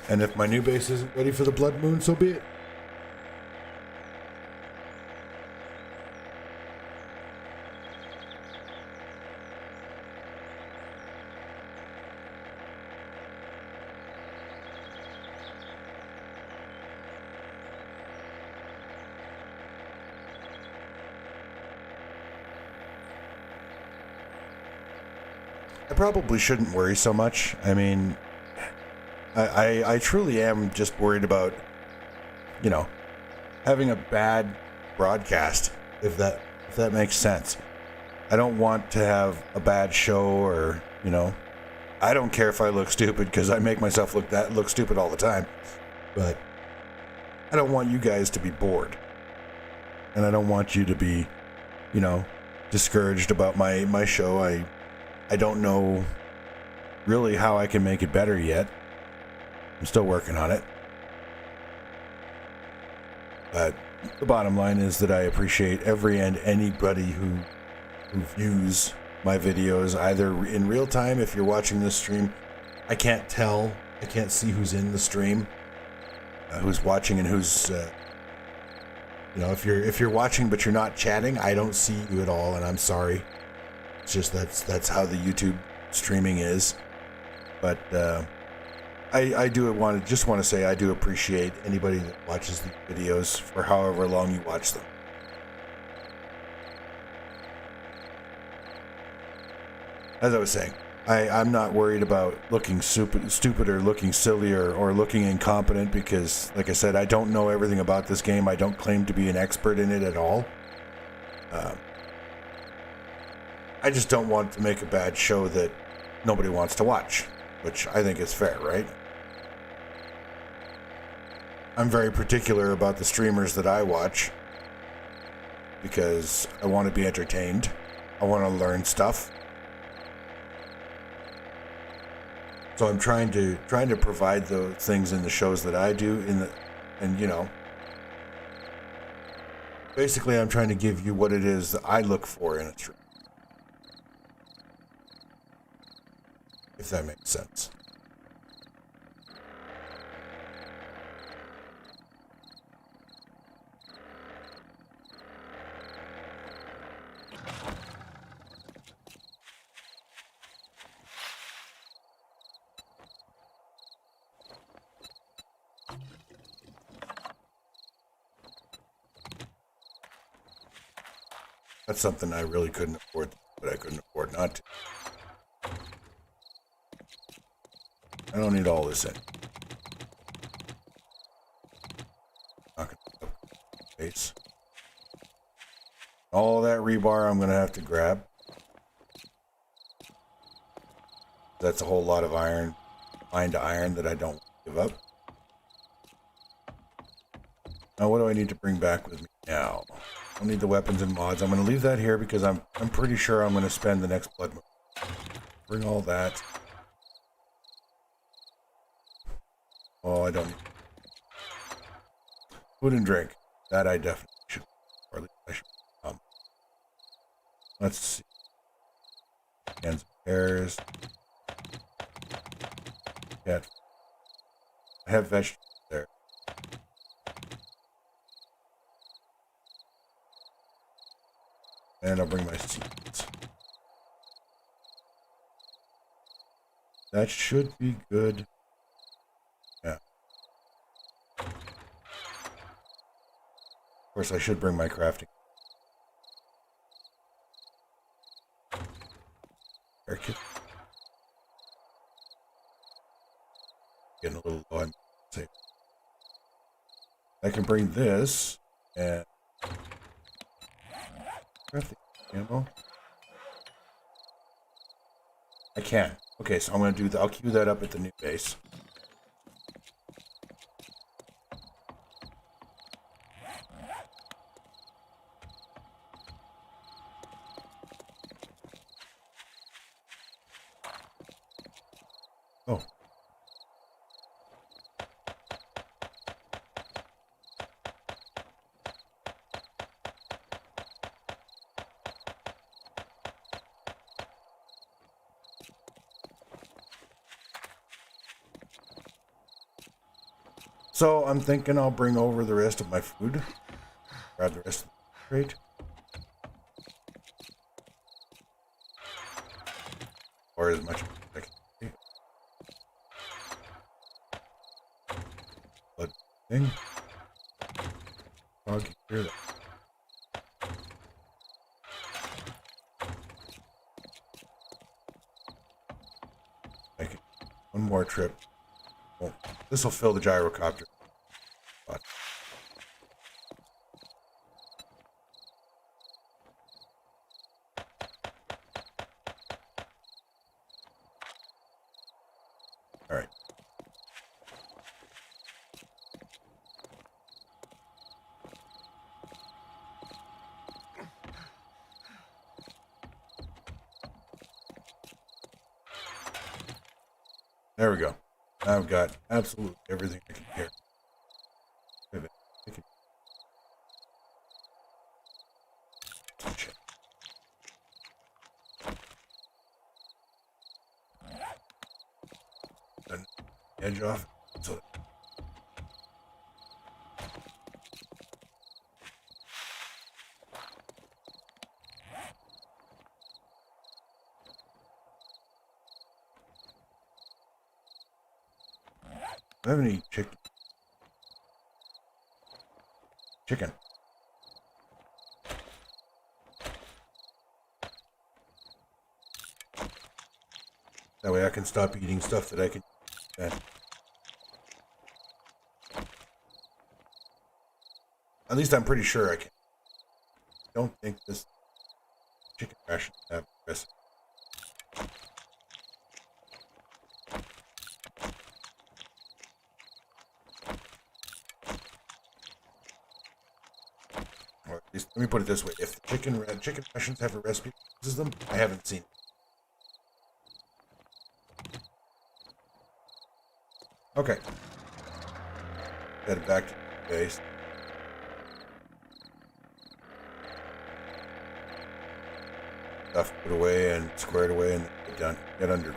And if my new base isn't ready for the Blood Moon, so be it. I probably shouldn't worry so much. I mean, I truly am just worried about, you know, having a bad broadcast, if that makes sense. I don't want to have a bad show, or, you know, I don't care if I look stupid, because I make myself look stupid all the time. But I don't want you guys to be bored. And I don't want you to be, you know, discouraged about my show. I don't know really how I can make it better yet. I'm still working on it. But the bottom line is that I appreciate every and anybody who views my videos, either in real time. If you're watching this stream, I can't see who's in the stream, who's watching, and who's you know, if you're watching but you're not chatting, I don't see you at all, and I'm sorry. It's just that's how the YouTube streaming is. But I want to say I do appreciate anybody that watches the videos for however long you watch them. As I was saying, I'm not worried about looking stupid or looking silly or looking incompetent, because, like I said, I don't know everything about this game. I don't claim to be an expert in it at all. I just don't want to make a bad show that nobody wants to watch, which I think is fair, right? I'm very particular about the streamers that I watch, because I want to be entertained. I want to learn stuff. So I'm trying to provide those things in the shows that I do, and you know, basically I'm trying to give you what it is that I look for in a stream. If that makes sense. That's something I really couldn't afford, but I couldn't afford not to. I don't need all this in. Not gonna put space. All that rebar I'm gonna have to grab. That's a whole lot of iron, fine iron that I don't give up. Now, what do I need to bring back with me now? I don't need the weapons and mods. I'm going to leave that here because I'm pretty sure I'm going to spend the next blood moon. Bring all that. Oh, I don't need food and drink. That I definitely should. Or at least I should. Let's see. Cans of pears. Cat. I have vegetables there. And I'll bring my seeds. That should be good. Yeah. Of course, I should bring my crafting. Air kit. Getting a little low. I'm safe. I can bring this and crafting ammo. I can. Okay, so I'm going to do that. I'll queue that up at the new base. Oh. So I'm thinking I'll bring over the rest of my food. Grab the rest of the crate. Or as much as I can take. Blood thing. Dog, you hear that? more trip. Well, this will fill the gyrocopter. But all right. There we go. I've got absolutely everything I can carry. Pivot. Check. Then edge off. So do I have any chicken? That way I can stop eating stuff that I can. At least I'm pretty sure I can. I don't think this chicken ration have recipe. Or at least, let me put it this way: if the chicken rations have a recipe that uses them, I haven't seen it. Okay. Head back to the base. Stuff put away and squared away and get done. Get under.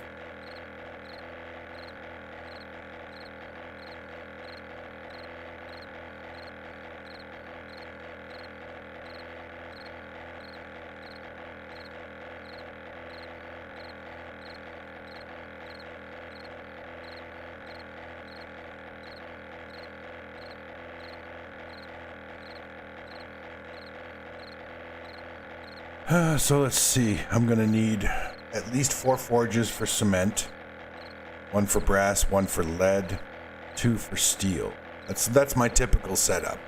So let's see. I'm going to need at least 4 forges for cement. 1 for brass, 1 for lead, 2 for steel. That's my typical setup.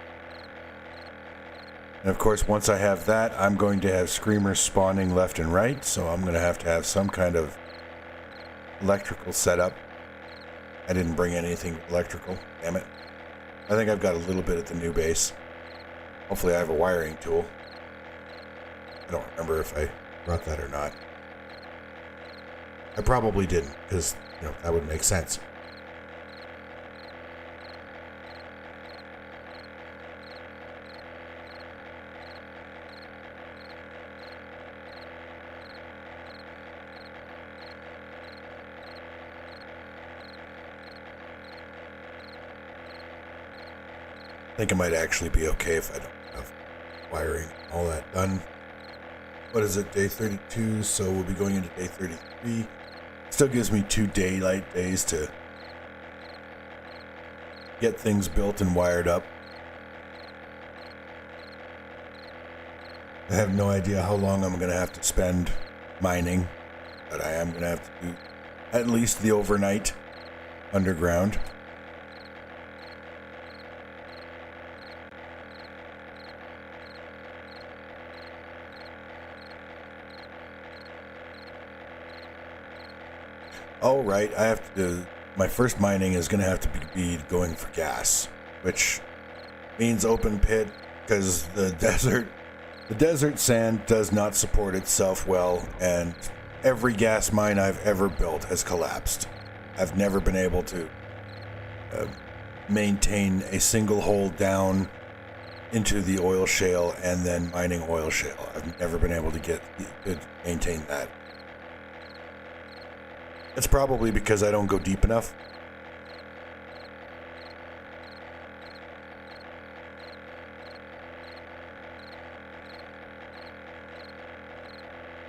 And of course, once I have that, I'm going to have screamers spawning left and right. So I'm going to have some kind of electrical setup. I didn't bring anything electrical. Damn it. I think I've got a little bit at the new base. Hopefully I have a wiring tool. I don't remember if I brought that or not. I probably didn't, because, that would make sense. I think it might actually be okay if I don't have wiring, all that done. What is it, day 32, so we'll be going into day 33. Still gives me 2 daylight days to get things built and wired up. I have no idea how long I'm going to have to spend mining, but I am going to have to do at least the overnight underground. Oh, right, I have to, my first mining is going to have to be going for gas, which means open pit, because the desert sand does not support itself well, and every gas mine I've ever built has collapsed. I've never been able to maintain a single hole down into the oil shale and then mining oil shale. I've never been able to maintain that. It's probably because I don't go deep enough.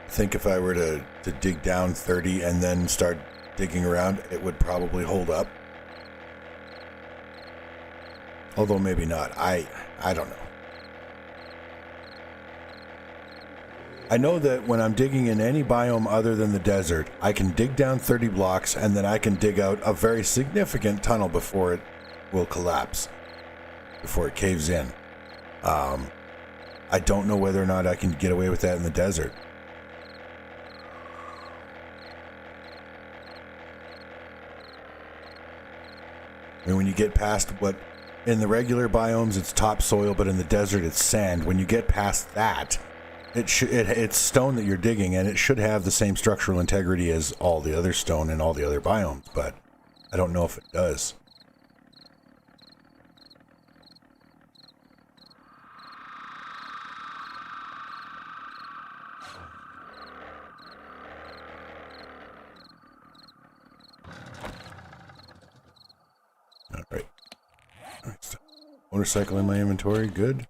I think if I were to dig down 30 and then start digging around, it would probably hold up. Although maybe not. I don't know. I know that when I'm digging in any biome other than the desert, I can dig down 30 blocks and then I can dig out a very significant tunnel before it will collapse, before it caves in. I don't know whether or not I can get away with that in the desert. I mean, when you get past what, in the regular biomes it's topsoil, but in the desert it's sand. When you get past that, it's stone that you're digging, and it should have the same structural integrity as all the other stone in all the other biomes, but I don't know if it does. All right. So, motorcycle in my inventory, good.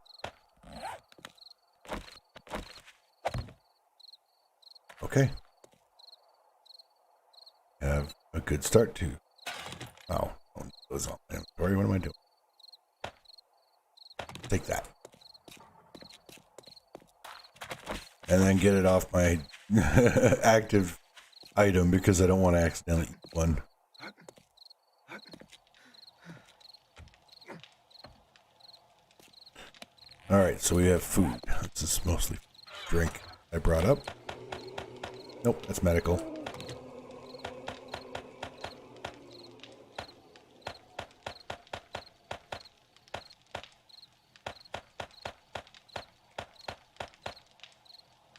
Okay. Have a good start to. Oh, those on my inventory. What am I doing? Take that. And then get it off my active item because I don't want to accidentally eat one. Alright, so we have food. This is mostly drink I brought up. Nope, that's medical.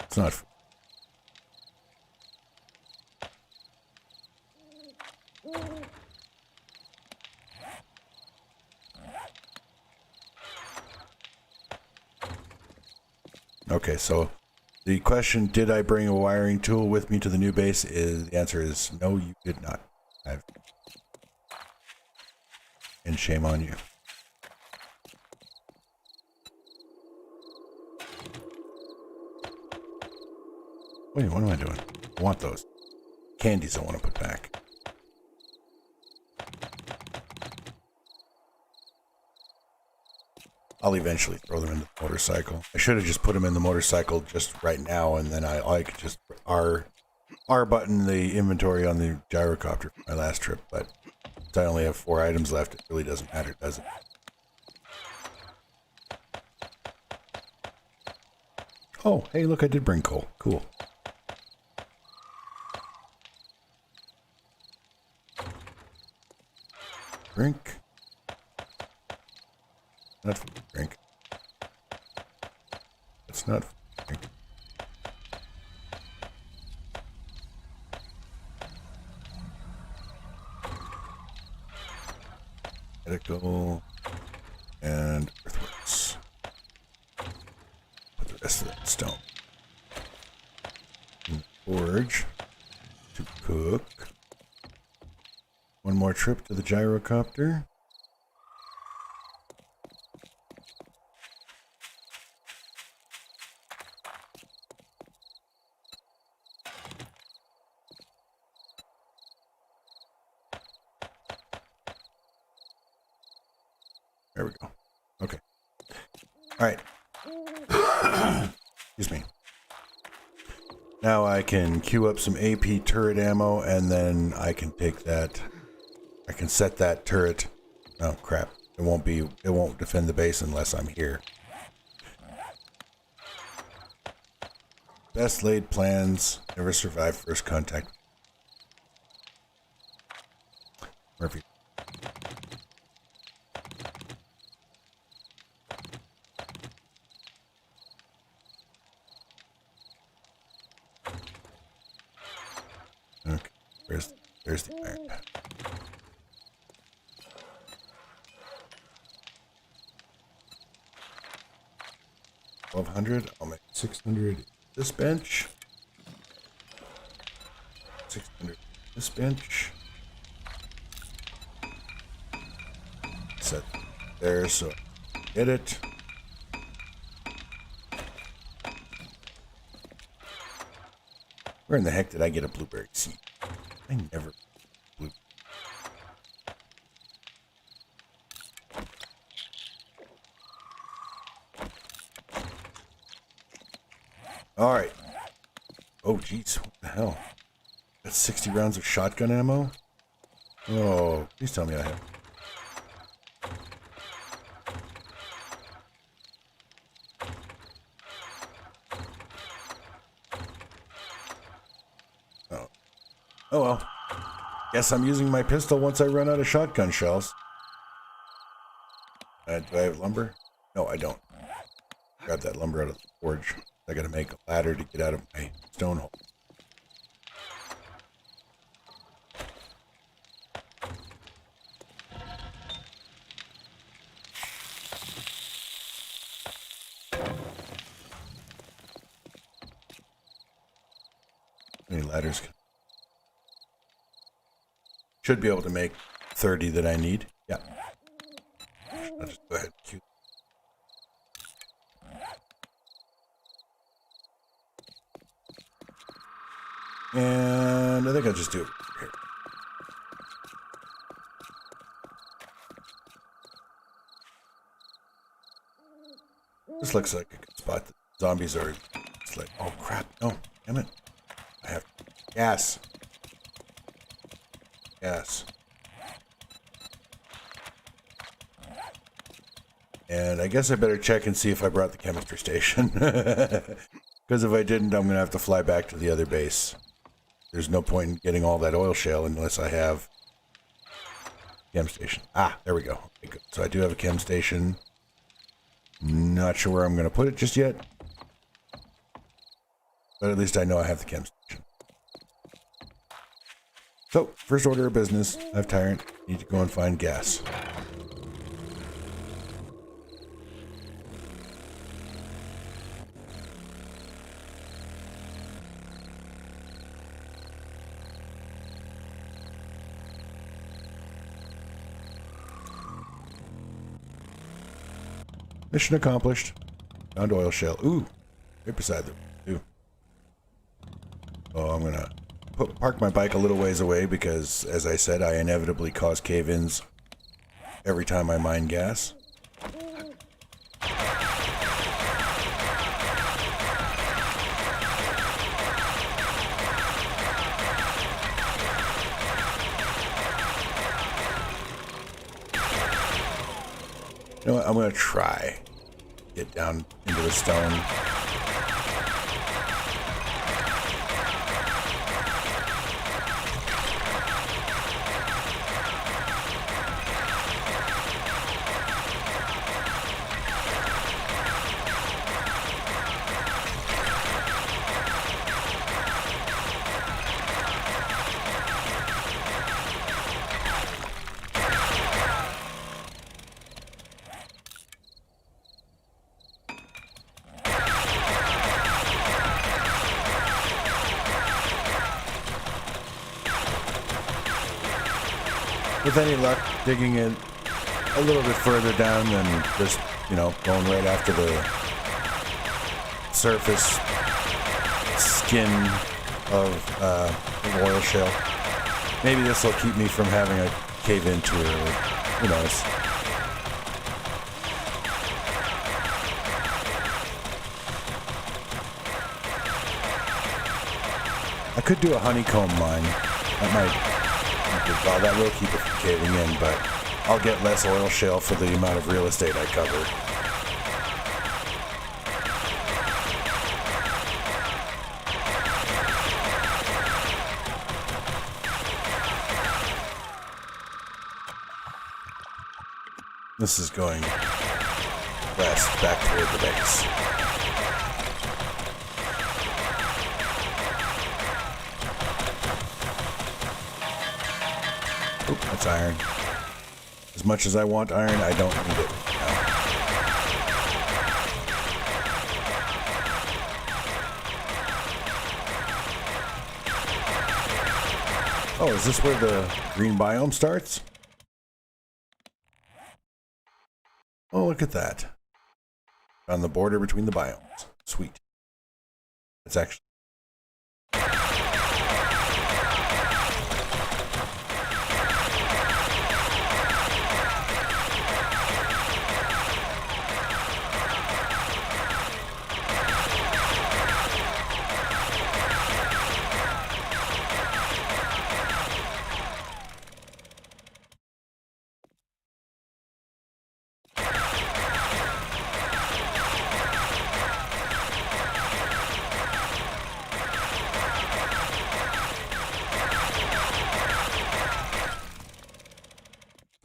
It's not food. Okay, so the question, did I bring a wiring tool with me to the new base, the answer is no, you did not. And shame on you. Wait, what am I doing? I want those. Candies I want to put back. I'll eventually throw them in the motorcycle. I should have just put them in the motorcycle just right now, and then I could just R button the inventory on the gyrocopter for my last trip, but since I only have 4 items left, it really doesn't matter, does it? Oh, hey, look, I did bring coal. Cool. Drink. Not drink. It's not drink. Medical and earthworks. Put the rest of that stone in the forge to cook. One more trip to the gyrocopter. There we go. Okay. All right. Excuse me. Now I can queue up some AP turret ammo, and then I can take that. I can set that turret. Oh crap! It won't defend the base unless I'm here. Best laid plans never survive first contact. Murphy. Okay, there's the iron. 1,200. I'll make 600 this bench. 600 this bench. Set there so I get it. Where in the heck did I get a blueberry seed? I never blue. All right, Oh, jeez. What the hell? That's 60 rounds of shotgun ammo? Oh, please tell me I have. Oh. Oh well. Guess I'm using my pistol once I run out of shotgun shells. Do I have lumber? No, I don't. Grab that lumber out of the forge. I gotta make a ladder to get out of my stone hole. How many ladders? Should be able to make 30 that I need. Yeah. I'll just go ahead and queue. And I think I'll just do it here. This looks like a good spot. The zombies are. It's like, oh crap! No, damn it! I have gas. Gas. And I guess I better check and see if I brought the chemistry station. Because if I didn't, I'm going to have to fly back to the other base. There's no point in getting all that oil shale unless I have chem station. Ah, there we go. Okay, good. So I do have a chem station. Not sure where I'm going to put it just yet. But at least I know I have the chem station. So, first order of business. I have Tyrant. Need to go and find gas. Mission accomplished. Found oil shale. Ooh, right beside them too. Oh, I'm gonna park my bike a little ways away because, as I said, I inevitably cause cave-ins every time I mine gas. You know what? I'm gonna try get down into the stone. With any luck, digging it a little bit further down than just, you know, going right after the surface skin of oil shale. Maybe this will keep me from having a cave-in tour. Who knows? I could do a honeycomb mine. That might. Well, that will keep it from caving in, but I'll get less oil shale for the amount of real estate I cover. This is going west, back toward the base. Oh, that's iron. As much as I want iron, I don't need it now. Oh, is this where the green biome starts? Oh, look at that. On the border between the biomes. Sweet. It's actually...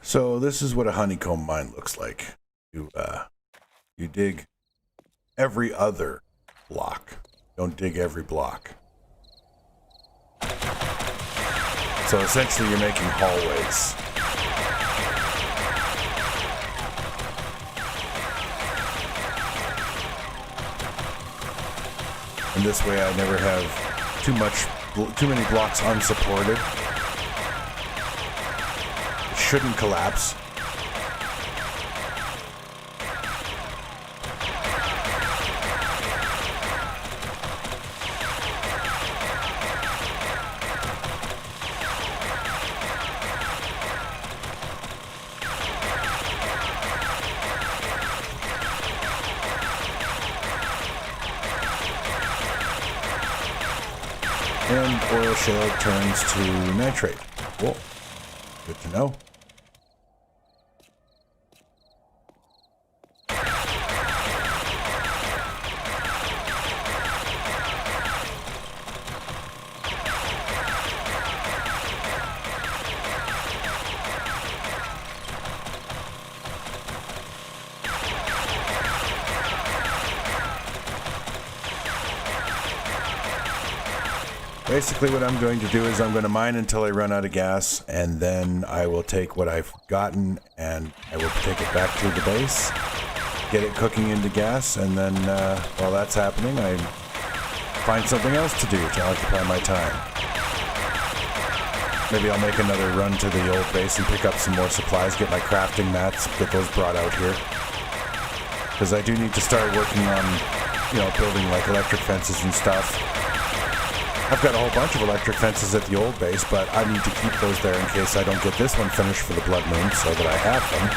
So this is what a honeycomb mine looks like. You dig every other block. Don't dig every block. So essentially you're making hallways. And this way I never have too many blocks unsupported. It shouldn't collapse. And oil shale turns to nitrate. Cool. Good to know. Basically what I'm going to do is I'm going to mine until I run out of gas, and then I will take what I've gotten and I will take it back to the base, get it cooking into gas, and then while that's happening, I find something else to do to occupy my time. Maybe I'll make another run to the old base and pick up some more supplies, get my crafting mats, get those brought out here. Because I do need to start working on, building like electric fences and stuff. I've got a whole bunch of electric fences at the old base, but I need to keep those there in case I don't get this one finished for the Blood Moon, so that I have them.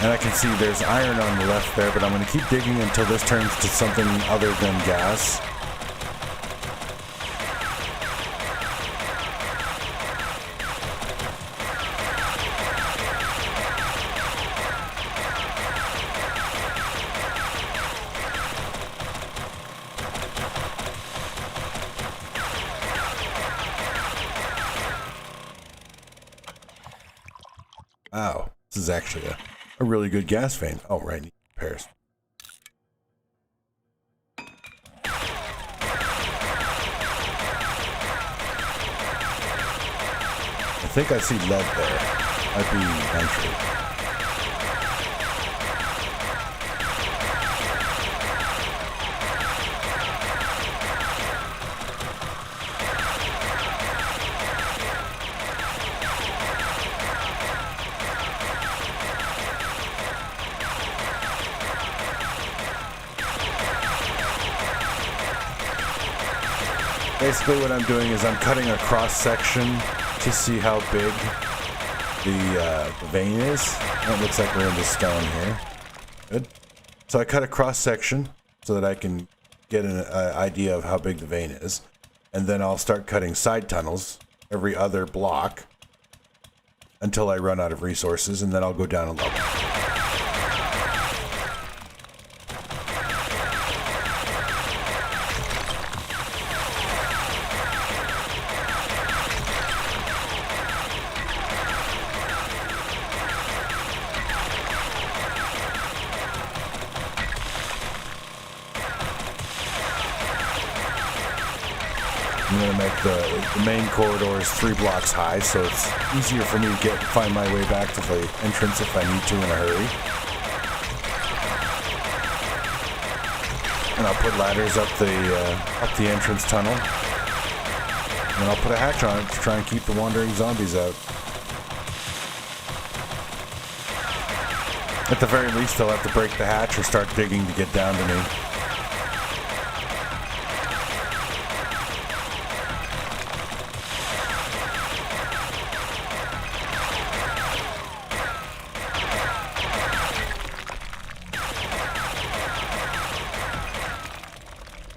And I can see there's iron on the left there, but I'm going to keep digging until this turns to something other than gas. Wow, this is actually a really good gas vein. Oh, right, need repairs. I think I see lead there. Might be nitrate. Basically what I'm doing is I'm cutting a cross section to see how big the vein is. Oh, it looks like we're in the stone here. Good. So I cut a cross section so that I can get an idea of how big the vein is. And then I'll start cutting side tunnels every other block until I run out of resources, and then I'll go down a level. I'm going to make the main corridors 3 blocks high, so it's easier for me to find my way back to the entrance if I need to in a hurry. And I'll put ladders up the entrance tunnel. And I'll put a hatch on it to try and keep the wandering zombies out. At the very least, they'll have to break the hatch or start digging to get down to me.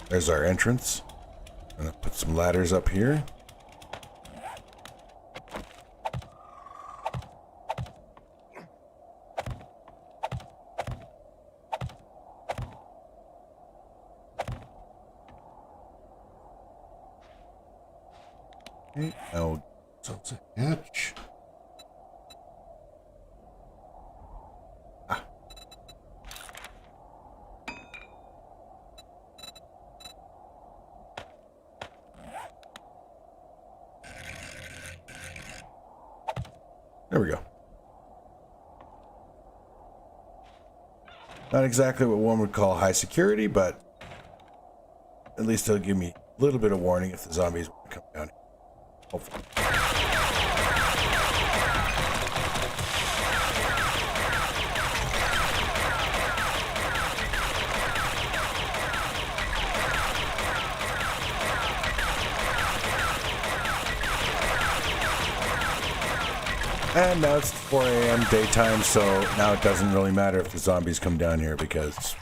There's our entrance. I'm gonna put some ladders up here. Okay, now so it's a hatch. Ah. There we go. Not exactly what one would call high security, but at least it'll give me a little bit of warning if the zombies want to come down here. Hopefully. And now it's 4 a.m. daytime, so now it doesn't really matter if the zombies come down here because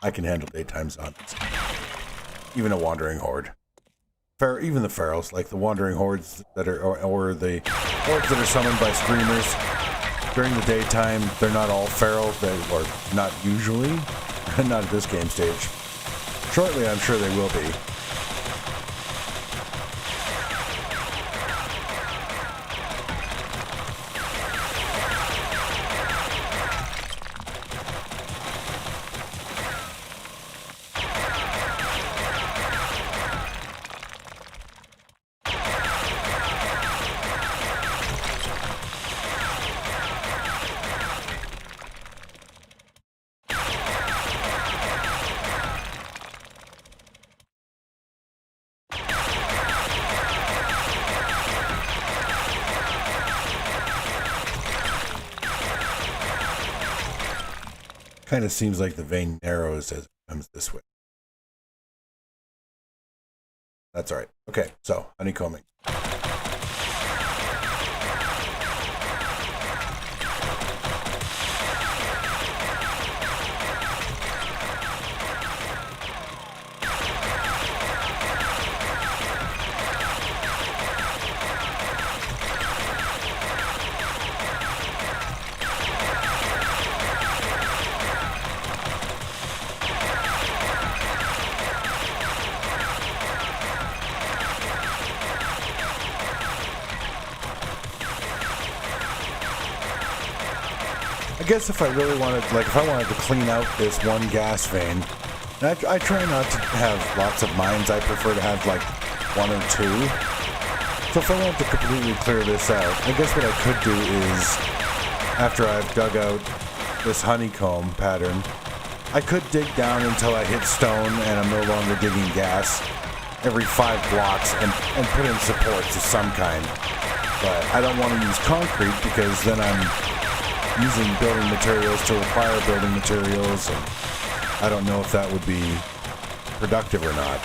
I can handle daytime zombies. Even a wandering horde. Even the ferals, like the wandering hordes that are, or the hordes that are summoned by screamers during the daytime, they're not all feral, or not usually, not at this game stage. Shortly, I'm sure they will be. Kind of seems like the vein narrows as it comes this way. That's all right. Okay, so honeycombing. I guess if I really wanted, like if I wanted to clean out this one gas vein, I try not to have lots of mines. I prefer to have like one or two. So if I wanted to completely clear this out, I guess what I could do is, after I've dug out this honeycomb pattern, I could dig down until I hit stone and I'm no longer digging gas every 5 blocks and put in supports of some kind. But I don't want to use concrete because then I'm using building materials to acquire building materials, and I don't know if that would be productive or not.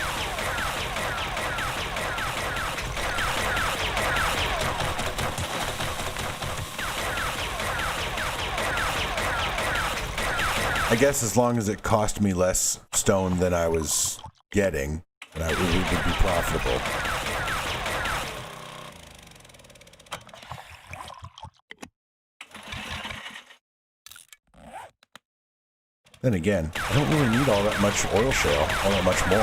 I guess as long as it cost me less stone than I was getting, then it would be profitable. Then again, I don't really need all that much oil shale, all that much more.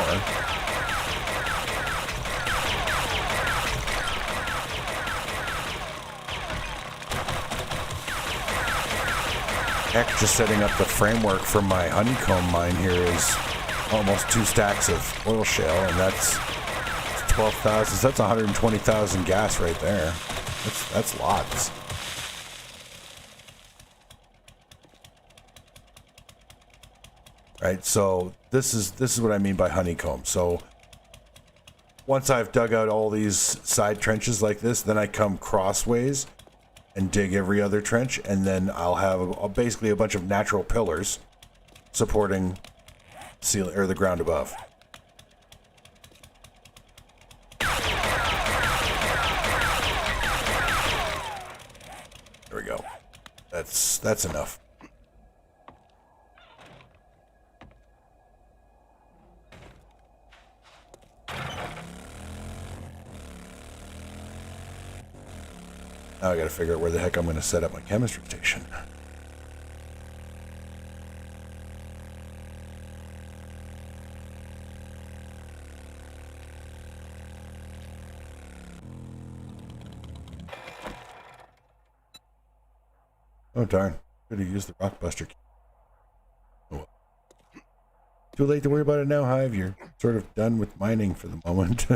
Heck, just setting up the framework for my honeycomb mine here is almost 2 stacks of oil shale, and that's 12,000. So that's 120,000 gas right there. That's lots. Right, so this is what I mean by honeycomb. So once I've dug out all these side trenches like this, then I come crossways and dig every other trench, and then I'll have basically a bunch of natural pillars supporting ceiling or the ground above. There we go. That's enough. Now I gotta figure out where the heck I'm gonna set up my chemistry station. Oh, darn. Could have used the Rockbuster key. Oh, well. Too late to worry about it now, Hive. You're sort of done with mining for the moment.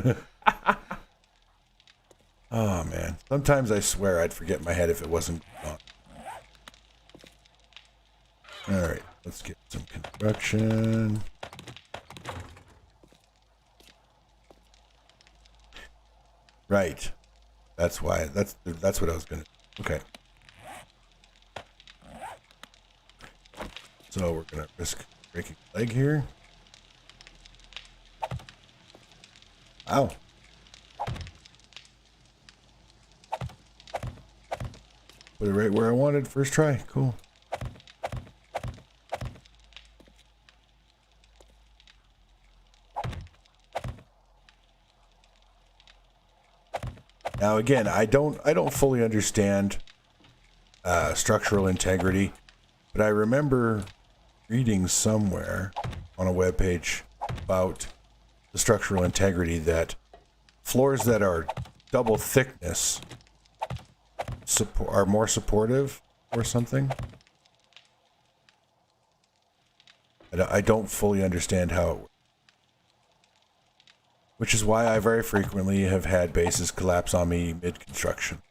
Oh, man. Sometimes I swear I'd forget my head if it wasn't on. Alright, let's get some construction. Right. That's why. That's what I was gonna. Okay. So we're gonna risk breaking a leg here. Ow. Put it right where I wanted. First try. Cool. Now again, I don't fully understand structural integrity, but I remember reading somewhere on a webpage about the structural integrity that floors that are double thickness are more supportive or something. I don't fully understand how it works. Which is why I very frequently have had bases collapse on me mid-construction.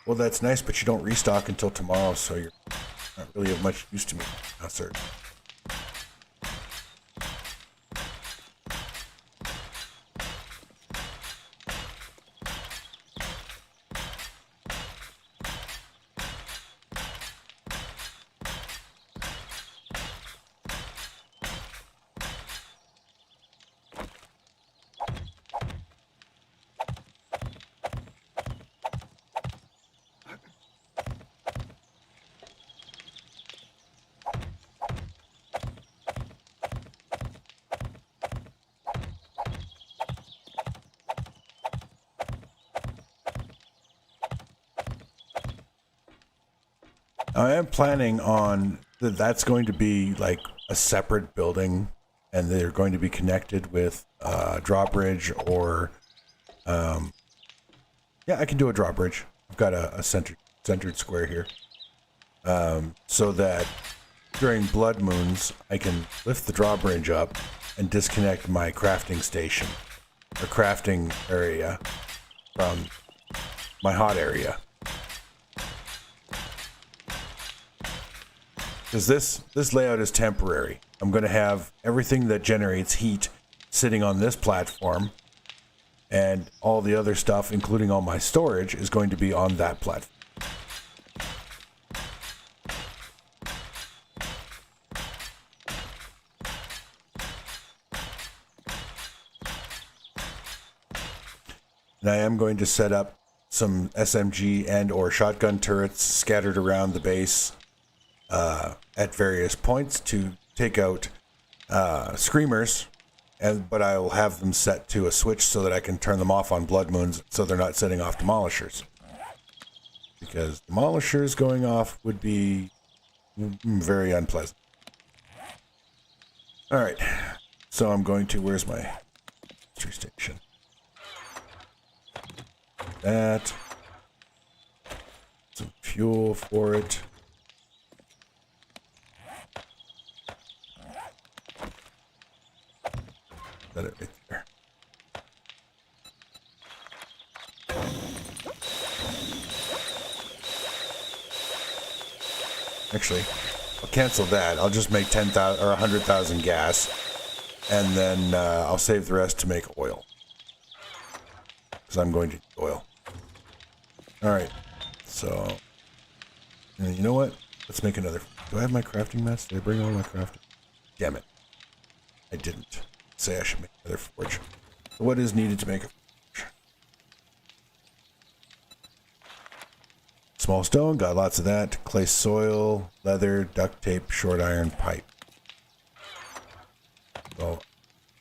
Well, that's nice, but you don't restock until tomorrow, so you're not really of much use to me. No, sir. I am planning on that's going to be like a separate building, and they're going to be connected with drawbridge or, yeah, I can do a drawbridge. I've got a centered square here, so that during blood moons I can lift the drawbridge up and disconnect my crafting station or crafting area from my hot area. Because this layout is temporary. I'm going to have everything that generates heat sitting on this platform, and all the other stuff, including all my storage, is going to be on that platform. And I am going to set up some SMG and or shotgun turrets scattered around the base at various points to take out screamers, but I will have them set to a switch so that I can turn them off on blood moons so they're not setting off demolishers. Because demolishers going off would be very unpleasant. Alright, so I'm going to, where's my industry station? That. Some fuel for it. Got it right there. Actually, I'll cancel that. I'll just make 10,000 or 100,000 gas, and then I'll save the rest to make oil. Because I'm going to need oil. Alright, so, and you know what? Let's make another. Do I have my crafting mats? Did I bring all my crafting? Damn it. I didn't. Say I should make another forge. So what is needed to make a forge? Small stone, got lots of that. Clay soil, leather, duct tape, short iron, pipe. So,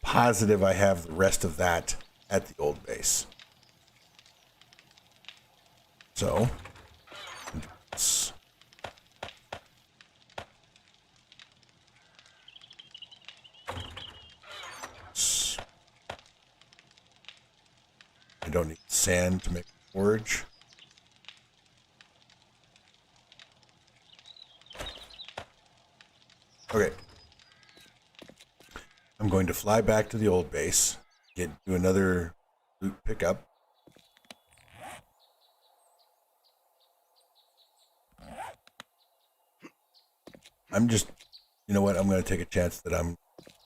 positive I have the rest of that at the old base. So, sand to make a forge. Okay. I'm going to fly back to the old base, do another loot pickup. I'm just, you know what? I'm going to take a chance that I'm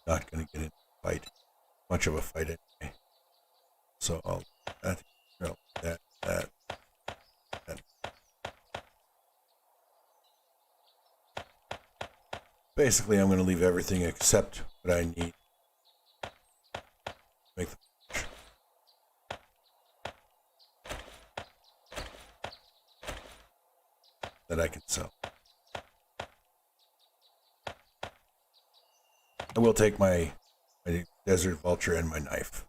not going to get in a fight, much of a fight anyway. So I'll that. Basically, I'm going to leave everything except what I need. Make the that I can sell. I will take my desert vulture and my knife.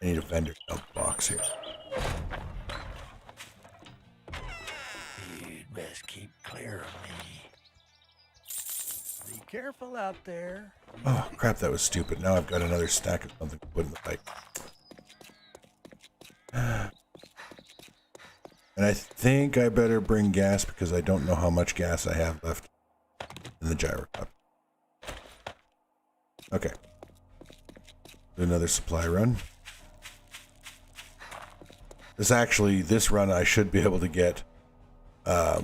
I need a vendor dump box here. You'd best keep clear of me. Be careful out there. Oh, crap, that was stupid. Now I've got another stack of something to put in the pipe. And I think I better bring gas because I don't know how much gas I have left in the gyrocopter. Okay. Do another supply run. This run I should be able to get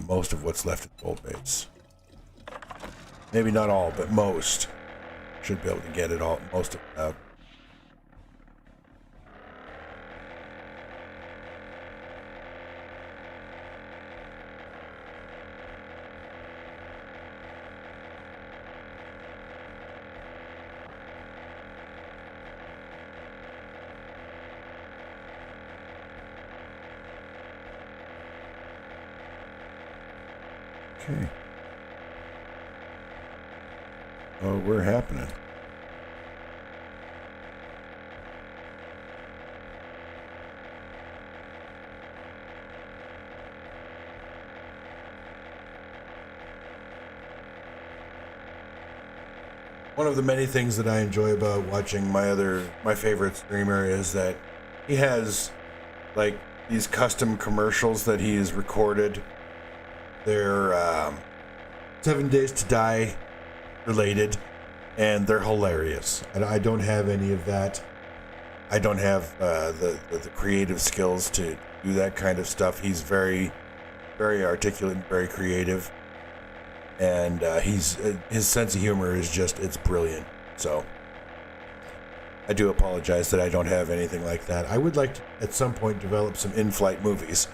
most of what's left at the old base. Maybe not all, but most. Should be able to get it all, most of it out. Okay. Oh, we're happening. One of the many things that I enjoy about watching my favorite streamer is that he has like these custom commercials that he has recorded. They're 7 Days to Die related, and they're hilarious. And I don't have any of that. I don't have the creative skills to do that kind of stuff. He's very, very articulate and very creative. And his sense of humor is it's brilliant. So I do apologize that I don't have anything like that. I would like to, at some point, develop some in-flight movies.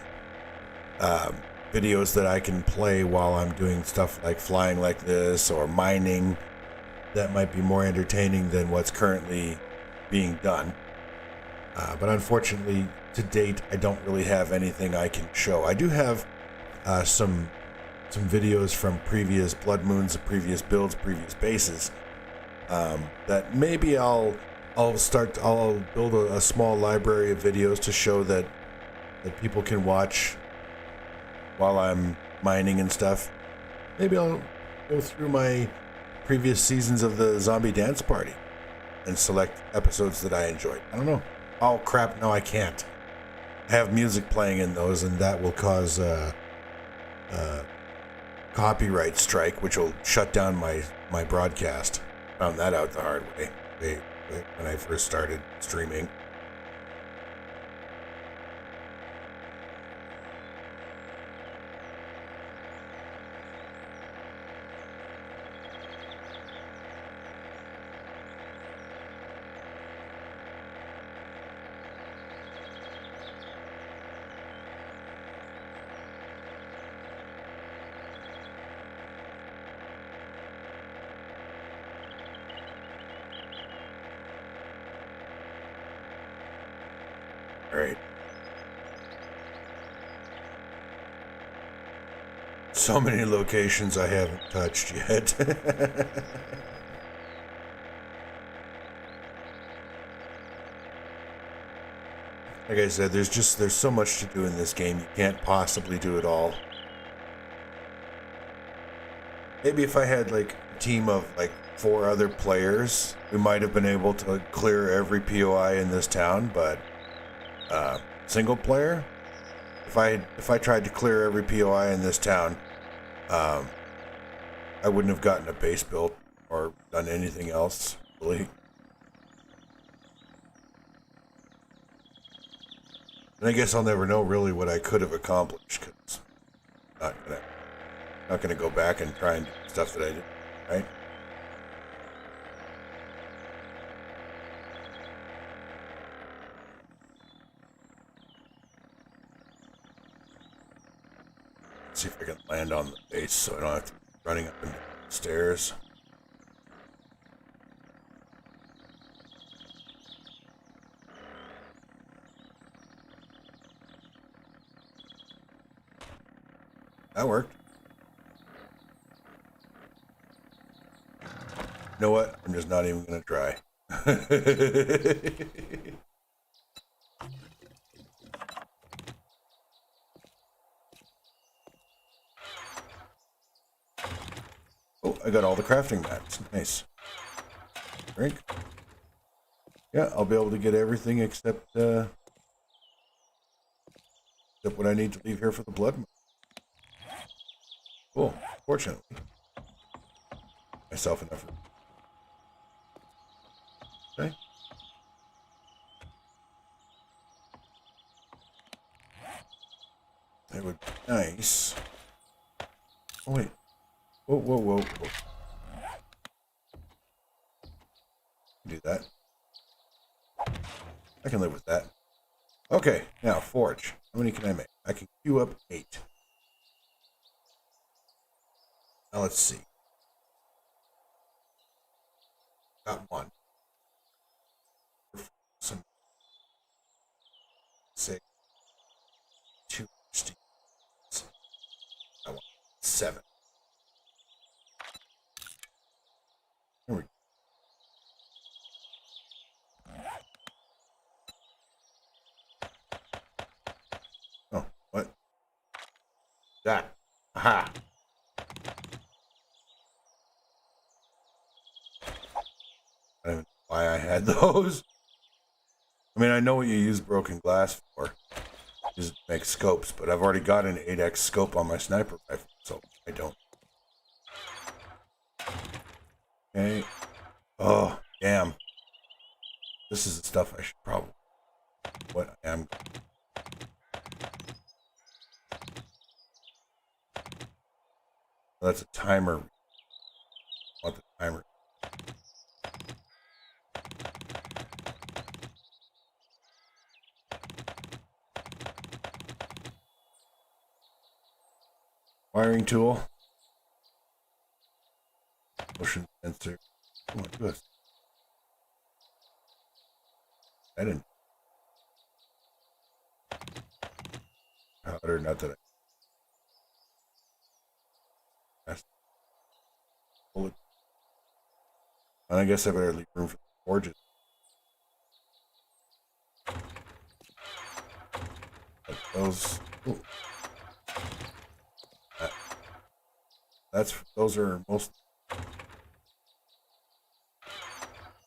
Videos that I can play while I'm doing stuff like flying like this or mining that might be more entertaining than what's currently being done. But unfortunately, to date, I don't really have anything I can show. I do have some videos from previous Blood Moons, previous builds, previous bases that maybe I'll build a small library of videos to show that people can watch while I'm mining and stuff. Maybe I'll go through my previous seasons of the Zombie Dance Party and select episodes that I enjoyed. I don't know. Oh crap, no I can't. I have music playing in those and that will cause copyright strike, which will shut down my broadcast. Found that out the hard way when I first started streaming. Right. So many locations I haven't touched yet. Like I said, there's so much to do in this game. You can't possibly do it all. Maybe if I had like a team of like 4 other players, we might have been able to clear every POI in this town, but single player, if I tried to clear every POI in this town, I wouldn't have gotten a base built or done anything else, really. And I guess I'll never know really what I could have accomplished, because I'm not gonna go back and try and do stuff that I did, right? Let's see if I can land on the base so I don't have to be running up and down the stairs. That worked. You know what? I'm just not even gonna try. Oh, I got all the crafting mats. Nice. Drink. Yeah, I'll be able to get everything except what I need to leave here for the blood. Cool. Fortunately, myself enough. Okay. That would be nice. Oh wait. Whoa, whoa, whoa, whoa. Do that. I can live with that. Okay, now forge. How many can I make? I can queue up 8. Now let's see. Got 1. Some 6. 2. I want 7. Here we go. Oh, what? That. Aha. I don't know why I had those. I mean, I know what you use broken glass for. Just make scopes, but I've already got an 8x scope on my sniper rifle, so I don't. Okay. Oh, damn. This is the stuff I should probably. What I am. That's a timer. I want the timer. Wiring tool. Motion sensor. Oh my goodness. I didn't. Powder, not that bullet. And I guess I better leave room for the forges. But those. Ooh. Those are most.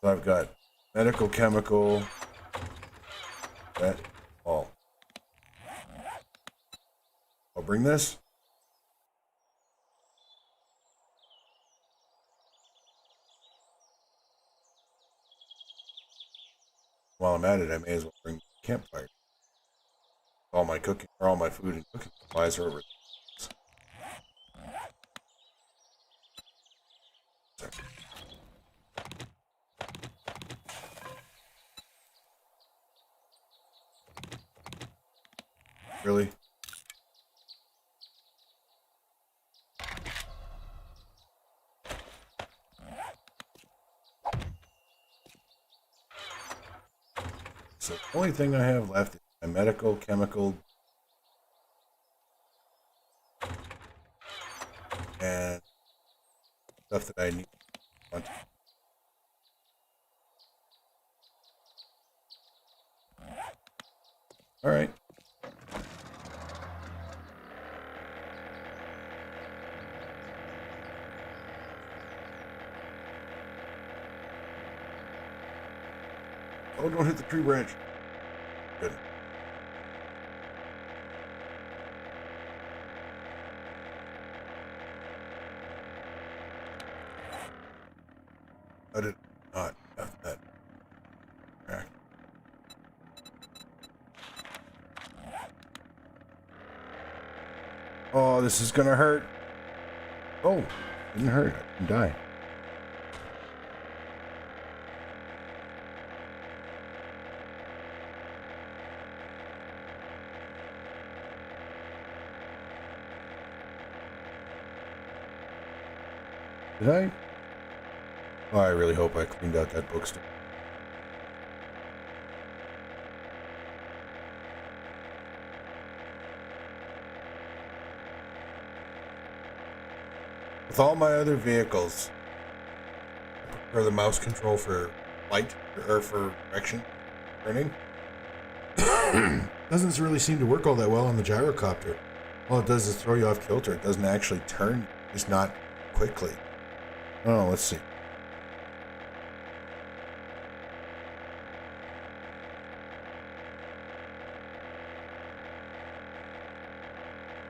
So I've got medical, chemical. That all. I'll bring this. While I'm at it, I may as well bring campfire. All my cooking, or all my food and cooking supplies are over. Really? So the only thing I have left is my medical, chemical, and stuff that I need. All right. Oh, don't hit the tree branch. Good. I did not have that. Right. Oh, this is gonna hurt. Oh, didn't hurt. I didn't die. Did I? Oh, I really hope I cleaned out that bookstore. With all my other vehicles, I prefer the mouse control for light or for direction turning. Doesn't really seem to work all that well on the gyrocopter. All it does is throw you off kilter. It doesn't actually turn, at least not quickly. Oh, let's see.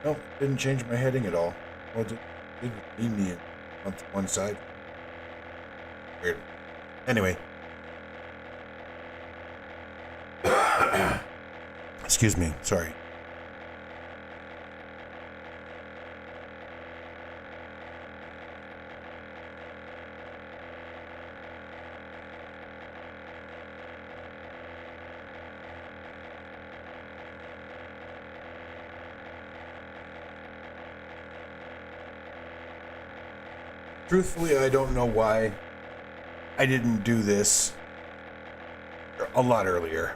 Nope, didn't change my heading at all. Well, it did lean me on one side. Weird. Anyway. Excuse me, sorry. Truthfully, I don't know why I didn't do this a lot earlier.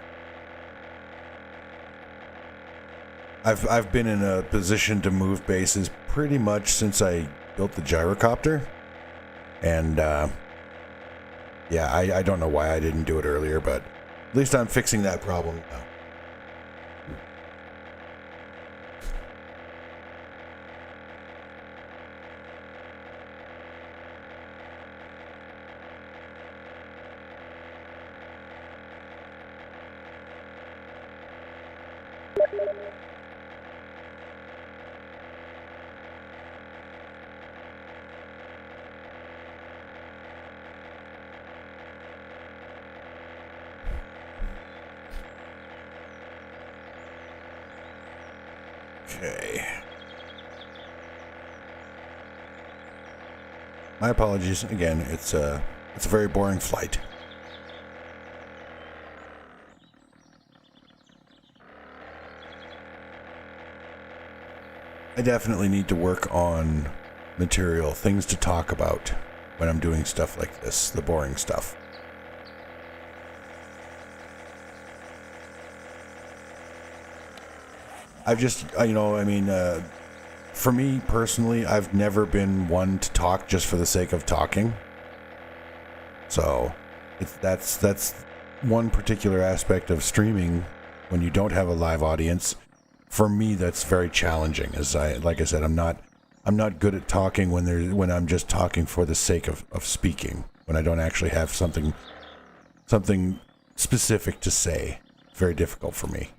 I've been in a position to move bases pretty much since I built the gyrocopter, and yeah, I don't know why I didn't do it earlier, but at least I'm fixing that problem now. Okay. My apologies again. It's a very boring flight. I definitely need to work on material, things to talk about when I'm doing stuff like this, the boring stuff. I've just, for me personally, I've never been one to talk just for the sake of talking. So, that's one particular aspect of streaming when you don't have a live audience. For me, that's very challenging. Like I said, I'm not good at talking when I'm just talking for the sake of speaking. When I don't actually have something specific to say, it's very difficult for me.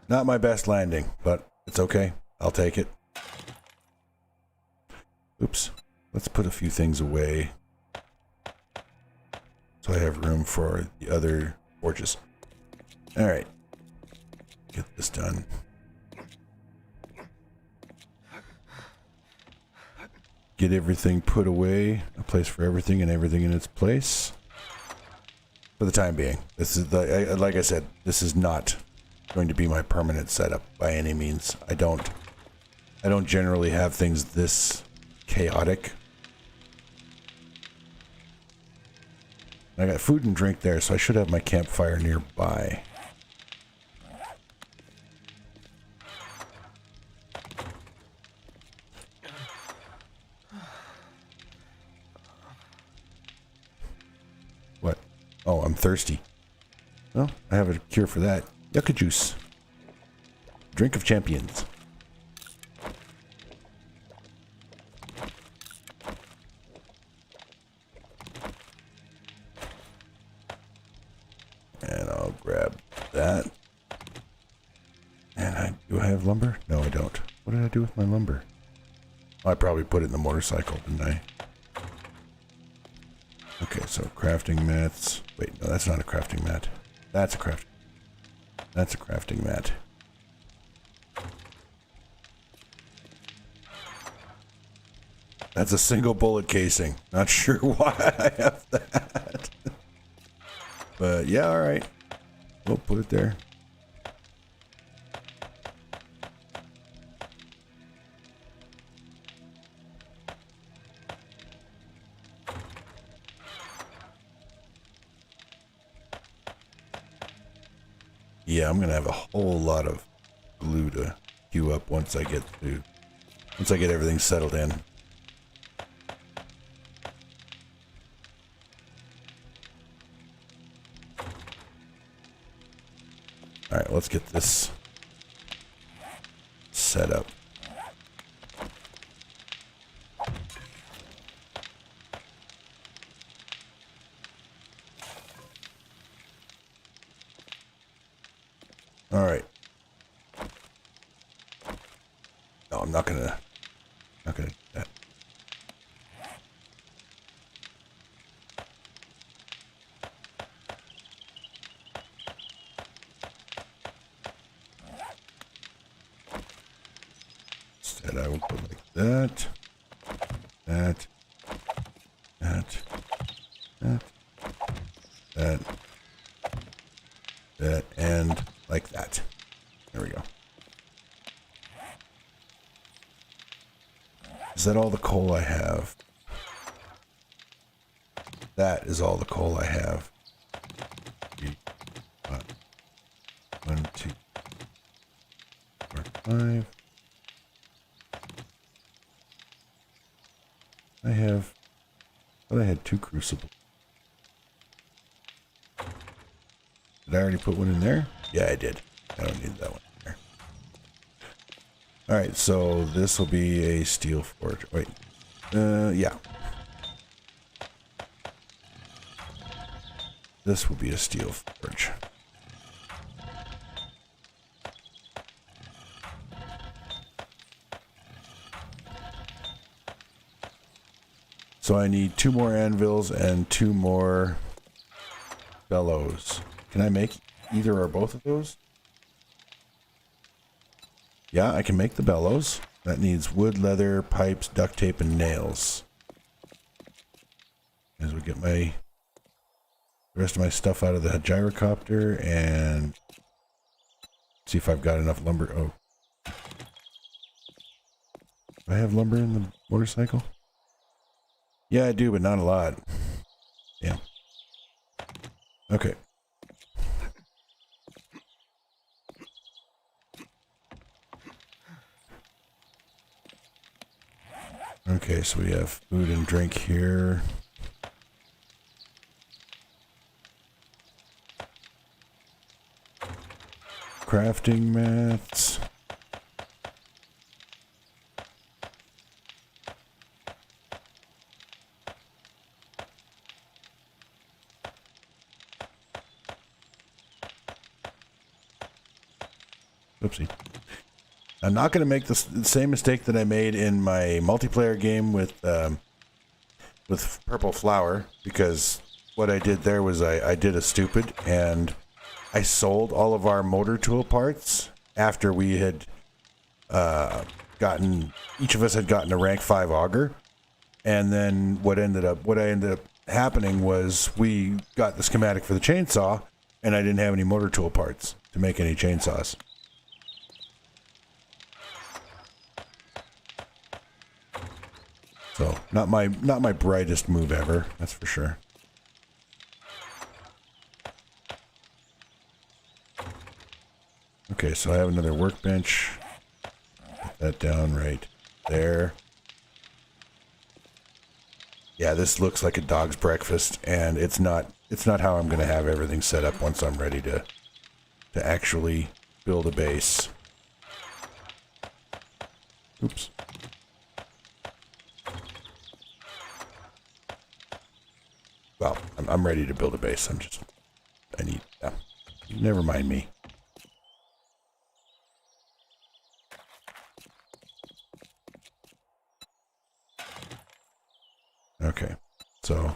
Not my best landing, but it's okay. I'll take it. Oops. Let's put a few things away so I have room for the other forges. All right. Get this done. Get everything put away. A place for everything and everything in its place. For the time being. This is like I said, this is not going to be my permanent setup by any means. I don't generally have things this chaotic. I got food and drink there, so I should have my campfire nearby. What? Oh, I'm thirsty. Well, I have a cure for that. Yucca juice. Drink of champions. And do I have lumber? No, I don't. What did I do with my lumber? I probably put it in the motorcycle, didn't I? Okay, so crafting mats. Wait, no, that's not a crafting mat. That's a crafting. That's a crafting mat. That's a single bullet casing. Not sure why I have that. But yeah, all right. We'll put it there. Yeah, I'm gonna have a whole lot of glue to queue up once I get everything settled in. All right, let's get this set up. All right. No, I'm not gonna do that. Instead, I will put like that, that, and like that. There we go. Is that all the coal I have? That is all the coal I have. 1, 2, 4, 5. I had 2 crucibles. Did I already put one in there? Yeah, I did. I don't need that one in there. Alright, so this will be a steel forge. Wait. Yeah. This will be a steel forge. So I need 2 more anvils and 2 more bellows. Can I make either or both of those? Yeah, I can make the bellows. That needs wood, leather, pipes, duct tape, and nails. As we get the rest of my stuff out of the gyrocopter and see if I've got enough lumber. Oh. Do I have lumber in the motorcycle? Yeah, I do, but not a lot. Yeah. Okay. Okay, so we have food and drink here. Crafting mats. Oopsie. I'm not going to make the same mistake that I made in my multiplayer game with Purple Flower, because what I did there was I did a stupid and I sold all of our motor tool parts after we had each of us had gotten a rank 5 auger, and then what ended up happening was we got the schematic for the chainsaw, and I didn't have any motor tool parts to make any chainsaws. So not my brightest move ever, that's for sure. Okay, so I have another workbench. Put that down right there. Yeah, this looks like a dog's breakfast, and it's not how I'm going to have everything set up once I'm ready to actually build a base. Oops. Well, I'm ready to build a base. Yeah. Never mind me. Okay, so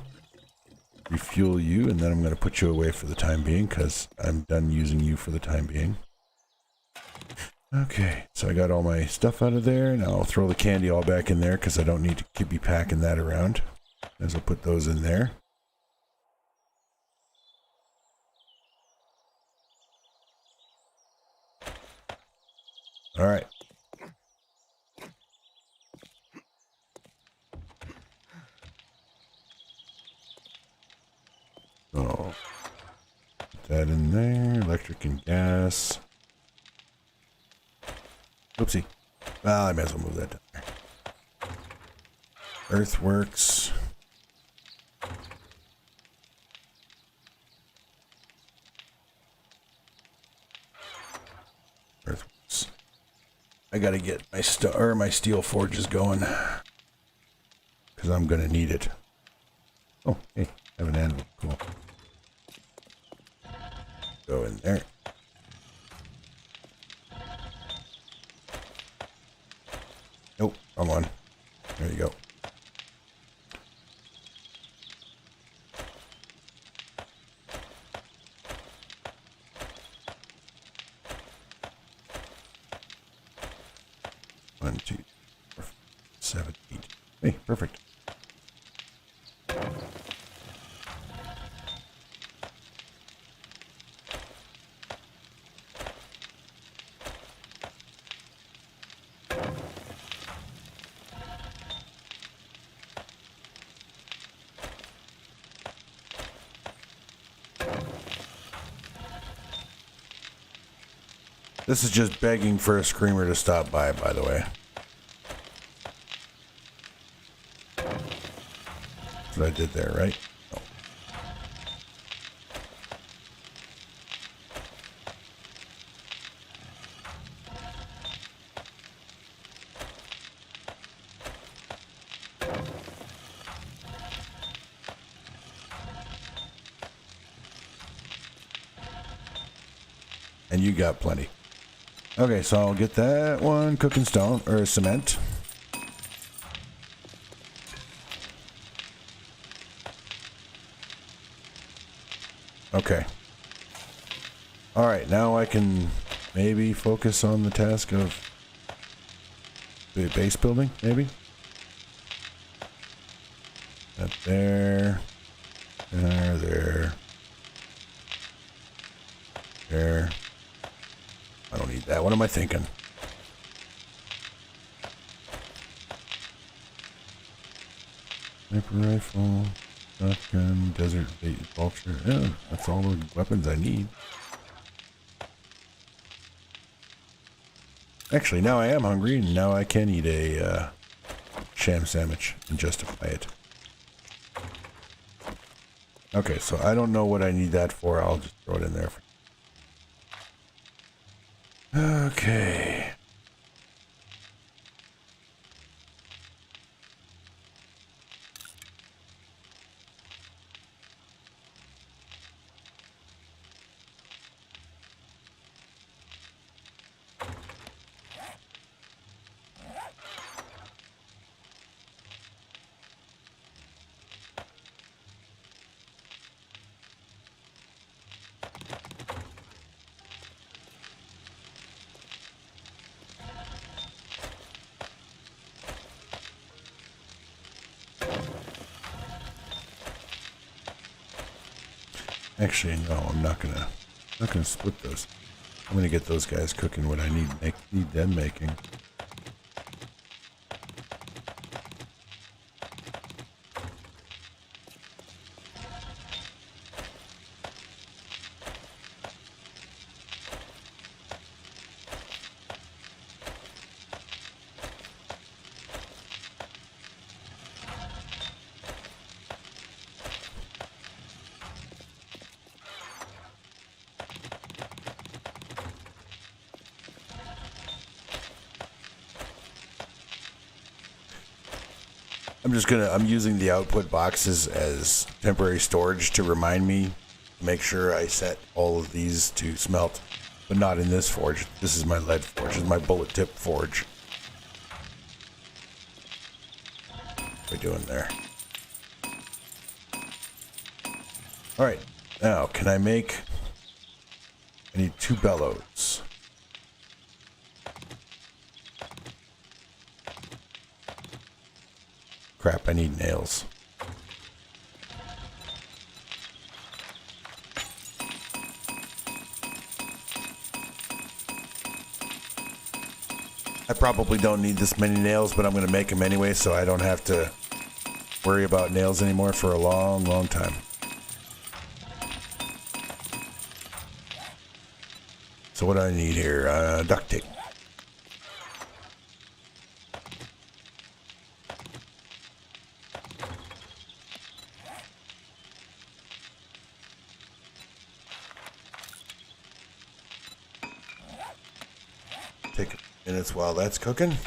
refuel you, and then I'm going to put you away for the time being because I'm done using you for the time being. Okay, so I got all my stuff out of there. Now I'll throw the candy all back in there because I don't need to keep you packing that around. As I'll put those in there. All right. So, put that in there. Electric and gas. Oopsie. Well, I might as well move that down there. Earthworks. Earthworks. I gotta get my steel forges going. Because I'm gonna need it. Oh, hey, I have an anvil. Cool. Go in there. Nope, wrong one. There you go. One, two, 4, 7, 8. Hey, perfect. This is just begging for a screamer to stop by the way. That's what I did there, right? Oh. And you got plenty. Okay, so I'll get that one cooking stone or cement. Okay. All right, now I can maybe focus on the task of the base building, maybe. That there. There. There. I don't need that. What am I thinking? Sniper rifle, shotgun, desert bait, vulture. Yeah, that's all the weapons I need. Actually, now I am hungry, and now I can eat a sham sandwich and justify it. Okay, so I don't know what I need that for. I'll just throw it in there. Okay. Actually, no, I'm not gonna split those. I'm gonna get those guys cooking what I need them making. I'm using the output boxes as temporary storage to remind me to make sure I set all of these to smelt, but not in this forge. This is my lead forge. This is my bullet tip forge. What are we doing there? All right. Now, can I make... I need 2 bellows. Crap, I need nails. I probably don't need this many nails, but I'm going to make them anyway, so I don't have to worry about nails anymore for a long, long time. So what do I need here? Duct tape. Take minutes while that's cooking.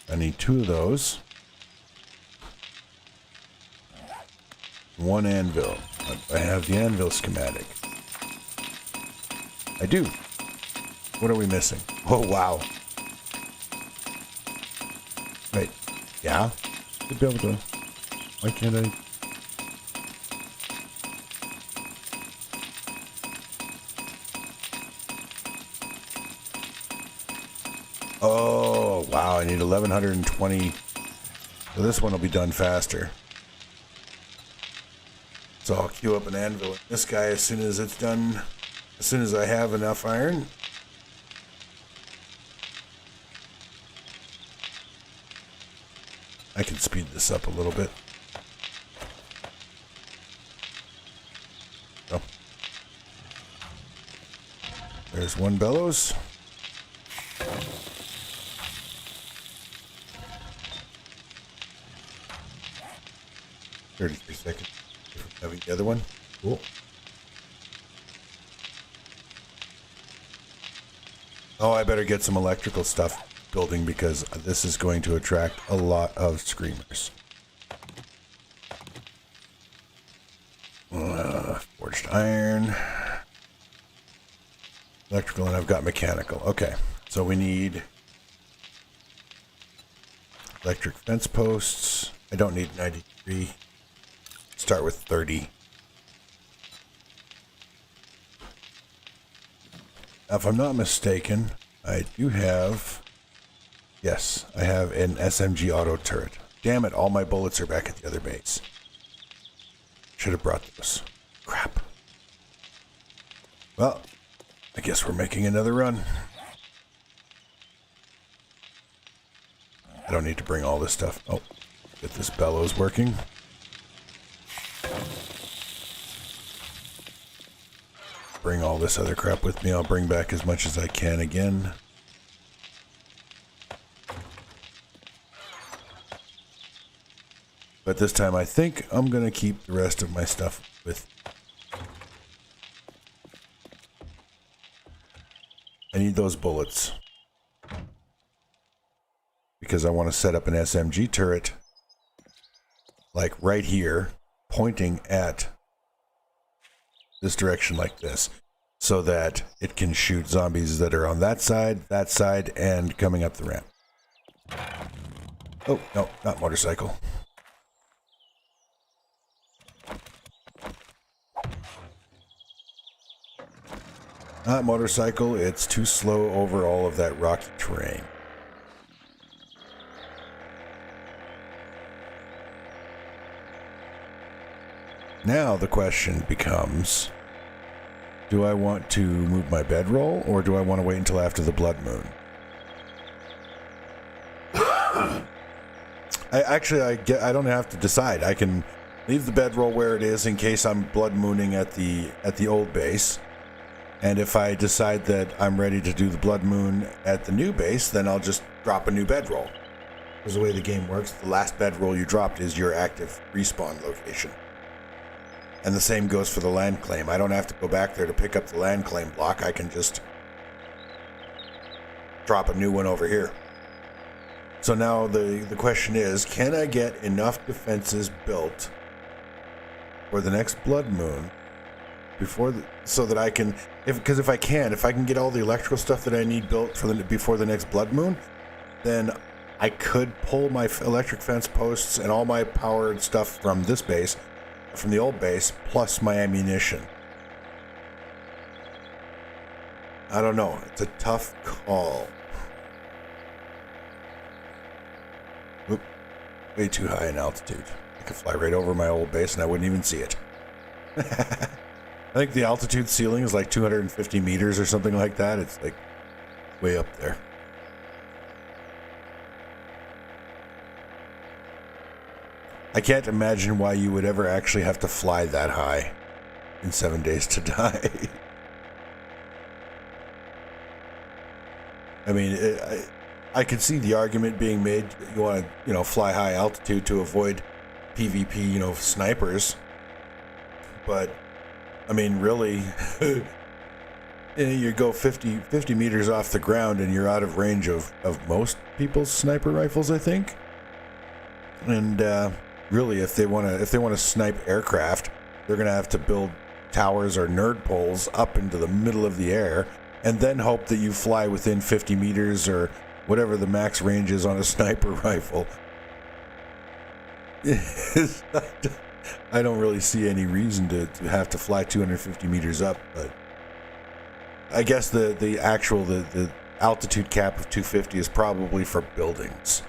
I need 2 of those. 1 anvil. I have the anvil schematic. I do. What are we missing? Oh, wow. Wait. Yeah? Should be able to... Why can't I... Oh, wow. I need 1120. So this one will be done faster. So I'll queue up an anvil. This guy, as soon as it's done, as soon as I have enough iron. I can speed this up a little bit. Oh. There's 1 bellows. $33 seconds. Having the other one. Cool. Oh, I better get some electrical stuff building because this is going to attract a lot of screamers. Forged iron. Electrical, and I've got mechanical. Okay, so we need electric fence posts. I don't need 93. Start with 30. Now, if I'm not mistaken, I do have... Yes, I have an SMG auto turret. Damn it, all my bullets are back at the other base. Should have brought those. Crap. Well, I guess we're making another run. I don't need to bring all this stuff. Oh, get this bellows working. Bring all this other crap with me. I'll bring back as much as I can again. But this time I think I'm going to keep the rest of my stuff with. I need those bullets. Because I want to set up an SMG turret. Like right here. Pointing at this direction like this, so that it can shoot zombies that are on that side, and coming up the ramp. Oh, no, not motorcycle. Not motorcycle, it's too slow over all of that rocky terrain. Now the question becomes, do I want to move my bedroll or do I want to wait until after the blood moon? I don't have to decide. I can leave the bedroll where it is in case I'm blood mooning at the old base. And if I decide that I'm ready to do the blood moon at the new base, then I'll just drop a new bedroll. Because the way the game works, the last bedroll you dropped is your active respawn location. And the same goes for the land claim. I don't have to go back there to pick up the land claim block. I can just drop a new one over here. So now the question is, can I get enough defenses built for the next blood moon so that I can, if I can get all the electrical stuff that I need built before the next blood moon, then I could pull my electric fence posts and all my powered stuff from this base, from the old base, plus my ammunition. I don't know. It's a tough call. Oop, way too high in altitude. I could fly right over my old base and I wouldn't even see it. I think the altitude ceiling is like 250 meters or something like that. It's like way up there. I can't imagine why you would ever actually have to fly that high in 7 days to die. I mean, I could see the argument being made. You want to, fly high altitude to avoid PvP, snipers. But, I mean, really, you go 50 meters off the ground and you're out of range of most people's sniper rifles, I think. And really, if they want to snipe aircraft, they're going to have to build towers or nerd poles up into the middle of the air, and then hope that you fly within 50 meters or whatever the max range is on a sniper rifle. I don't really see any reason to have to fly 250 meters up, but I guess the altitude cap of 250 is probably for buildings.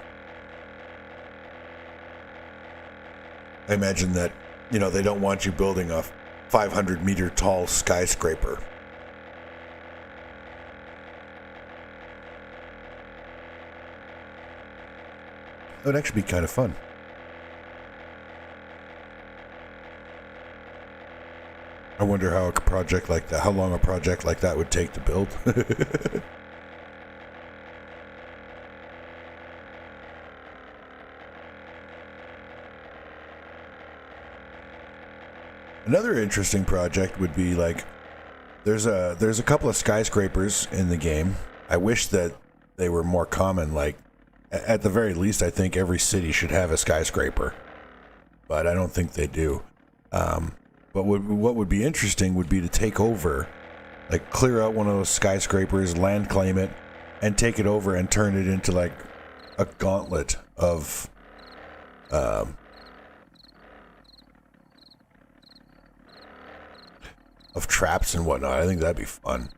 I imagine that, they don't want you building a 500 meter tall skyscraper. That would actually be kind of fun. I wonder how long a project like that would take to build. Another interesting project would be there's a couple of skyscrapers in the game. I wish that they were more common. At the very least, I think every city should have a skyscraper, but I don't think they do. But what would be interesting would be to take over, clear out one of those skyscrapers, land claim it, and take it over and turn it into a gauntlet of traps and whatnot. I think that'd be fun.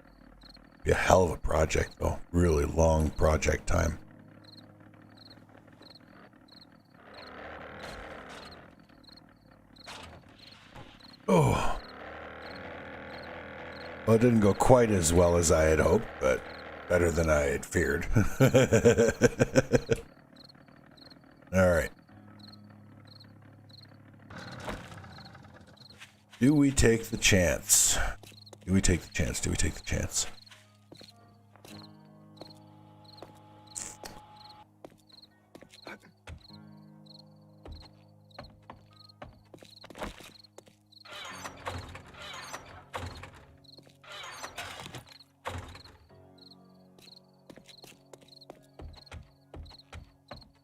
Be a hell of a project, though. Really long project time. Oh. Well, it didn't go quite as well as I had hoped, but better than I had feared. All right. Do we take the chance? Do we take the chance?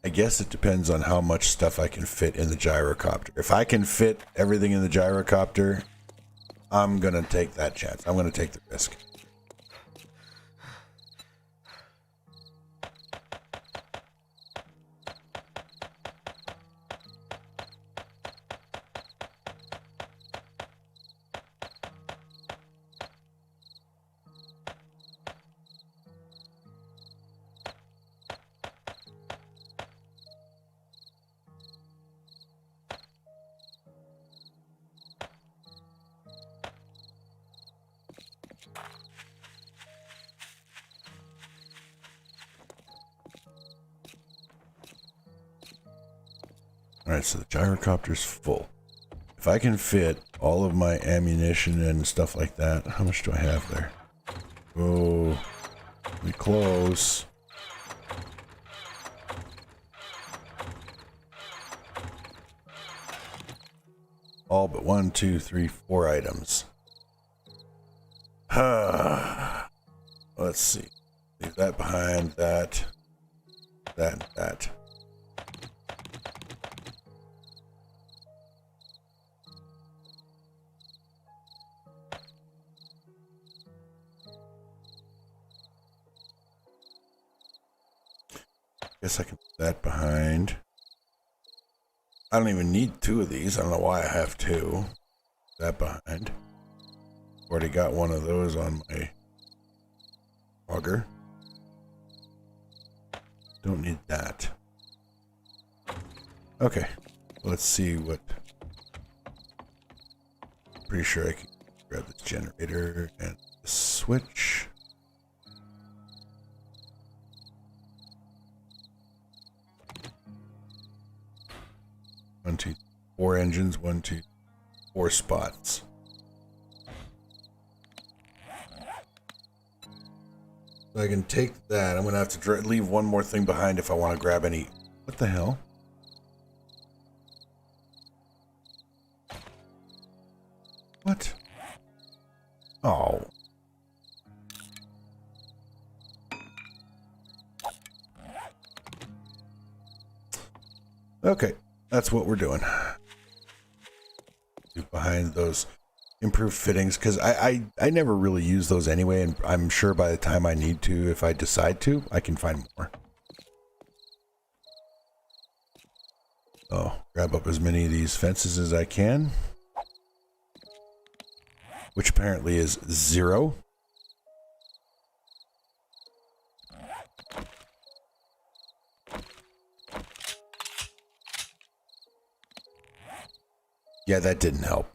I guess it depends on how much stuff I can fit in the gyrocopter. If I can fit everything in the gyrocopter, I'm going to take that chance. I'm going to take the risk. Alright, so the gyrocopter's full. If I can fit all of my ammunition and stuff like that, how much do I have there? Oh, we close. All but 1, 2, 3, 4 items. Let's see. Leave that behind, that, and that. Guess I can put that behind. I don't even need two of these. I don't know why I have two. That behind. Already got one of those on my auger. Don't need that. Okay. Let's see what... Pretty sure I can grab this generator and the switch. One, two, 4 engines, 1, 2, 4 spots. So I can take that. I'm going to have to leave one more thing behind if I want to grab any. What the hell? What? Oh. Okay. That's what we're doing. Behind those improved fittings, because I never really use those anyway, and I'm sure by the time I need to, if I decide to, I can find more. So, grab up as many of these fences as I can. Which apparently is 0. Yeah, that didn't help.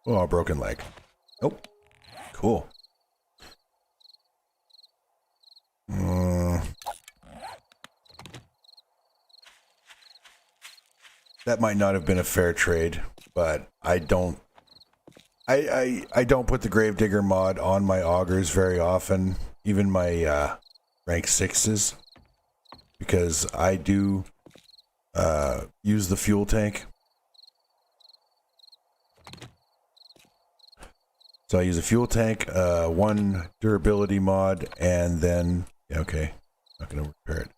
Oh, a broken leg. Oh, cool. That might not have been a fair trade, but I don't put the Gravedigger mod on my augers very often, even my rank 6s, because I do use the fuel tank. So I use a fuel tank, 1 durability mod, and then, yeah, okay, not going to repair it.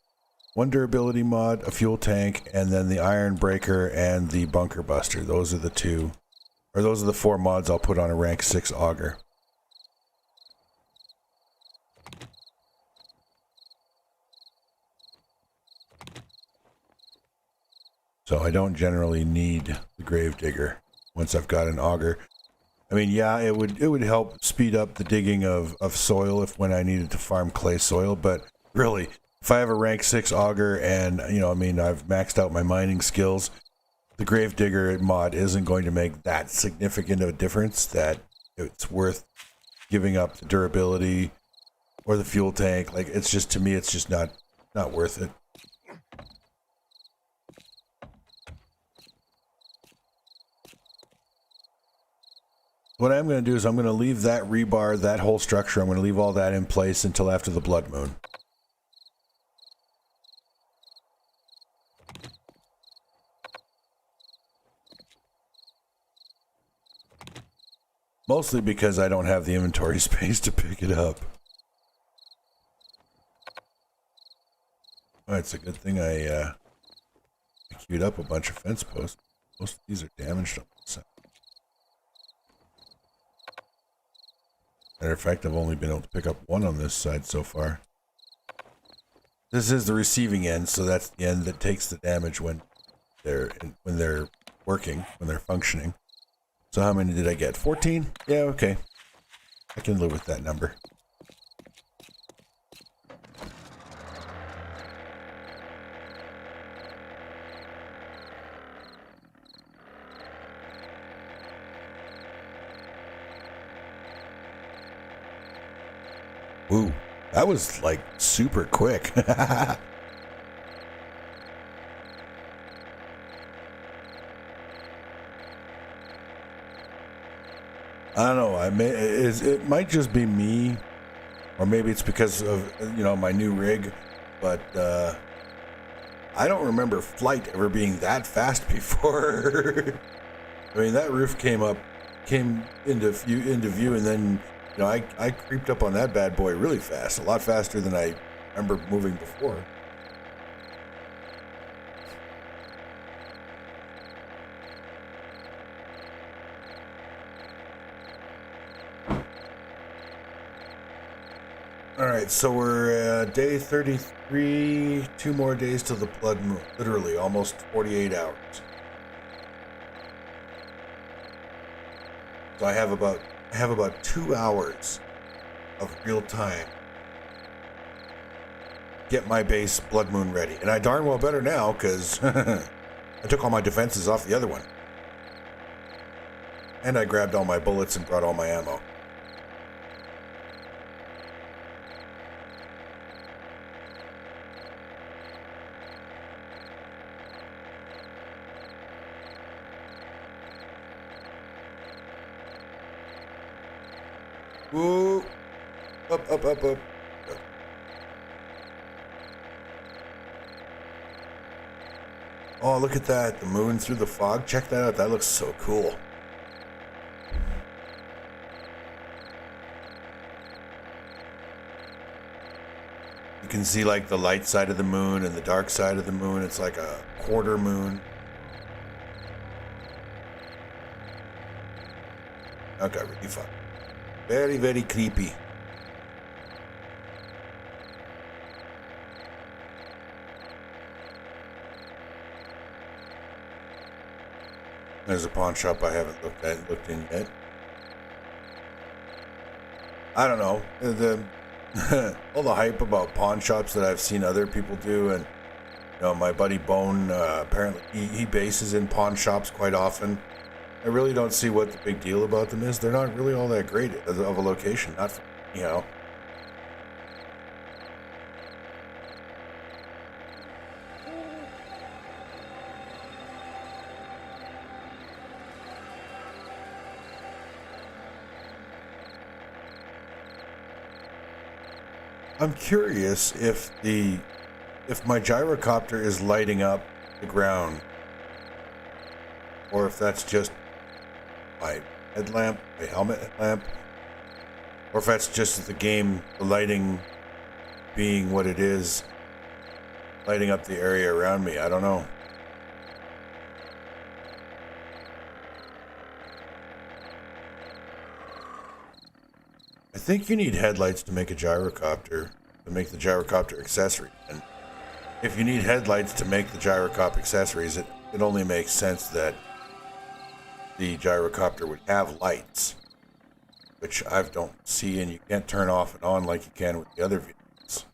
1 durability mod, a fuel tank, and then the iron breaker and the bunker buster. Those are the 2, or those are the 4 mods I'll put on a rank 6 auger. So I don't generally need the Gravedigger once I've got an auger. I mean, yeah, it would help speed up the digging of soil when I needed to farm clay soil, but really, if I have a rank 6 auger and, you know, I mean, I've maxed out my mining skills, the Gravedigger mod isn't going to make that significant of a difference that it's worth giving up the durability or the fuel tank. Like, it's just, to me, it's just not worth it. What I'm going to do is I'm going to leave that rebar, that whole structure, I'm going to leave all that in place until after the blood moon. Mostly because I don't have the inventory space to pick it up. Oh, it's a good thing I queued up a bunch of fence posts. Most of these are damaged on the side. Matter of fact, I've only been able to pick up 1 on this side so far. This is the receiving end, so that's the end that takes the damage when they're working, when they're functioning. So how many did I get? 14? Yeah, okay. I can live with that number. Ooh, that was like super quick. I don't know. It might just be me, or maybe it's because of, you know, my new rig. But I don't remember flight ever being that fast before. I mean, that roof came into view, and then You know, I creeped up on that bad boy really fast, a lot faster than I remember moving before. Alright, so we're day 33, 2 more days till the blood moon. Literally, almost 48 hours. So I have about 2 hours of real time. Get my base blood moon ready. And I darn well better now, because I took all my defenses off the other one. And I grabbed all my bullets and brought all my ammo. Woo! Up, up, up, up. Oh, look at that. The moon through the fog. Check that out. That looks so cool. You can see like the light side of the moon and the dark side of the moon. It's like a quarter moon. Okay, really fun. Very, very creepy. There's a pawn shop I haven't looked in yet. I don't know. All the hype about pawn shops that I've seen other people do, and you know, my buddy Bone, apparently he bases in pawn shops quite often. I really don't see what the big deal about them is. They're not really all that great of a location. Not for, you know. I'm curious if my gyrocopter is lighting up the ground, or if that's just my headlamp, my helmet headlamp, or if that's just the game, the lighting being what it is, lighting up the area around me. I don't know. I think you need headlights to make a gyrocopter, to make the gyrocopter accessory. And if you need headlights to make the gyrocopter accessories, it only makes sense that the gyrocopter would have lights, which I don't see, and you can't turn off and on like you can with the other vehicles.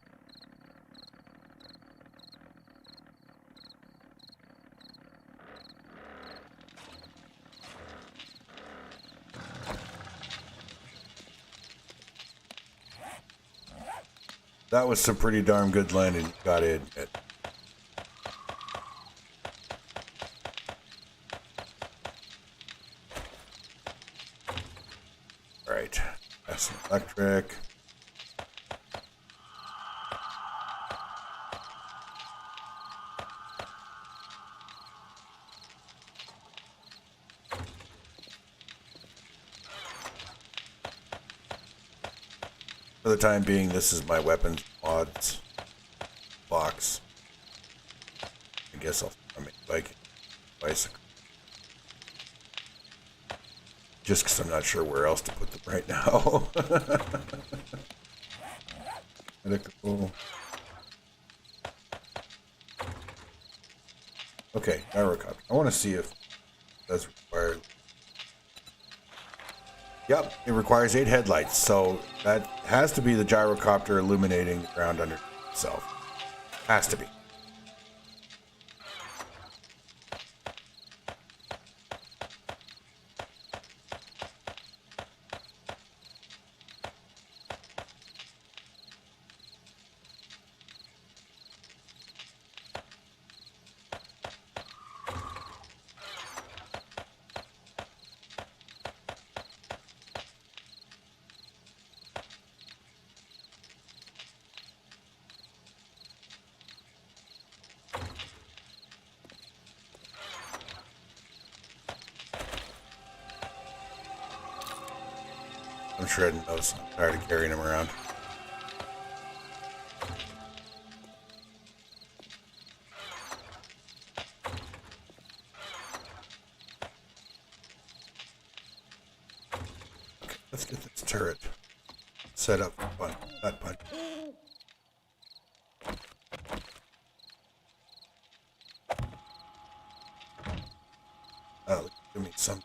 That was some pretty darn good landing, you gotta admit. Right, that's an electric. For the time being, this is my weapons mods box. I guess I'll make bicycle. Just because I'm not sure where else to put them right now. Medical. Okay, gyrocopter. I want to see if that's required. Yep, it requires 8 headlights, so that has to be the gyrocopter illuminating the ground underneath itself. Has to be. I'm shredding those. I'm tired of carrying them around. Okay, let's get this turret set up for that punch. Give me some.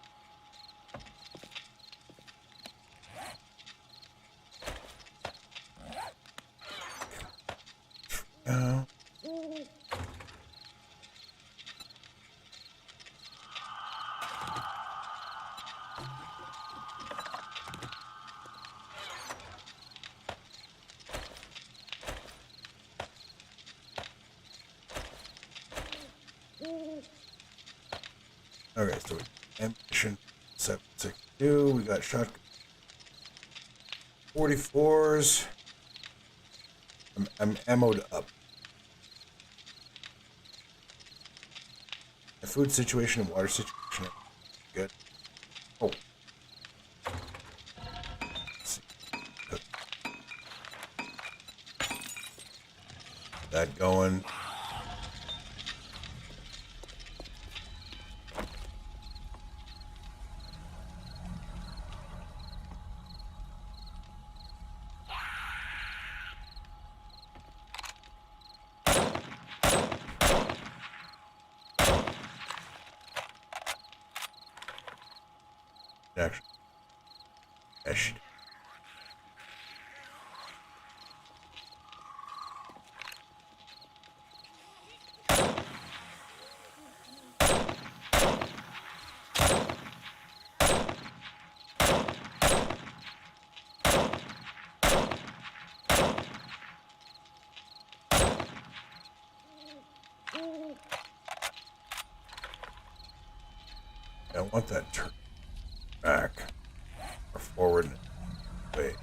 Okay, so ammunition 762. We got shotgun 44s. I'm ammoed up. My food situation and water situation are good. Oh. Let's see. Good. That going. Actually, yes. I want that turn back or forward. Wait.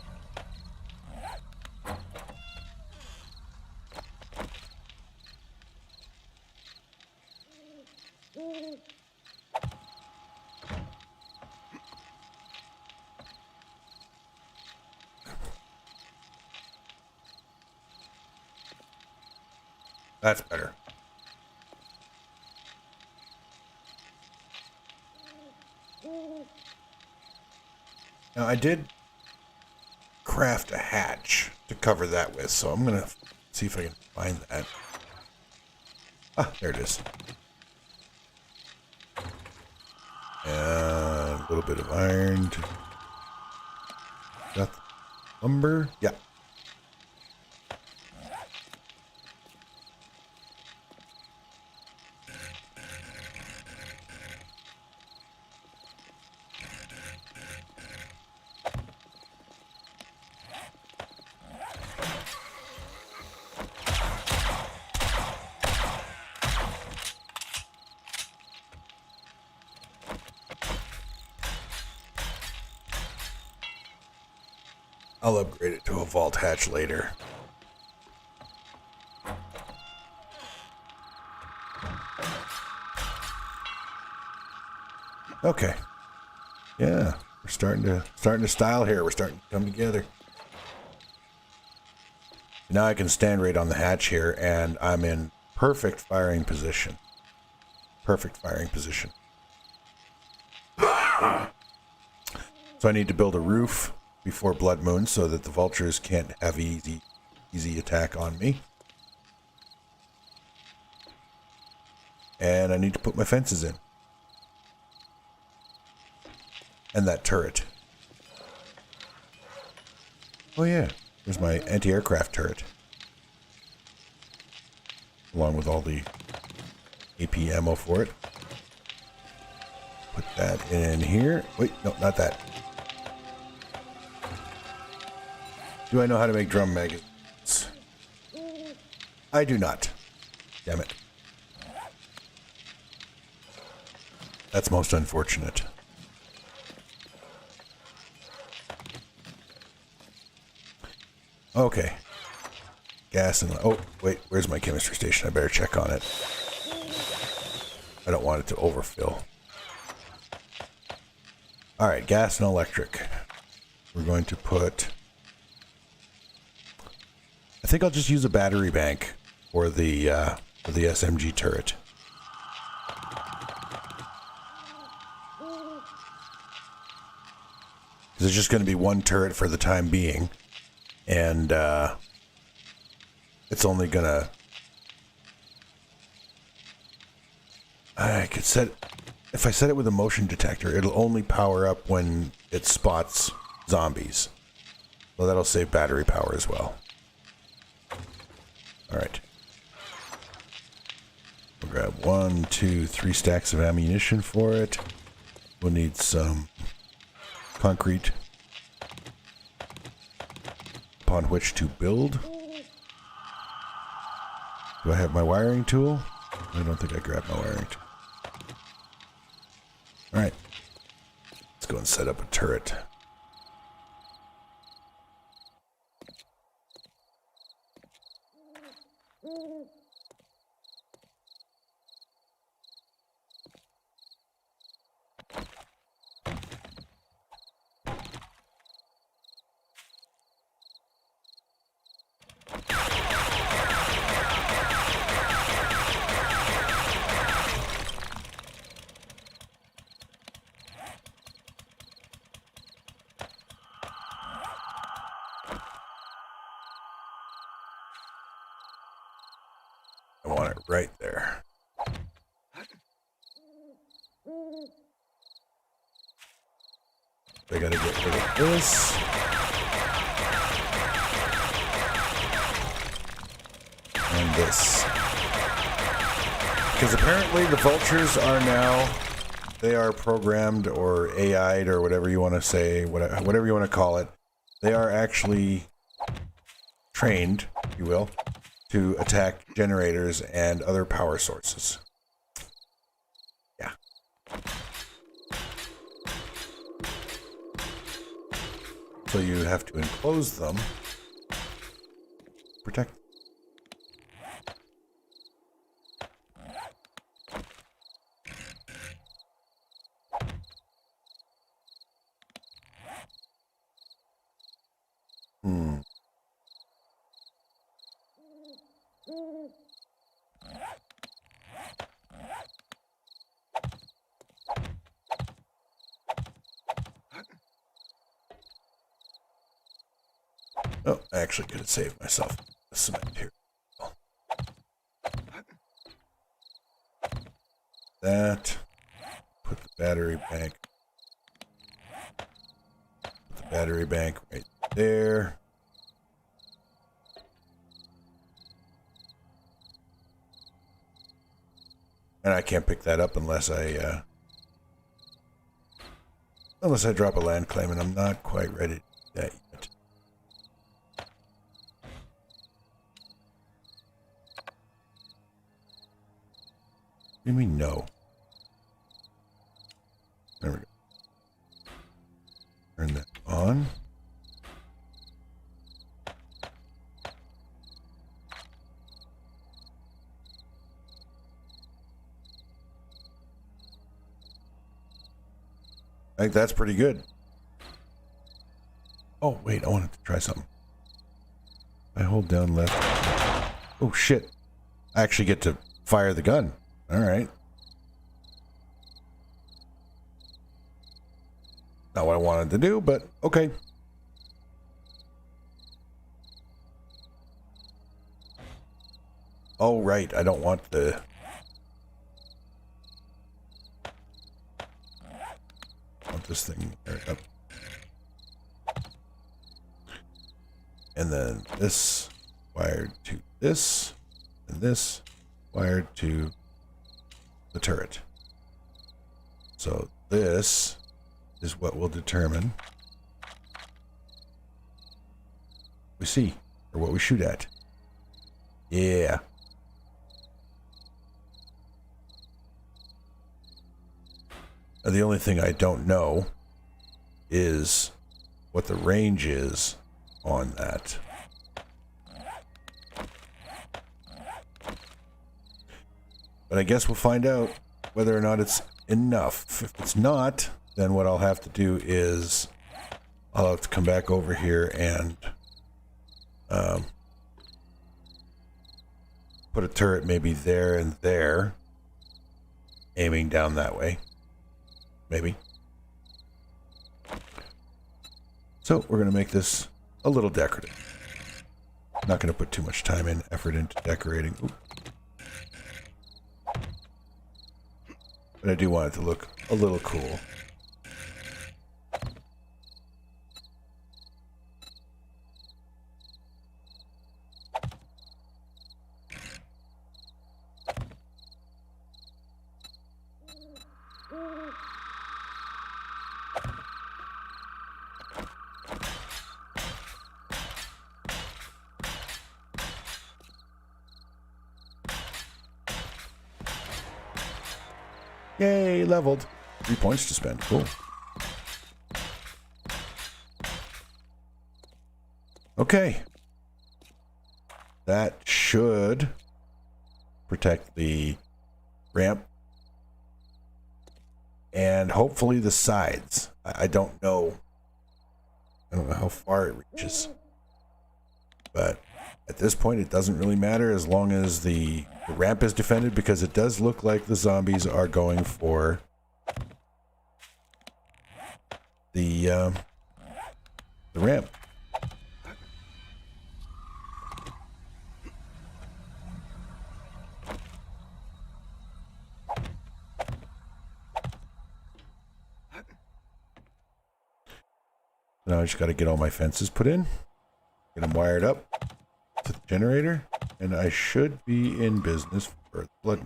That's better. Now I did craft a hatch to cover that with, so I'm gonna see if I can find that. Ah, there it is. And a little bit of iron. Got the lumber. Yeah. I'll upgrade it to a vault hatch later. Okay. Yeah, we're starting to style here. We're starting to come together. Now I can stand right on the hatch here, and I'm in perfect firing position. Perfect firing position. So I need to build a roof before Blood Moon so that the vultures can't have easy attack on me. And I need to put my fences in. And that turret. Oh yeah, there's my anti-aircraft turret. Along with all the AP ammo for it. Put that in here. Wait, no, not that. Do I know how to make drum magazines? I do not. Damn it. That's most unfortunate. Okay. Gas and... Oh, wait. Where's my chemistry station? I better check on it. I don't want it to overfill. Alright, gas and electric. we're going to put... I think I'll just use a battery bank for the SMG turret. There's just going to be one turret for the time being, and it's only going to... I could set... If I set it with a motion detector, it'll only power up when it spots zombies. So that'll save battery power as well. Alright. We'll grab 1, 2, 3 stacks of ammunition for it. We'll need some concrete upon which to build. Do I have my wiring tool? I don't think I grabbed my wiring tool. Alright. Let's go and set up a turret. I want it right there. I gotta get rid of this. And this. Because apparently the vultures are now, they are programmed or AI'd or whatever you want to say, whatever you want to call it. They are actually trained, if you will, to attack generators and other power sources. Yeah. So you have to enclose them. Protect. Oh, I actually could have saved myself the cement here. That. Put the battery bank. Put the battery bank right there. And I can't pick that up unless I drop a land claim, and I'm not quite ready to do that yet. What do you mean no? There we go. Turn that on. I think that's pretty good. Oh, wait, I wanted to try something. I hold down left. Oh, shit. I actually get to fire the gun. All right. Not what I wanted to do, but okay. Oh, right. I don't want the... this thing up. And then this wired to this, and this wired to the turret. So this is what will determine we see, or what we shoot at. Yeah. The only thing I don't know is what the range is on that. But I guess we'll find out whether or not it's enough. If it's not, then what I'll have to do is I'll have to come back over here and put a turret maybe there and there, aiming down that way. Maybe. So we're going to make this a little decorative. Not going to put too much time and effort into decorating. Ooh. But I do want it to look a little cool. Yay, leveled. 3 points to spend. Cool. Okay. That should protect the ramp. And hopefully the sides. I don't know. I don't know how far it reaches. But at this point, it doesn't really matter as long as the ramp is defended, because it does look like the zombies are going for the ramp. Now I just got to get all my fences put in, get them wired up to the generator, and I should be in business for the blood.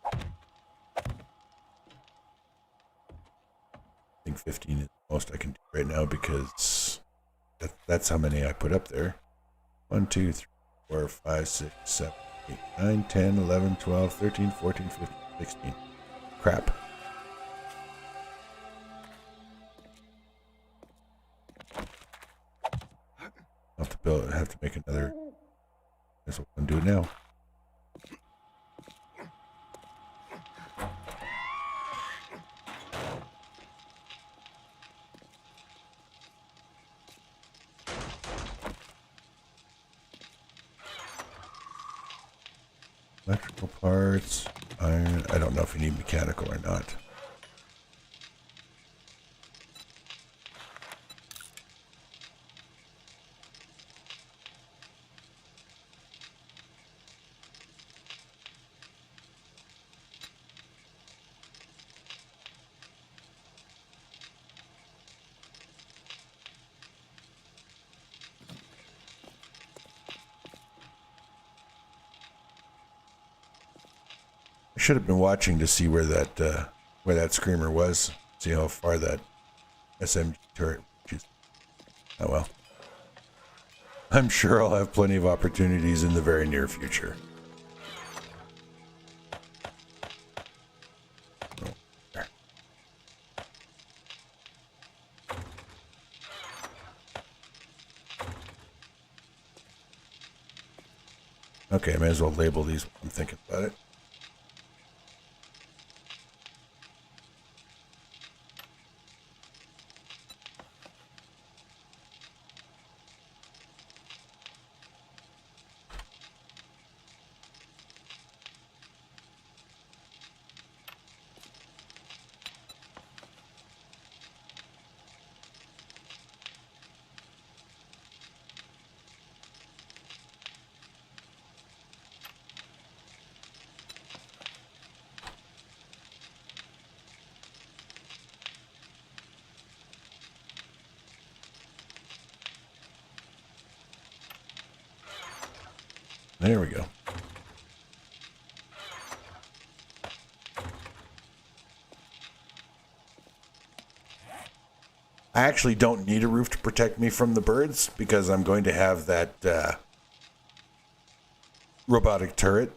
I think 15 is the most I can do right now, because that's how many I put up there. 1, 2, 3, 4, 5, 6, 7, 8, 9, 10, 11, 12, 13, 14, 15, 16. Crap. I'll have to make another. Guess what I'm going to do now. Electrical parts, iron. I don't know if you need mechanical or not. I should have been watching to see where that screamer was. See how far that SMG turret reaches. Oh well. I'm sure I'll have plenty of opportunities in the very near future. Oh, there. Okay, I may as well label these while I'm thinking about it. There we go. I actually don't need a roof to protect me from the birds, because I'm going to have that robotic turret.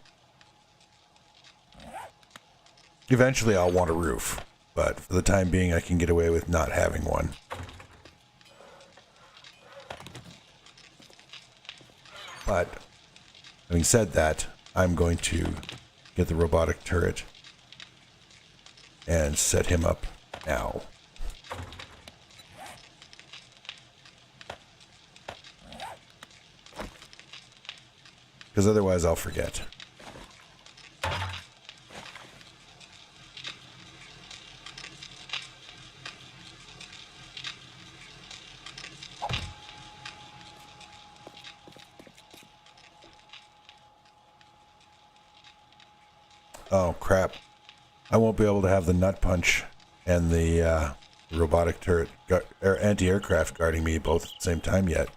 Eventually I'll want a roof, but for the time being I can get away with not having one. But Having said that, I'm going to get the robotic turret and set him up now. Because otherwise I'll forget. Oh, crap. I won't be able to have the nut punch and the robotic turret anti-aircraft guarding me both at the same time yet.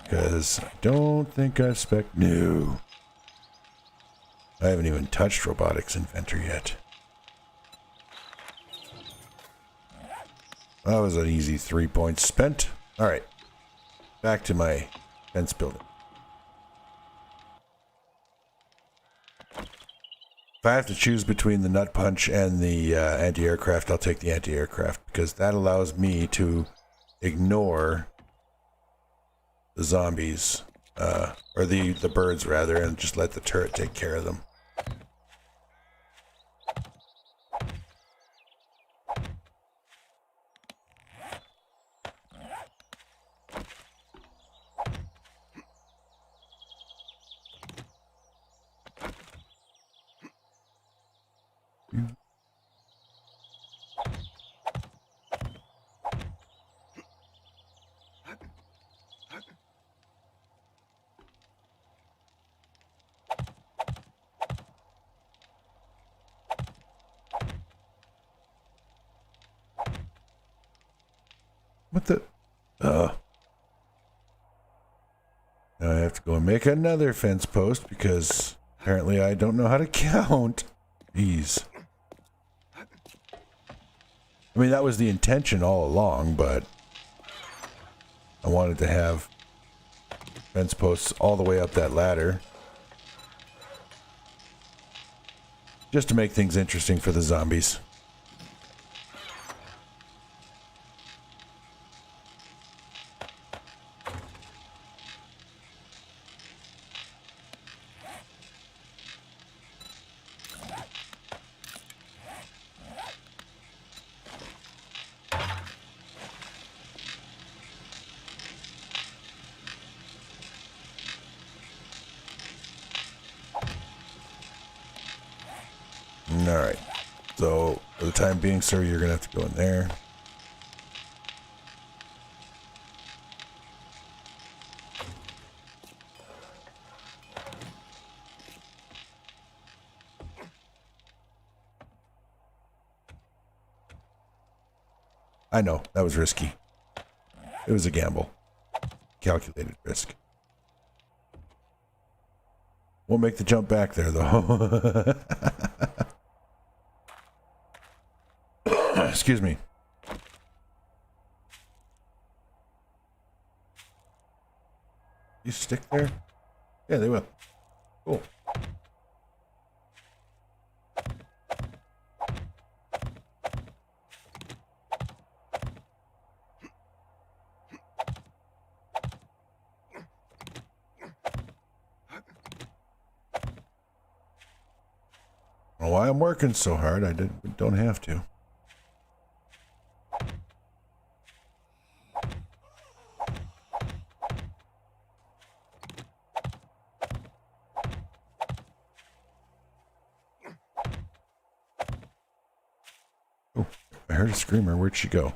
Because I don't think I've No. I haven't even touched Robotics Inventor yet. That was an easy 3 points spent. Alright. Back to my fence building. If I have to choose between the nut punch and the anti-aircraft, I'll take the anti-aircraft because that allows me to ignore the zombies, or the birds rather, and just let the turret take care of them. What the? Now I have to go and make another fence post because apparently I don't know how to count. Jeez. I mean, that was the intention all along, but I wanted to have fence posts all the way up that ladder. Just to make things interesting for the zombies. Alright, so for the time being, sir, you're going to have to go in there. I know, that was risky. It was a gamble. Calculated risk. Won't make the jump back there, though. Excuse me. You stick there? Yeah, they will. Cool. I don't know why I'm working so hard. I don't have to. I heard a screamer. Where'd she go?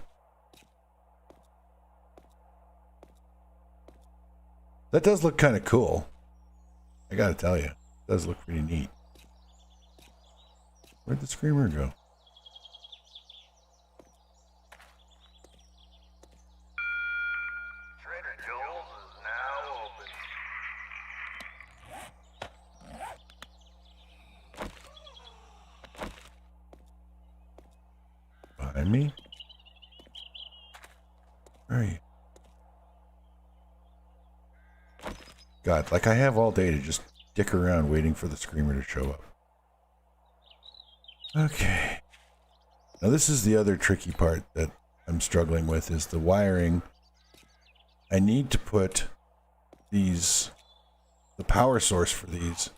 That does look kind of cool. I gotta tell you. It does look pretty neat. Where'd the screamer go? Trader Joel's is now open. Behind me? Where are you? God, like I have all day to just dick around waiting for the screamer to show up. Okay. Now this is the other tricky part that I'm struggling with is the wiring. I need to put the the power source for these.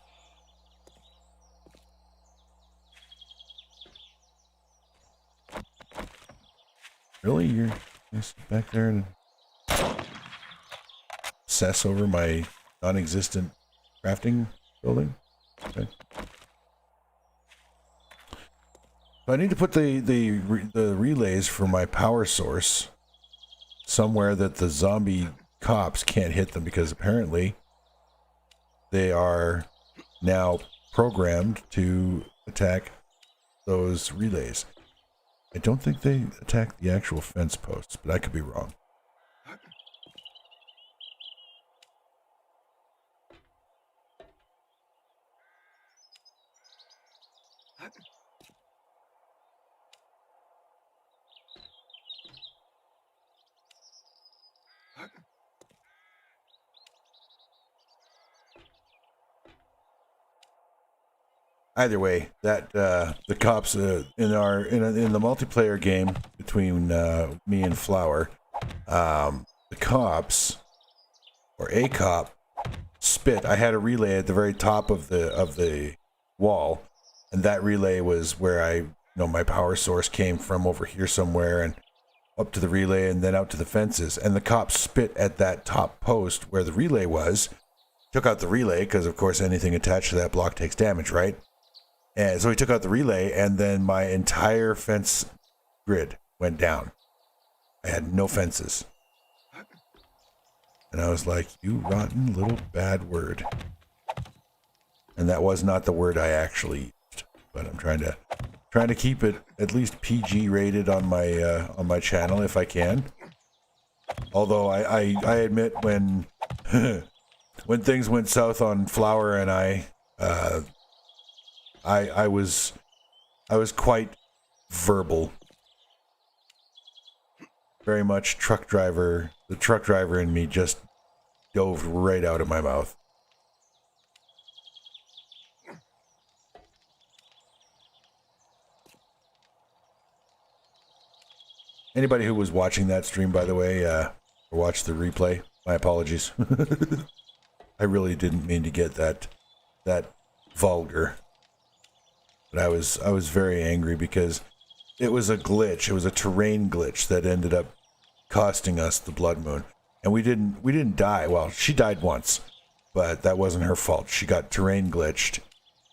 Really? You're back there and obsess over my non-existent crafting building? Okay. So I need to put the relays for my power source somewhere that the zombie cops can't hit them, because apparently they are now programmed to attack those relays. I don't think they attack the actual fence posts, but I could be wrong. Either way, that the cops in the multiplayer game between me and Flower, the cops or a cop spit. I had a relay at the very top of the wall, and that relay was where my power source came from, over here somewhere, and up to the relay and then out to the fences. And the cops spit at that top post where the relay was, took out the relay because of course anything attached to that block takes damage, right? And so he took out the relay, and then my entire fence grid went down. I had no fences. And I was like, you rotten little bad word. And that was not the word I actually used. But I'm trying to keep it at least PG rated on my channel if I can. Although I admit when when things went south on Flower and I was quite verbal. Very much truck driver. The truck driver in me just dove right out of my mouth. Anybody who was watching that stream, by the way, or watched the replay, my apologies. I really didn't mean to get that vulgar. But I was very angry because it was a glitch. It was a terrain glitch that ended up costing us the Blood Moon. And we didn't die. Well, she died once, but that wasn't her fault. She got terrain glitched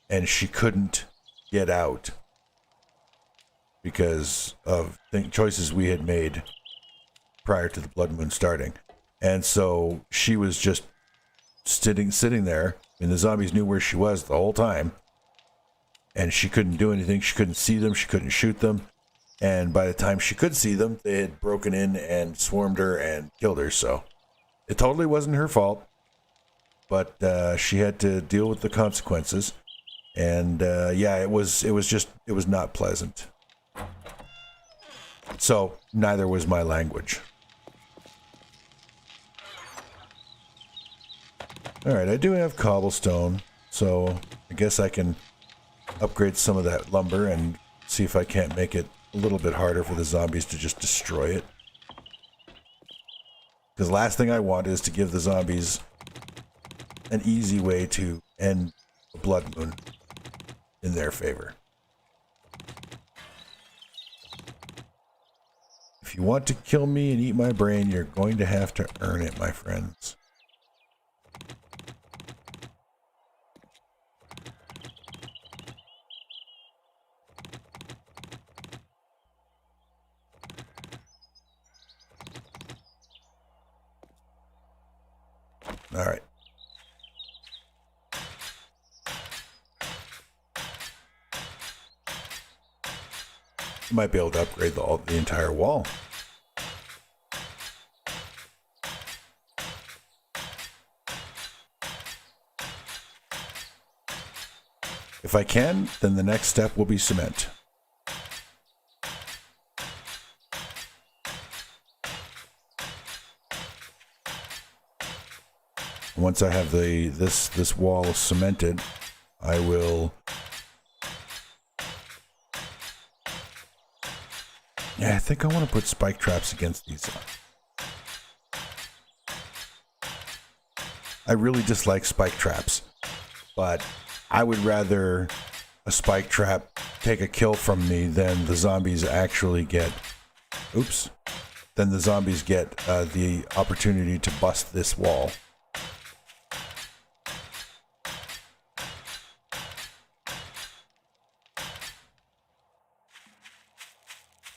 and she couldn't get out because of choices we had made prior to the Blood Moon starting. And so she was just sitting there, and the zombies knew where she was the whole time. And she couldn't do anything. She couldn't see them. She couldn't shoot them. And by the time she could see them, they had broken in and swarmed her and killed her. So it totally wasn't her fault. But she had to deal with the consequences. And yeah, it was not pleasant. So neither was my language. All right, I do have cobblestone, so I guess I can upgrade some of that lumber and see if I can't make it a little bit harder for the zombies to just destroy it. Because the last thing I want is to give the zombies an easy way to end the Blood Moon in their favor. If you want to kill me and eat my brain, you're going to have to earn it, my friends. All right. You might be able to upgrade the entire wall. If I can, then the next step will be cement. Once I have this wall cemented, I will. Yeah, I think I want to put spike traps against these. I really dislike spike traps, but I would rather a spike trap take a kill from me than the zombies actually get. Oops. Then the zombies get the opportunity to bust this wall.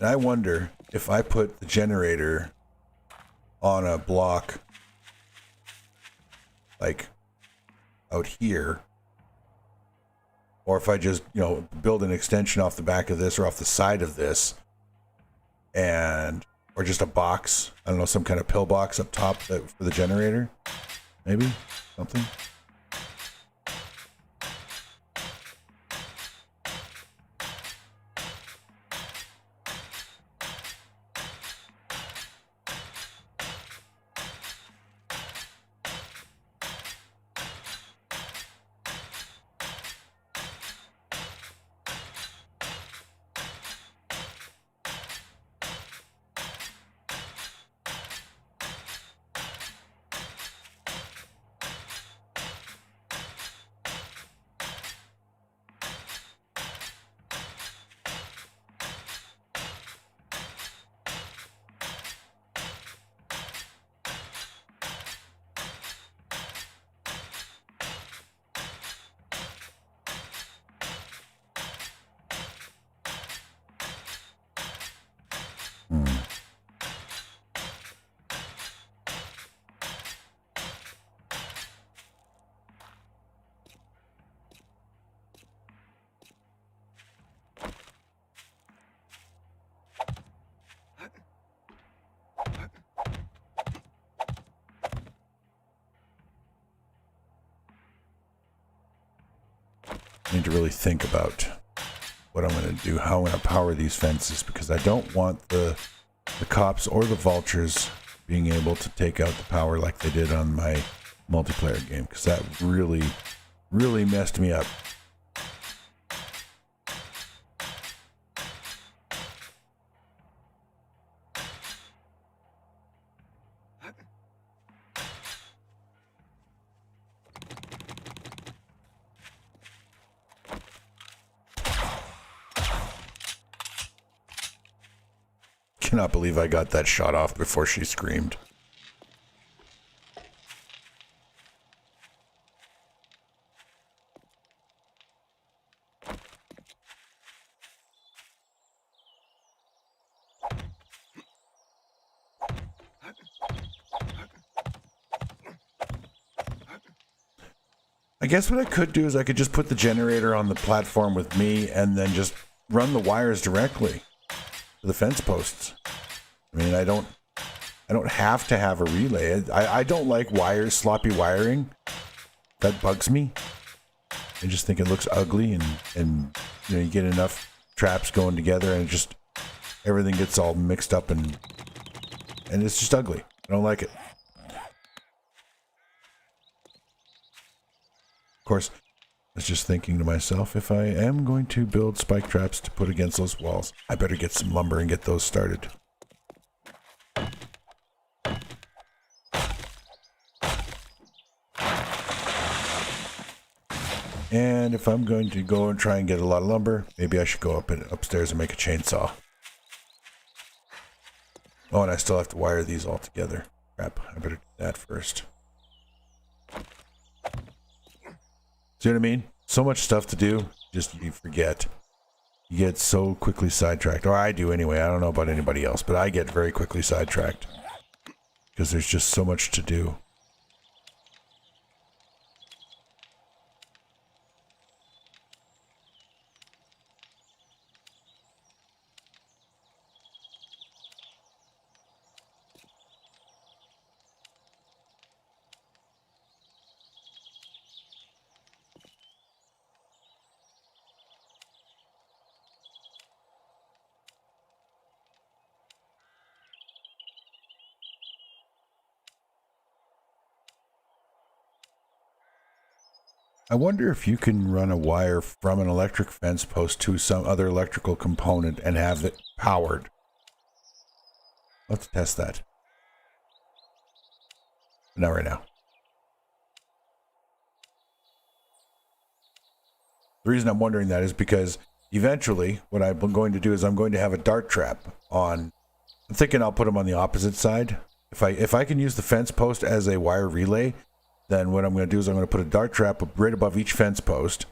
And I wonder if I put the generator on a block like out here, or if I just, build an extension off the back of this or off the side of this, or just a box, I don't know, some kind of pillbox up top for the generator, maybe something. I need to really think about what I'm going to do, how I'm going to power these fences, because I don't want the cops or the vultures being able to take out the power like they did on my multiplayer game, because that really, really messed me up. Cannot believe I got that shot off before she screamed. I guess what I could do is I could just put the generator on the platform with me and then just run the wires directly to the fence posts. I mean, I don't have to have a relay. I don't like sloppy wiring. That bugs me. I just think it looks ugly, and you get enough traps going together and everything gets all mixed up and it's just ugly. I don't like it. Of course, I was just thinking to myself, if I am going to build spike traps to put against those walls, I better get some lumber and get those started. And if I'm going to go and try and get a lot of lumber, maybe I should go upstairs and make a chainsaw. Oh, and I still have to wire these all together. Crap, I better do that first. See what I mean? So much stuff to do, just you forget. You get so quickly sidetracked. Or I do anyway. I don't know about anybody else, but I get very quickly sidetracked. Because there's just so much to do. I wonder if you can run a wire from an electric fence post to some other electrical component and have it powered. Let's test that. Not right now. The reason I'm wondering that is because eventually what I'm going to do is I'm going to have a dart trap on. I'm thinking I'll put them on the opposite side. If I can use the fence post as a wire relay, then what I'm going to do is I'm going to put a dart trap right above each fence post,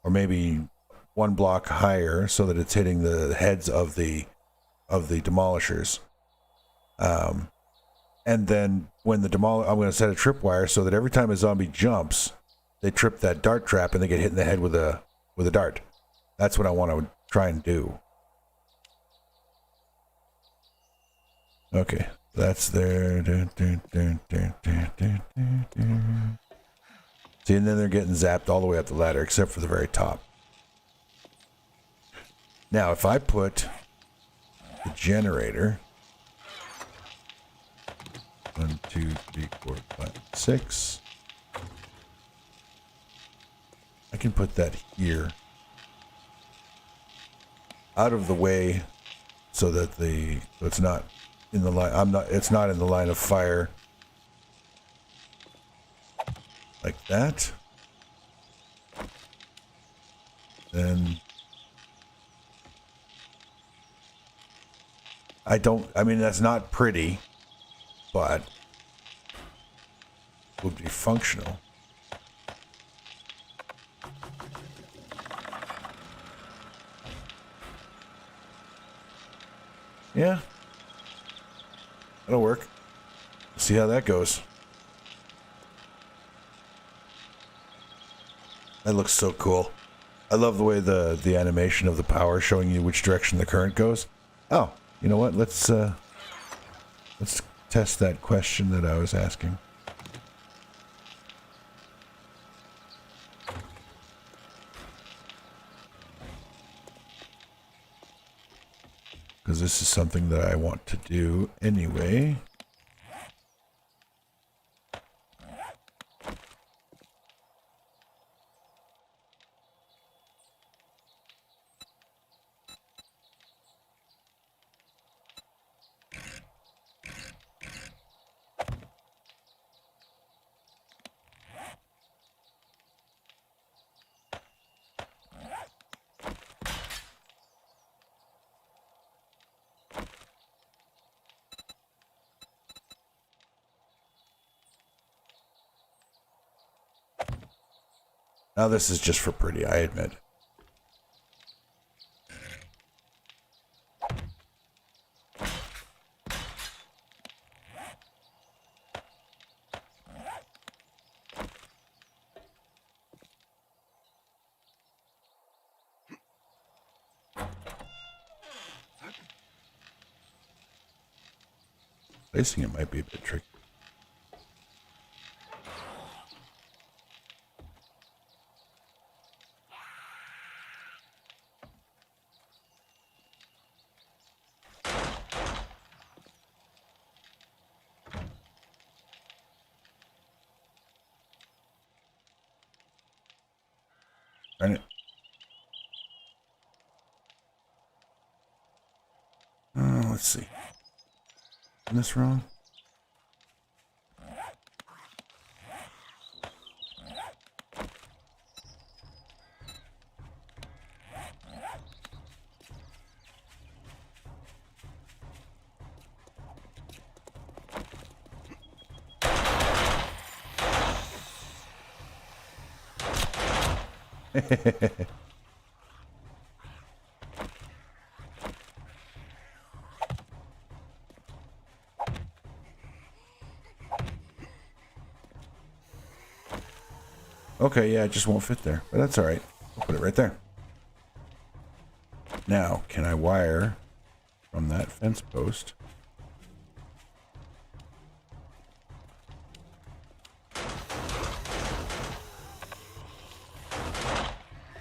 or maybe one block higher so that it's hitting the heads of the demolishers. And then when I'm going to set a tripwire so that every time a zombie jumps, they trip that dart trap and they get hit in the head with a dart. That's what I want to try and do. Okay, that's there. See, and then they're getting zapped all the way up the ladder, except for the very top. Now, if I put the generator 1, 2, 3, 4, 5, 6. I can put that here, out of the way, so that it's not in the line. It's not in the line of fire, like that. Then I mean, that's not pretty, but would be functional. Yeah, that'll work. See how that goes. That looks so cool. I love the way the animation of the power showing you which direction the current goes. Oh, you know what? Let's test that question that I was asking. Because this is something that I want to do anyway. Now this is just for pretty, I admit. Placing it might be a bit tricky. Let's see. Am I this wrong? Okay, yeah, it just won't fit there, but that's all right. I'll put it right there. Now, can I wire from that fence post?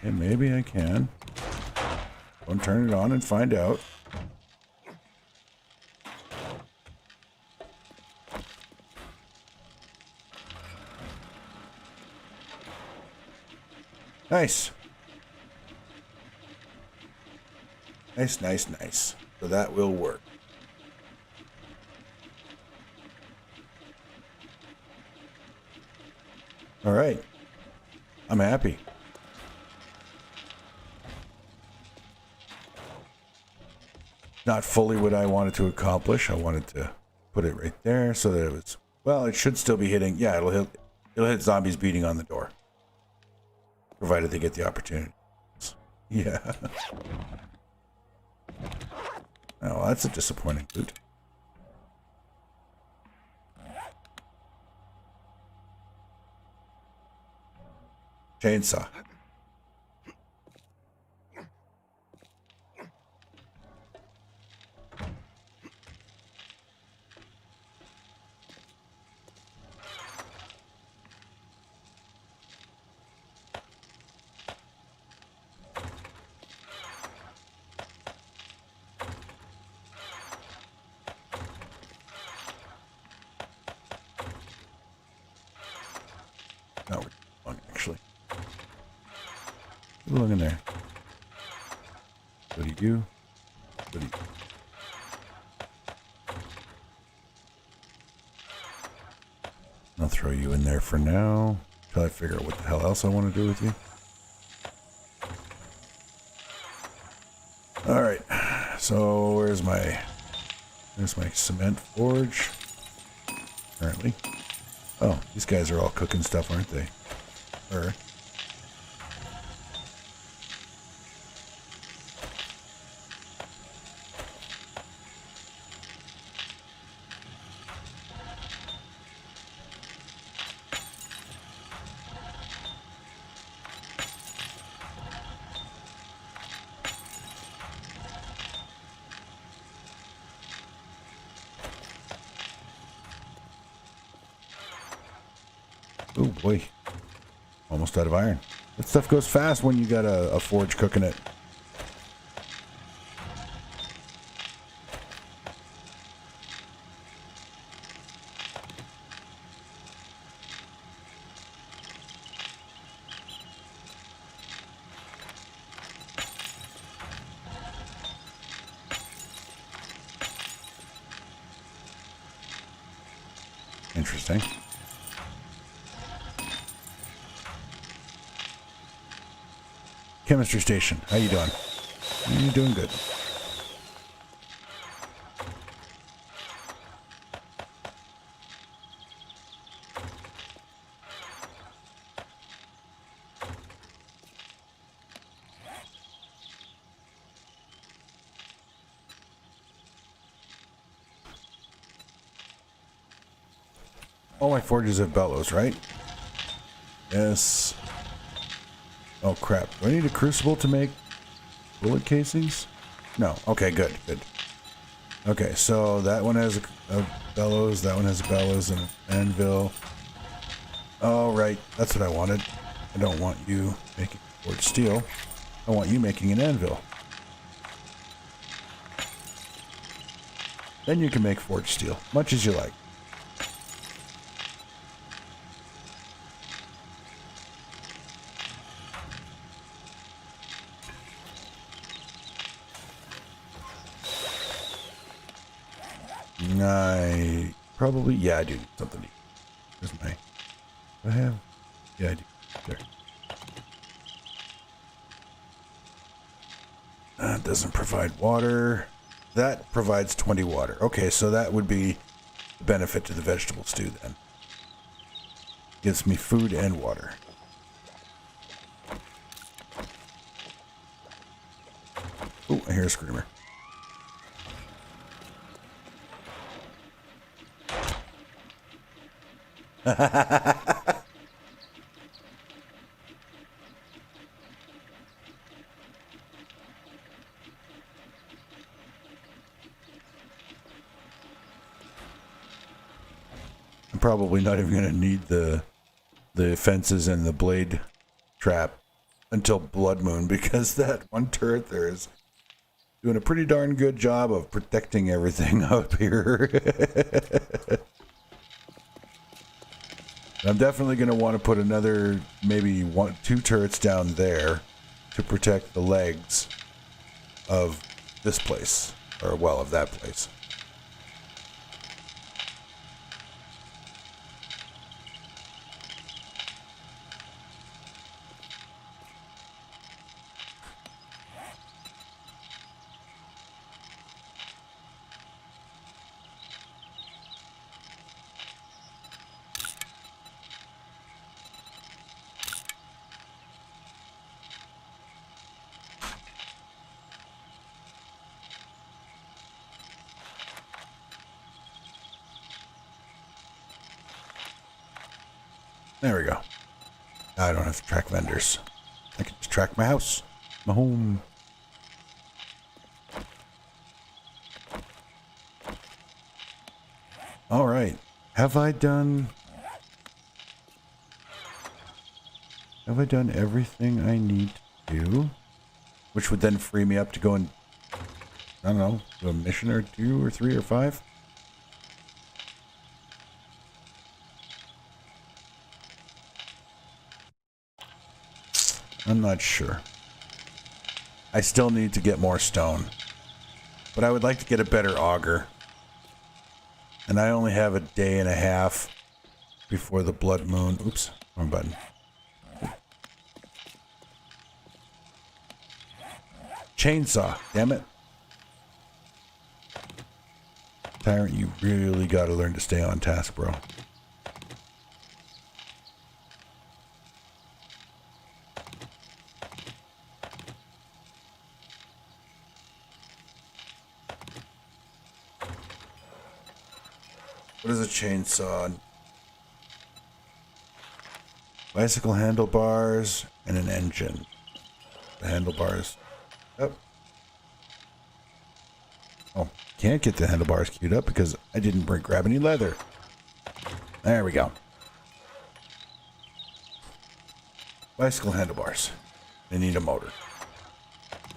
And maybe I can. Go and turn it on and find out. Nice. Nice, nice, nice. So that will work. All right. I'm happy. not fully what I wanted to accomplish. I wanted to put it right there so that it was, well, it should still be hitting. Yeah, it'll hit zombies beating on the door, provided they get the opportunity. Yeah. Oh, well, that's a disappointing loot. Chainsaw. No, we're wrong, actually. What belong in there? What do you do? What do you do? I'll throw you in there for now. Till I figure out what the hell else I want to do with you. Alright. So where's my cement forge? Apparently. Oh, these guys are all cooking stuff, aren't they? Or oh boy. Almost out of iron. That stuff goes fast when you got a forge cooking it. Interesting. Chemistry station. How you doing? You doing good. All my forges have bellows, right? Yes. Oh crap. Do I need a crucible to make bullet casings? No. Okay, good, good. Okay, so that one has a bellows, that one has a bellows and an anvil. Oh, right. That's what I wanted. I don't want you making forged steel. I want you making an anvil. Then you can make forged steel, much as you like. I probably, yeah, I do need something to eat. Where's my, do I have? Yeah, I do. There. That doesn't provide water. That provides 20 water. Okay, so that would be the benefit to the vegetable stew then. Gives me food and water. Oh, I hear a screamer. I'm probably not even going to need the fences and the blade trap until Blood Moon, because that one turret there is doing a pretty darn good job of protecting everything up here. I'm definitely going to want to put another, maybe two turrets down there to protect the legs of this place, or well, of that place. There we go. Now I don't have to track vendors. I can just track my house, my home. All right. Have I done everything I need to do? Which would then free me up to go and, I don't know, do a mission or 2 or 3 or 5? I'm not sure. I still need to get more stone. But I would like to get a better auger. And I only have a day and a half before the blood moon. Oops, wrong button. Chainsaw, damn it. Tyrant, you really gotta learn to stay on task, bro. What is a chainsaw? Bicycle handlebars and an engine. The handlebars. Yep. Oh, can't get the handlebars queued up because I didn't grab any leather. There we go. Bicycle handlebars. They need a motor.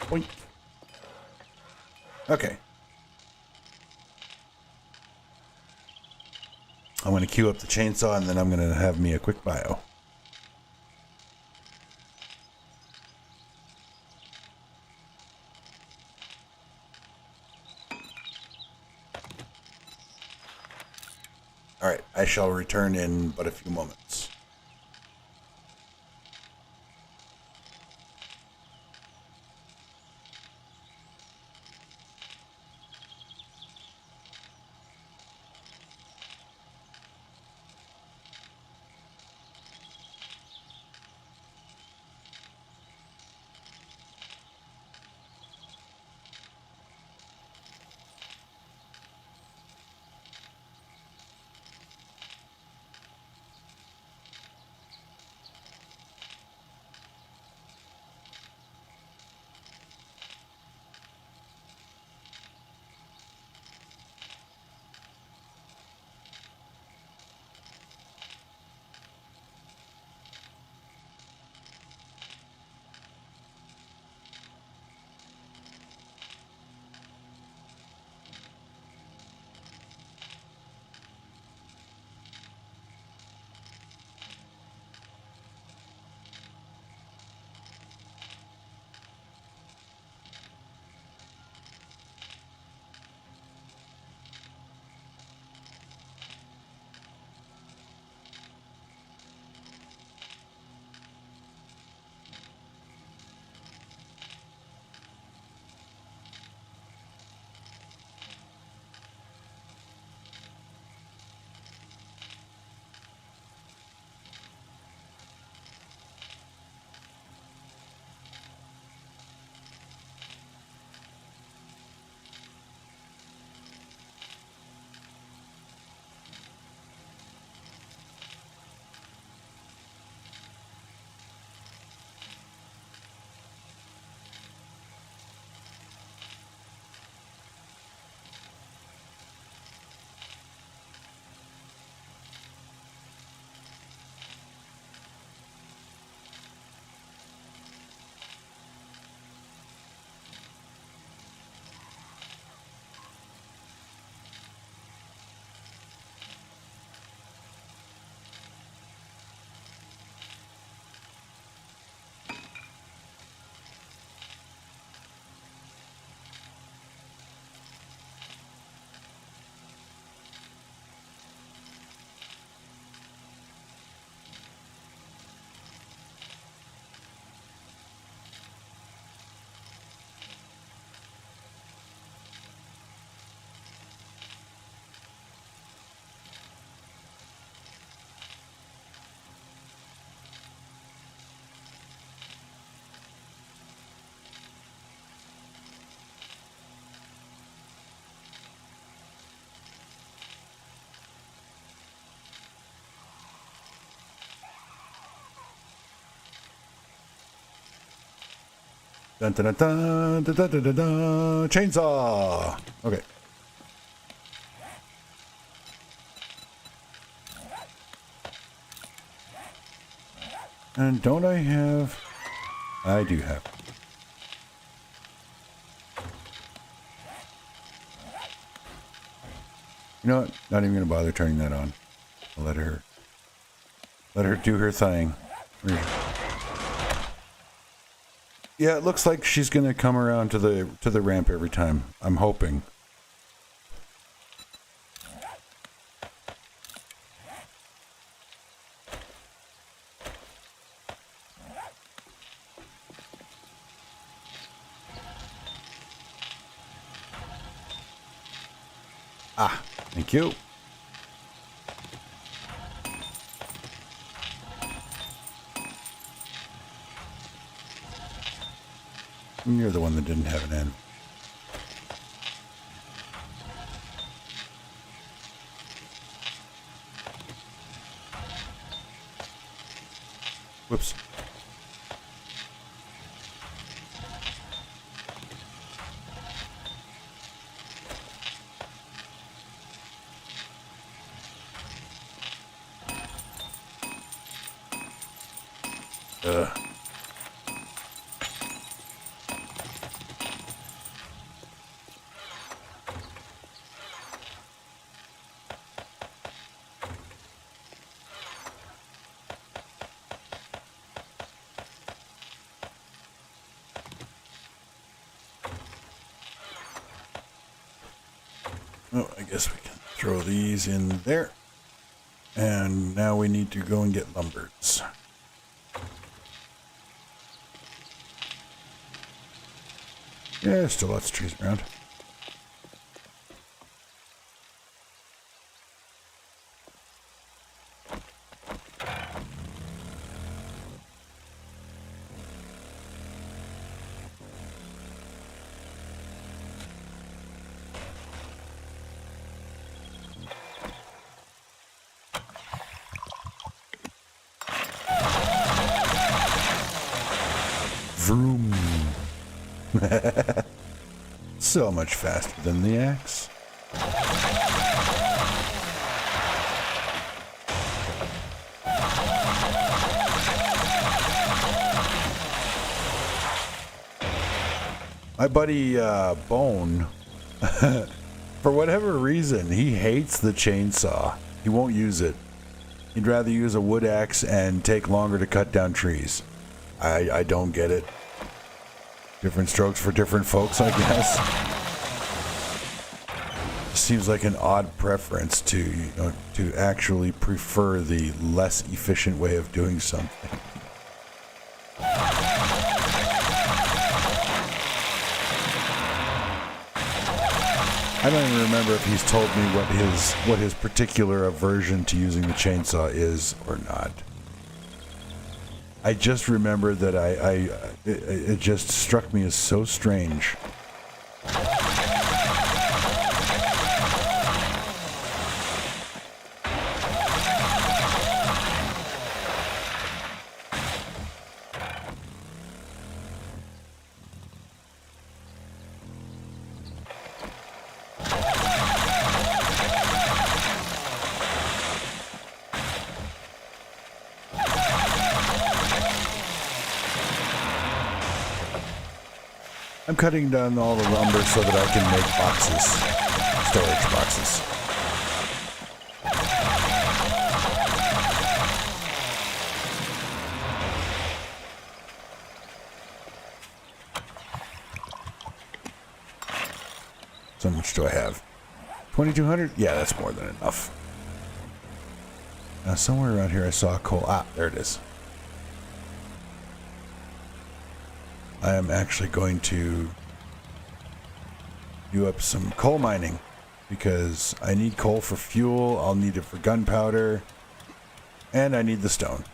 Boink. Okay. I'm going to queue up the chainsaw and then I'm going to have me a quick bio. Alright, I shall return in but a few moments. Dun, dun, dun, dun, dun, dun, dun, dun, dun. Chainsaw. Okay. And don't I have... I do have. You know what? Not even going to bother turning that on. I'll let her do her thing. Yeah, it looks like she's going to come around to the ramp every time. I'm hoping. Ah, thank you. You're the one that didn't have an end. Whoops. Oh, I guess we can throw these in there. And now we need to go and get lumbers. Yeah, still lots of trees around. Vroom. So much faster than the axe. My buddy Bone, for whatever reason, he hates the chainsaw. He won't use it. He'd rather use a wood axe and take longer to cut down trees. I don't get it. Different strokes for different folks, I guess. Seems like an odd preference to actually prefer the less efficient way of doing something. I don't even remember if he's told me what his particular aversion to using the chainsaw is or not. I just remember that it just struck me as so strange. I'm cutting down all the lumber so that I can make boxes, storage boxes. So much do I have? 2,200? Yeah, that's more than enough. Now somewhere around here I saw coal. Ah, there it is. I am actually going to do up some coal mining because I need coal for fuel, I'll need it for gunpowder, and I need the stone.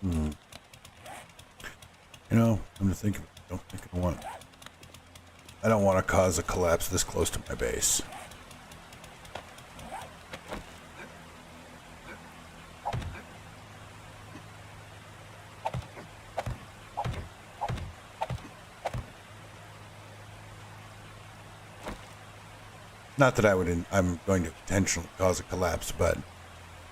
You know, I'm to think of it. I don't want to cause a collapse this close to my base. Not that I'm going to intentionally cause a collapse, but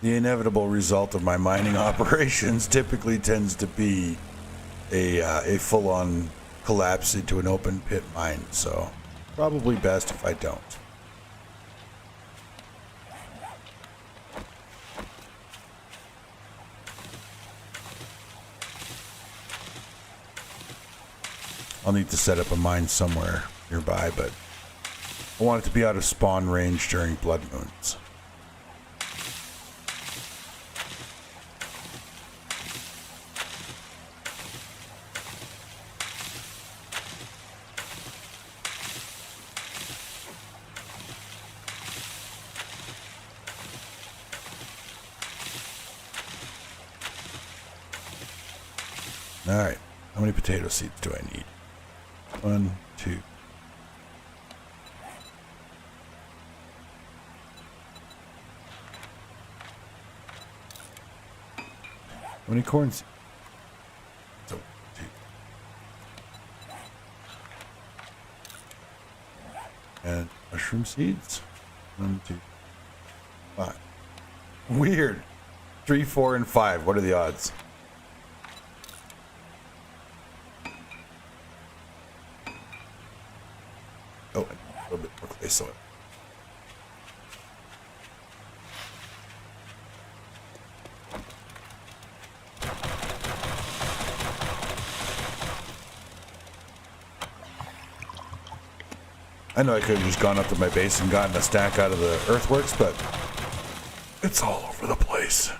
the inevitable result of my mining operations typically tends to be a full-on collapse into an open pit mine, so probably best if I don't. I'll need to set up a mine somewhere nearby, but I want it to be out of spawn range during blood moons. All right, how many potato seeds do I need? 1, 2. How many corn seeds? So, 2. And mushroom seeds? 1, 2, 5. Weird. 3, 4, and 5. What are the odds? Oh, a little bit more clay soil. I know I could have just gone up to my base and gotten a stack out of the earthworks, but it's all over the place.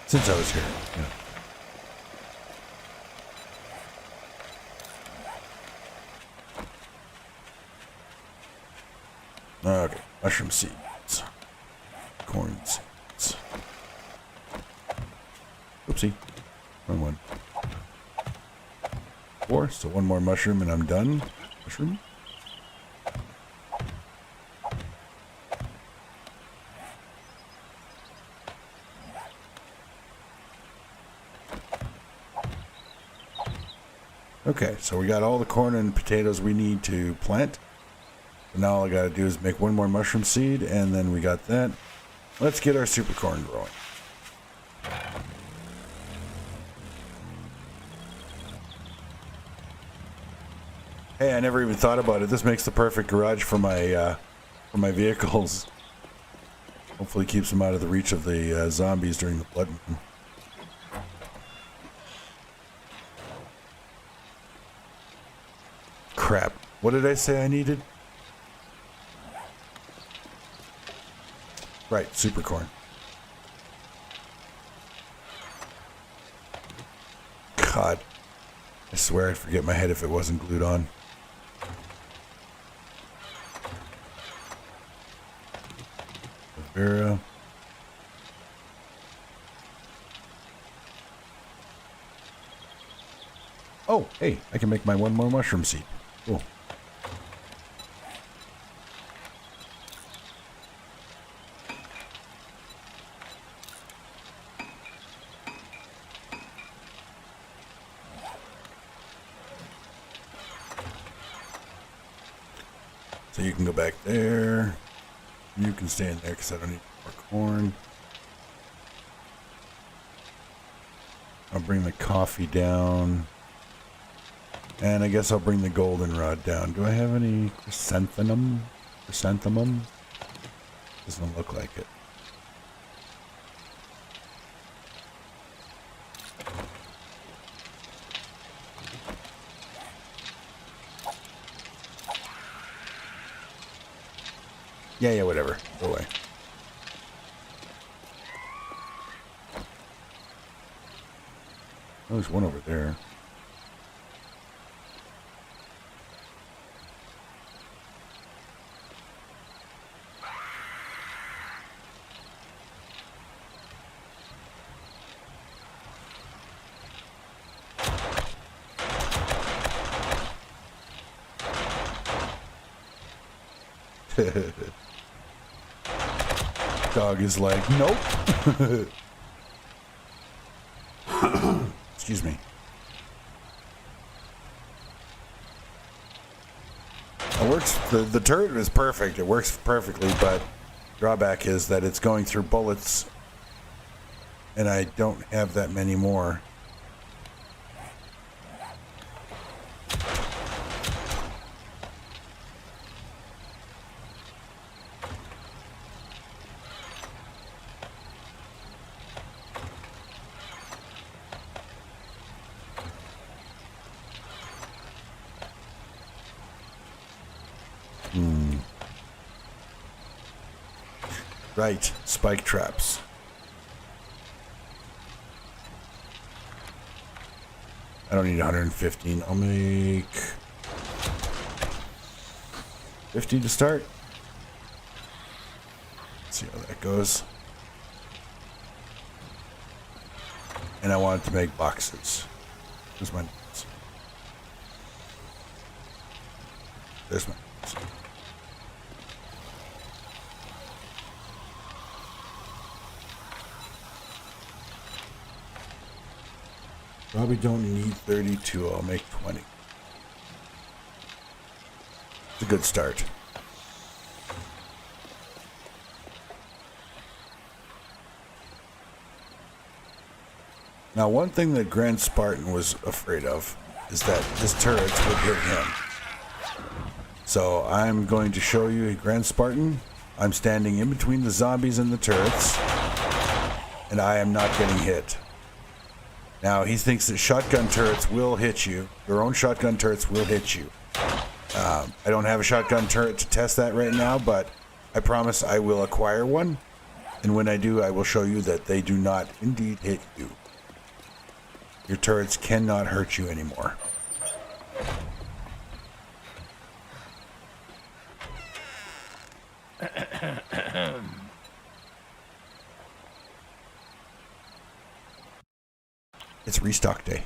Since I was here, yeah. Okay, mushroom seeds, corn seeds. Oopsie, wrong one. 4, so 1 more mushroom and I'm done. Mushroom. Okay, so we got all the corn and potatoes we need to plant. So now all I gotta do is make 1 more mushroom seed, and then we got that. Let's get our super corn growing. Hey, I never even thought about it. This makes the perfect garage for my vehicles. Hopefully keeps them out of the reach of the zombies during the blood moon. Crap. What did I say I needed? Right, super corn. God. I swear I'd forget my head if it wasn't glued on. Vera. Oh, hey, I can make my 1 more mushroom seed. Cool. So you can go back there. You can stay in there because I don't need more corn. I'll bring the coffee down. And I guess I'll bring the goldenrod down. Do I have any chrysanthemum? Chrysanthemum? Doesn't look like it. Yeah, whatever. Go away. Oh, there's one over there. Dog is like, nope. Excuse me. It works. The turret is perfect. It works perfectly, but drawback is that it's going through bullets, and I don't have that many more. Right, spike traps. I don't need 115. I'll make 50 to start. Let's see how that goes. And I wanted to make boxes. There's my notes. There's my notes. Probably don't need 32. I'll make 20. It's a good start. Now, one thing that Grand Spartan was afraid of is that his turrets would hit him. So I'm going to show you Grand Spartan. I'm standing in between the zombies and the turrets, and I am not getting hit. Now, he thinks that shotgun turrets will hit you. Your own shotgun turrets will hit you. I don't have a shotgun turret to test that right now, but I promise I will acquire one. And when I do, I will show you that they do not indeed hit you. Your turrets cannot hurt you anymore. It's restock day.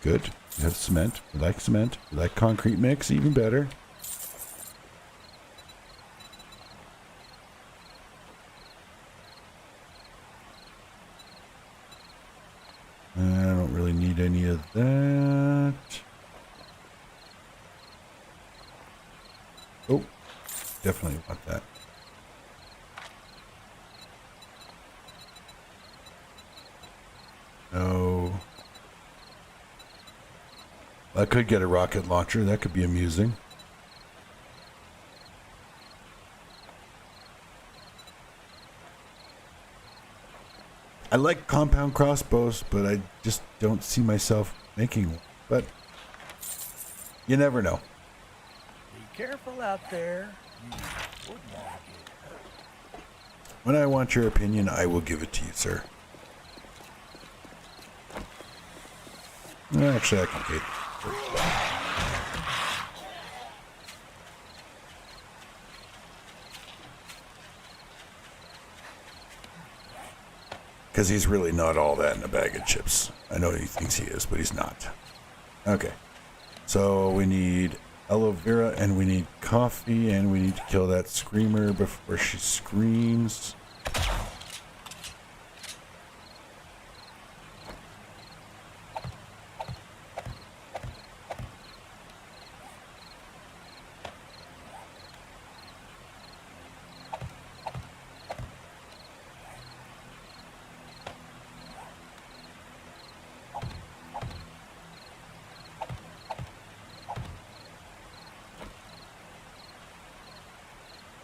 Good. You have cement. We like cement. We like concrete mix. Even better. I don't really need any of that. Oh, definitely want that. No. I could get a rocket launcher. That could be amusing. I like compound crossbows, but I just don't see myself making one. But you never know. Be careful out there. You wouldn't want to get hurt. When I want your opinion, I will give it to you, sir. Actually, I can get. Because he's really not all that in a bag of chips. I know he thinks he is, but he's not. Okay. So we need aloe vera, and we need coffee, and we need to kill that screamer before she screams.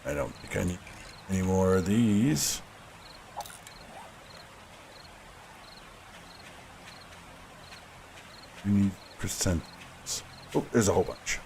I don't think I need any more of these. We need percent. Oh, there's a whole bunch.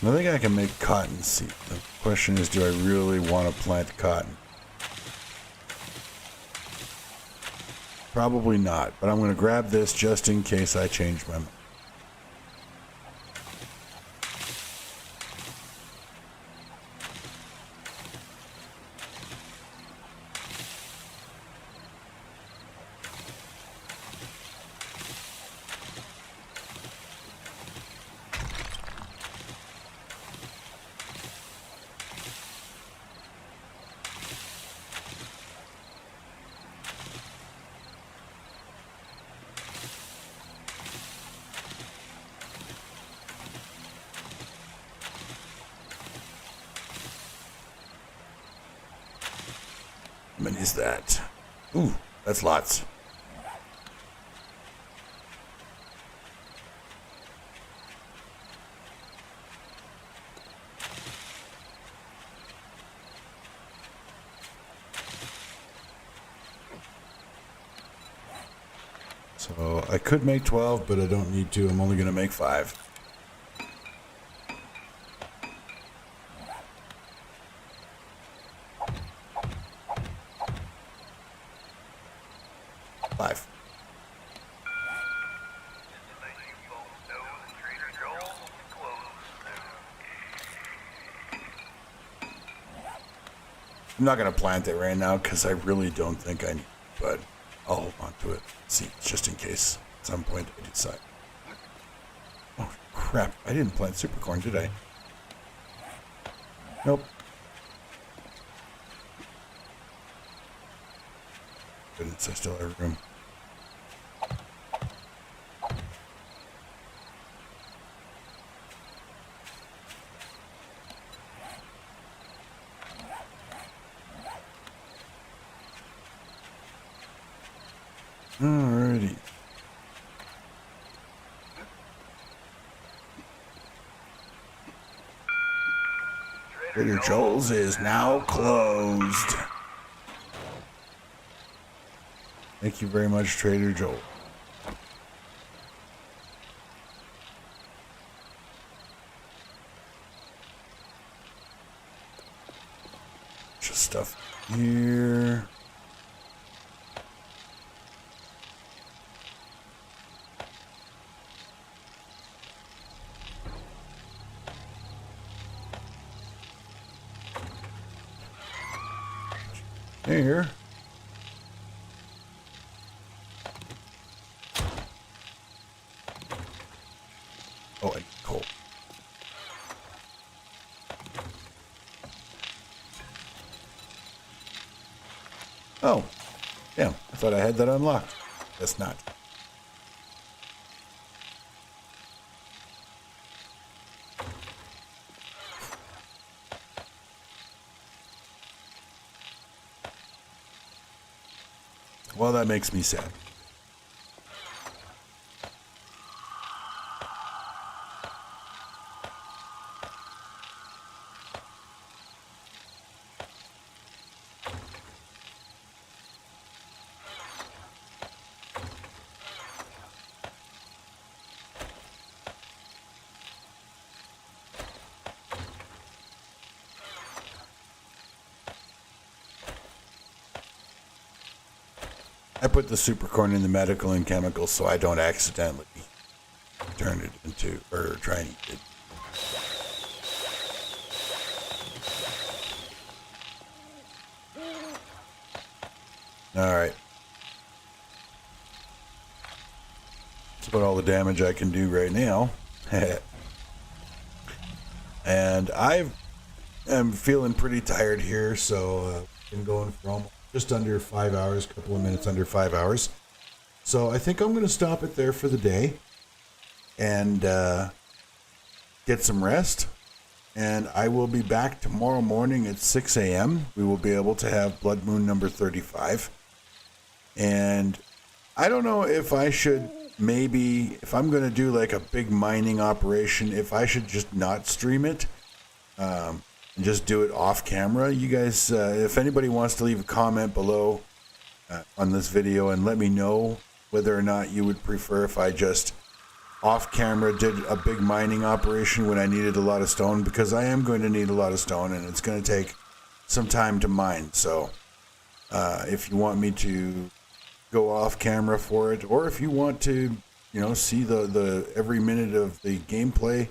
I think I can make cottonseed. The question is, do I really want to plant cotton? Probably not, but I'm going to grab this just in case I change my mind. How many is that? Ooh, that's lots. So I could make 12, but I don't need to. I'm only going to make 5. I'm not going to plant it right now because I really don't think I need it, but I'll hold on to it. See, just in case at some point I decide. Oh, crap. I didn't plant super corn, did I? Nope. Goodness, I still have room. Alrighty. Trader Joel's is now closed. Thank you very much, Trader Joel. Just stuff here. Here. Oh, I need coal. Oh, damn. I thought I had that unlocked. Guess not. Well, that makes me sad. I put the super corn in the medical and chemicals so I don't accidentally turn it into, or try and eat it. Alright. That's about all the damage I can do right now. And I am feeling pretty tired here, so I've been going for almost just under 5 hours, a couple of minutes under 5 hours. So I think I'm going to stop it there for the day and get some rest. And I will be back tomorrow morning at 6 a.m. We will be able to have Blood Moon number 35. And I don't know if I should maybe, if I'm going to do like a big mining operation, if I should just not stream it. And just do it off camera. You guys, if anybody wants to leave a comment below on this video and let me know whether or not you would prefer if I just off camera did a big mining operation when I needed a lot of stone, because I am going to need a lot of stone and it's going to take some time to mine. So if you want me to go off camera for it, or if you want to, see the every minute of the gameplay,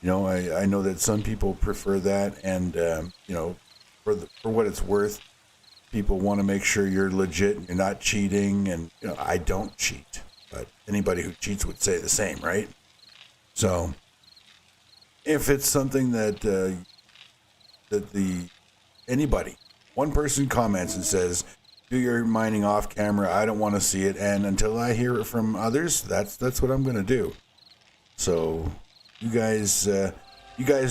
I know that some people prefer that, and for what it's worth, people want to make sure you're legit and you're not cheating, and I don't cheat, but anybody who cheats would say the same, right? So if it's something that anybody, one person comments and says, do your mining off camera, I don't want to see it, and until I hear it from others, that's what I'm going to do. So you guys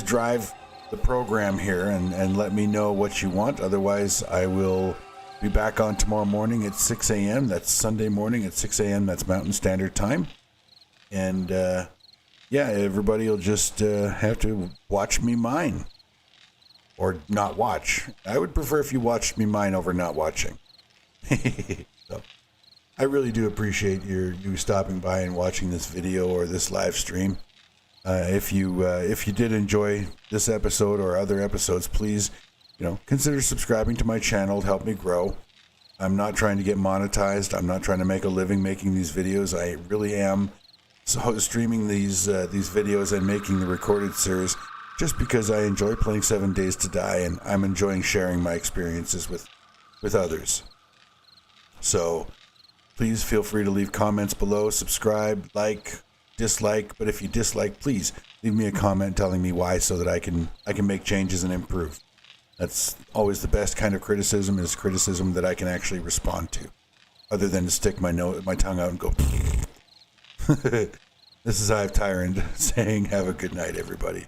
drive the program here and let me know what you want. Otherwise, I will be back on tomorrow morning at 6 a.m. That's Sunday morning at 6 a.m. That's Mountain Standard Time. And everybody will just have to watch me mine. Or not watch. I would prefer if you watched me mine over not watching. So, I really do appreciate you stopping by and watching this video or this live stream. If you did enjoy this episode or other episodes, please, consider subscribing to my channel to help me grow. I'm not trying to get monetized. I'm not trying to make a living making these videos. I really am streaming these videos and making the recorded series just because I enjoy playing 7 Days to Die, and I'm enjoying sharing my experiences with others. So please feel free to leave comments below, subscribe, like, dislike, but if you dislike, please leave me a comment telling me why, so that I can make changes and improve. That's always the best kind of criticism, is criticism that I can actually respond to, other than to stick my tongue out and go. This is Ive Tyrant saying have a good night, everybody.